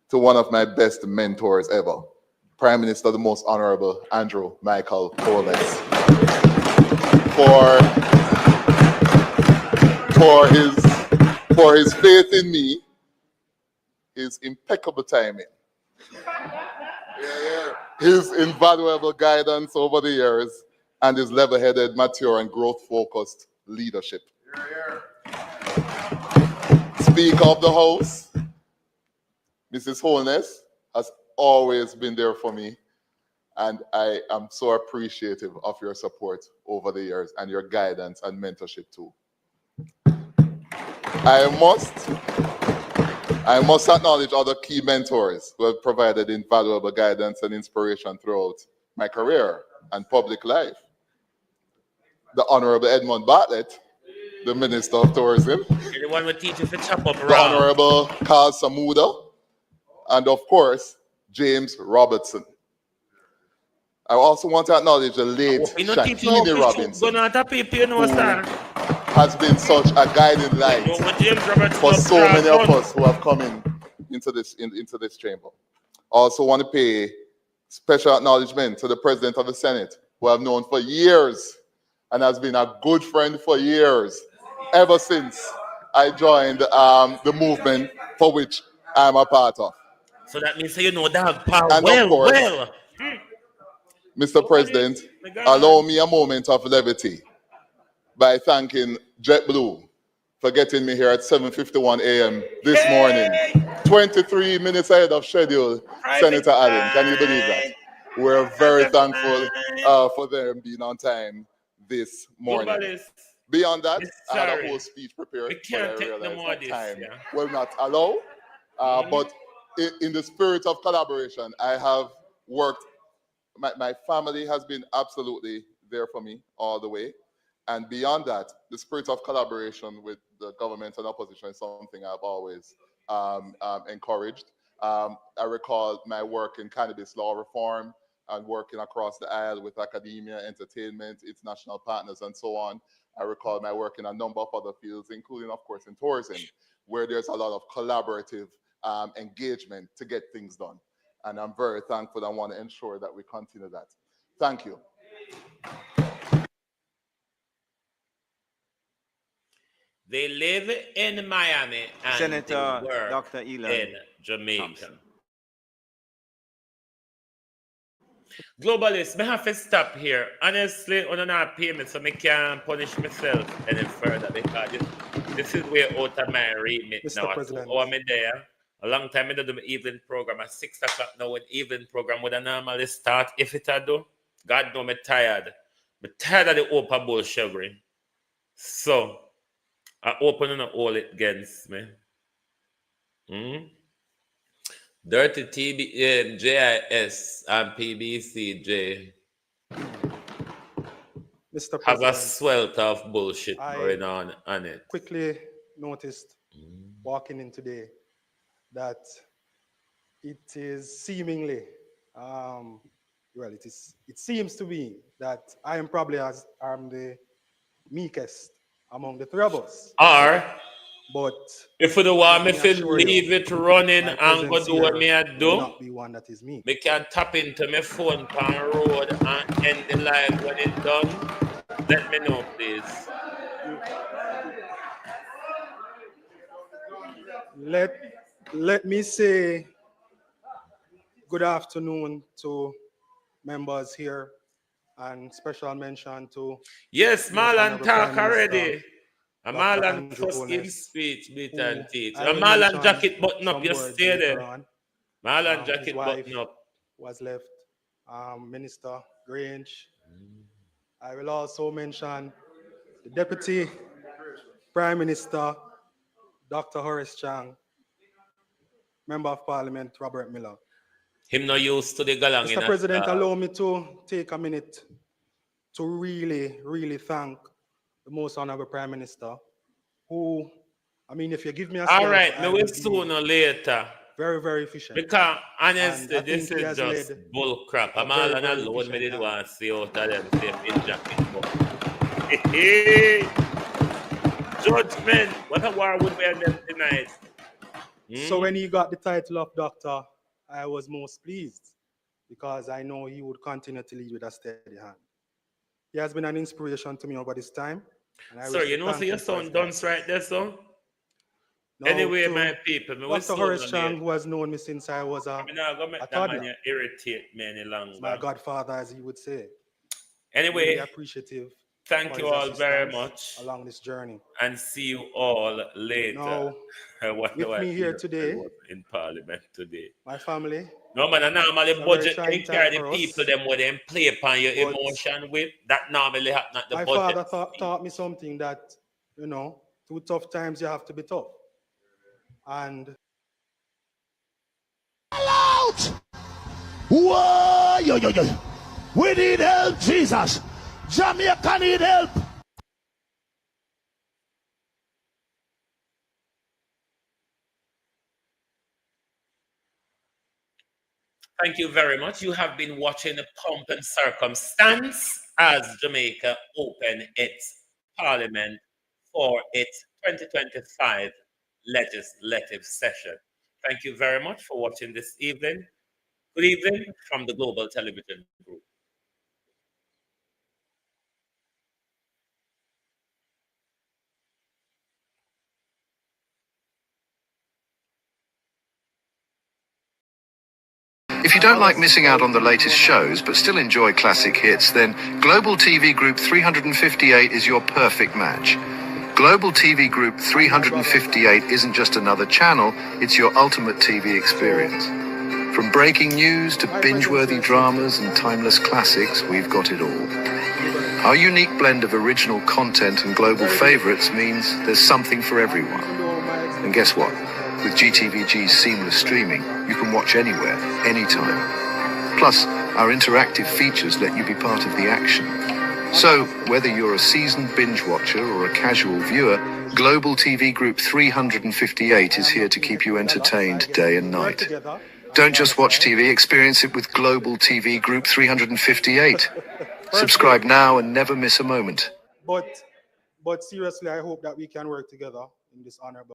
to one of my best mentors ever, Prime Minister, the Most Honorable Andrew Michael Polis, for his faith in me, his impeccable timing, his invaluable guidance over the years, and his level-headed, mature, and growth-focused leadership. Speaker of the House, Mrs. Holness, has always been there for me, and I am so appreciative of your support over the years and your guidance and mentorship too. I must acknowledge other key mentors who have provided invaluable guidance and inspiration throughout my career and public life. The Honorable Edmund Bartlett, the Minister of Tourism. You're the one who teaches to chop up The Honorable Carl Samuda, and of course, James Robertson. I also want to acknowledge the late Shahini Robinson, who has been such a guiding light for so many of us who have come into this chamber. I also want to pay special acknowledgement to the President of the Senate, who I've known for years and has been a good friend for years, ever since I joined the movement for which I'm a part of. So that means you know that power And well, of course, well. Mr. President, allow me a moment of levity by thanking JetBlue for getting me here at 7:51 a.m. this morning, 23 minutes ahead of schedule. Senator Allen, can you believe that? We're very thankful for them being on time this morning. Beyond that, I had a whole speech prepared, but I realized that time will not allow. But in the spirit of collaboration, I have worked. My family has been absolutely there for me all the way. And beyond that, the spirit of collaboration with the government and opposition is something I've always encouraged. I recall my work in cannabis law reform and working across the aisle with academia, entertainment, international partners, and so on. I recall my work in a number of other fields, including, of course, in tourism, where there's a lot of collaborative engagement to get things done. And I'm very thankful and want to ensure that we continue that. Thank you. They live in Miami and Senator they work Dr. Elon in Jamaica. Thompson. Globalists, I have to stop here. Honestly, I don't have payment, so I can't punish myself any further because this is way out of my remit Mr. now. President. I'm there. A long time I do my evening program at 6 o'clock now. An evening program would normally start. If it I do, God know me tired. I'm tired of the open bullshit. So I open and all it against me. Dirty TB, JIS and PBCJ Mr. have a President, swelter of bullshit going on it. Quickly noticed walking in today that it is seemingly, it seems to be that I'm the meekest among the three of us. Or But if you don't want me let to assure you, leave it running my and go presence do what here me I will do, not be one that is me. me can tap into my phone on road and end the live when it's done. Let me know, please. Let me say good afternoon to members here, and special mention to Yes, Most Marlon Honorable Prime talk Minister already. A Dr. Marlon Andrew first give Holness, speech, bit who and teach. I A will Marlon mention jacket button up, some you words stay later there. on. Marlon His jacket wife button up. was left, Minister Grange. I will also mention the Deputy Prime Minister, Dr. Horace Chang, Member of Parliament, Robert Miller. Him no used to the galang in Mr. President, allow me to take a minute to really thank the Most Honorable Prime Minister, who, I mean, if you give me a All slot, right, me I will will sooner or be later. very efficient. Because And honestly, I this think he is has just led bull crap. a I'm all very alone, me efficient did hand. want to see out of them safe in jacket. Judgment. What a war would be on them tonight. So when he got the title of doctor, I was most pleased because I know he would continue to lead with a steady hand. He has been an inspiration to me over this time. And I Sir, wish you to know, so thank your him for his son done guidance. right there, son? Now, Anyway, to my people, me will Dr. sooner Horace or Chang, later. who has known me since I was a I'm not going to make that man toddler. irritate me any longer. He's my godfather, as he would say. Anyway, Really appreciative thank for you his all very assistance much. along this journey. And see you all later. Now, I wonder with why me here Peter today, was in Parliament today. my family. No man, I normally It's a very budget trying take care time of the for people us. them where them play upon your But emotion with. That normally happen at the my budget. father taught me something that, you know, through tough times you have to be tough. And out! Whoa, yo. We need help, Jesus. Jamaica need help. Thank you very much. You have been watching the Pomp and Circumstance as Jamaica open its Parliament for its 2025 legislative session. Thank you very much for watching this evening. Good evening from the Global Television Group. If you don't like missing out on the latest shows but still enjoy classic hits, then Global TV Group 358 is your perfect match. Global TV Group 358 isn't just another channel, it's your ultimate TV experience. From breaking news to binge-worthy dramas and timeless classics, we've got it all. Our unique blend of original content and global favorites means there's something for everyone. And guess what? With GTVG's seamless streaming, you can watch anywhere, anytime. Plus, our interactive features let you be part of the action. So, whether you're a seasoned binge watcher or a casual viewer, Global TV Group 358 is here to keep you entertained day and night. Don't just watch TV, experience it with Global TV Group 358. Subscribe now and never miss a moment. but seriously, I hope that we can work together in this honorable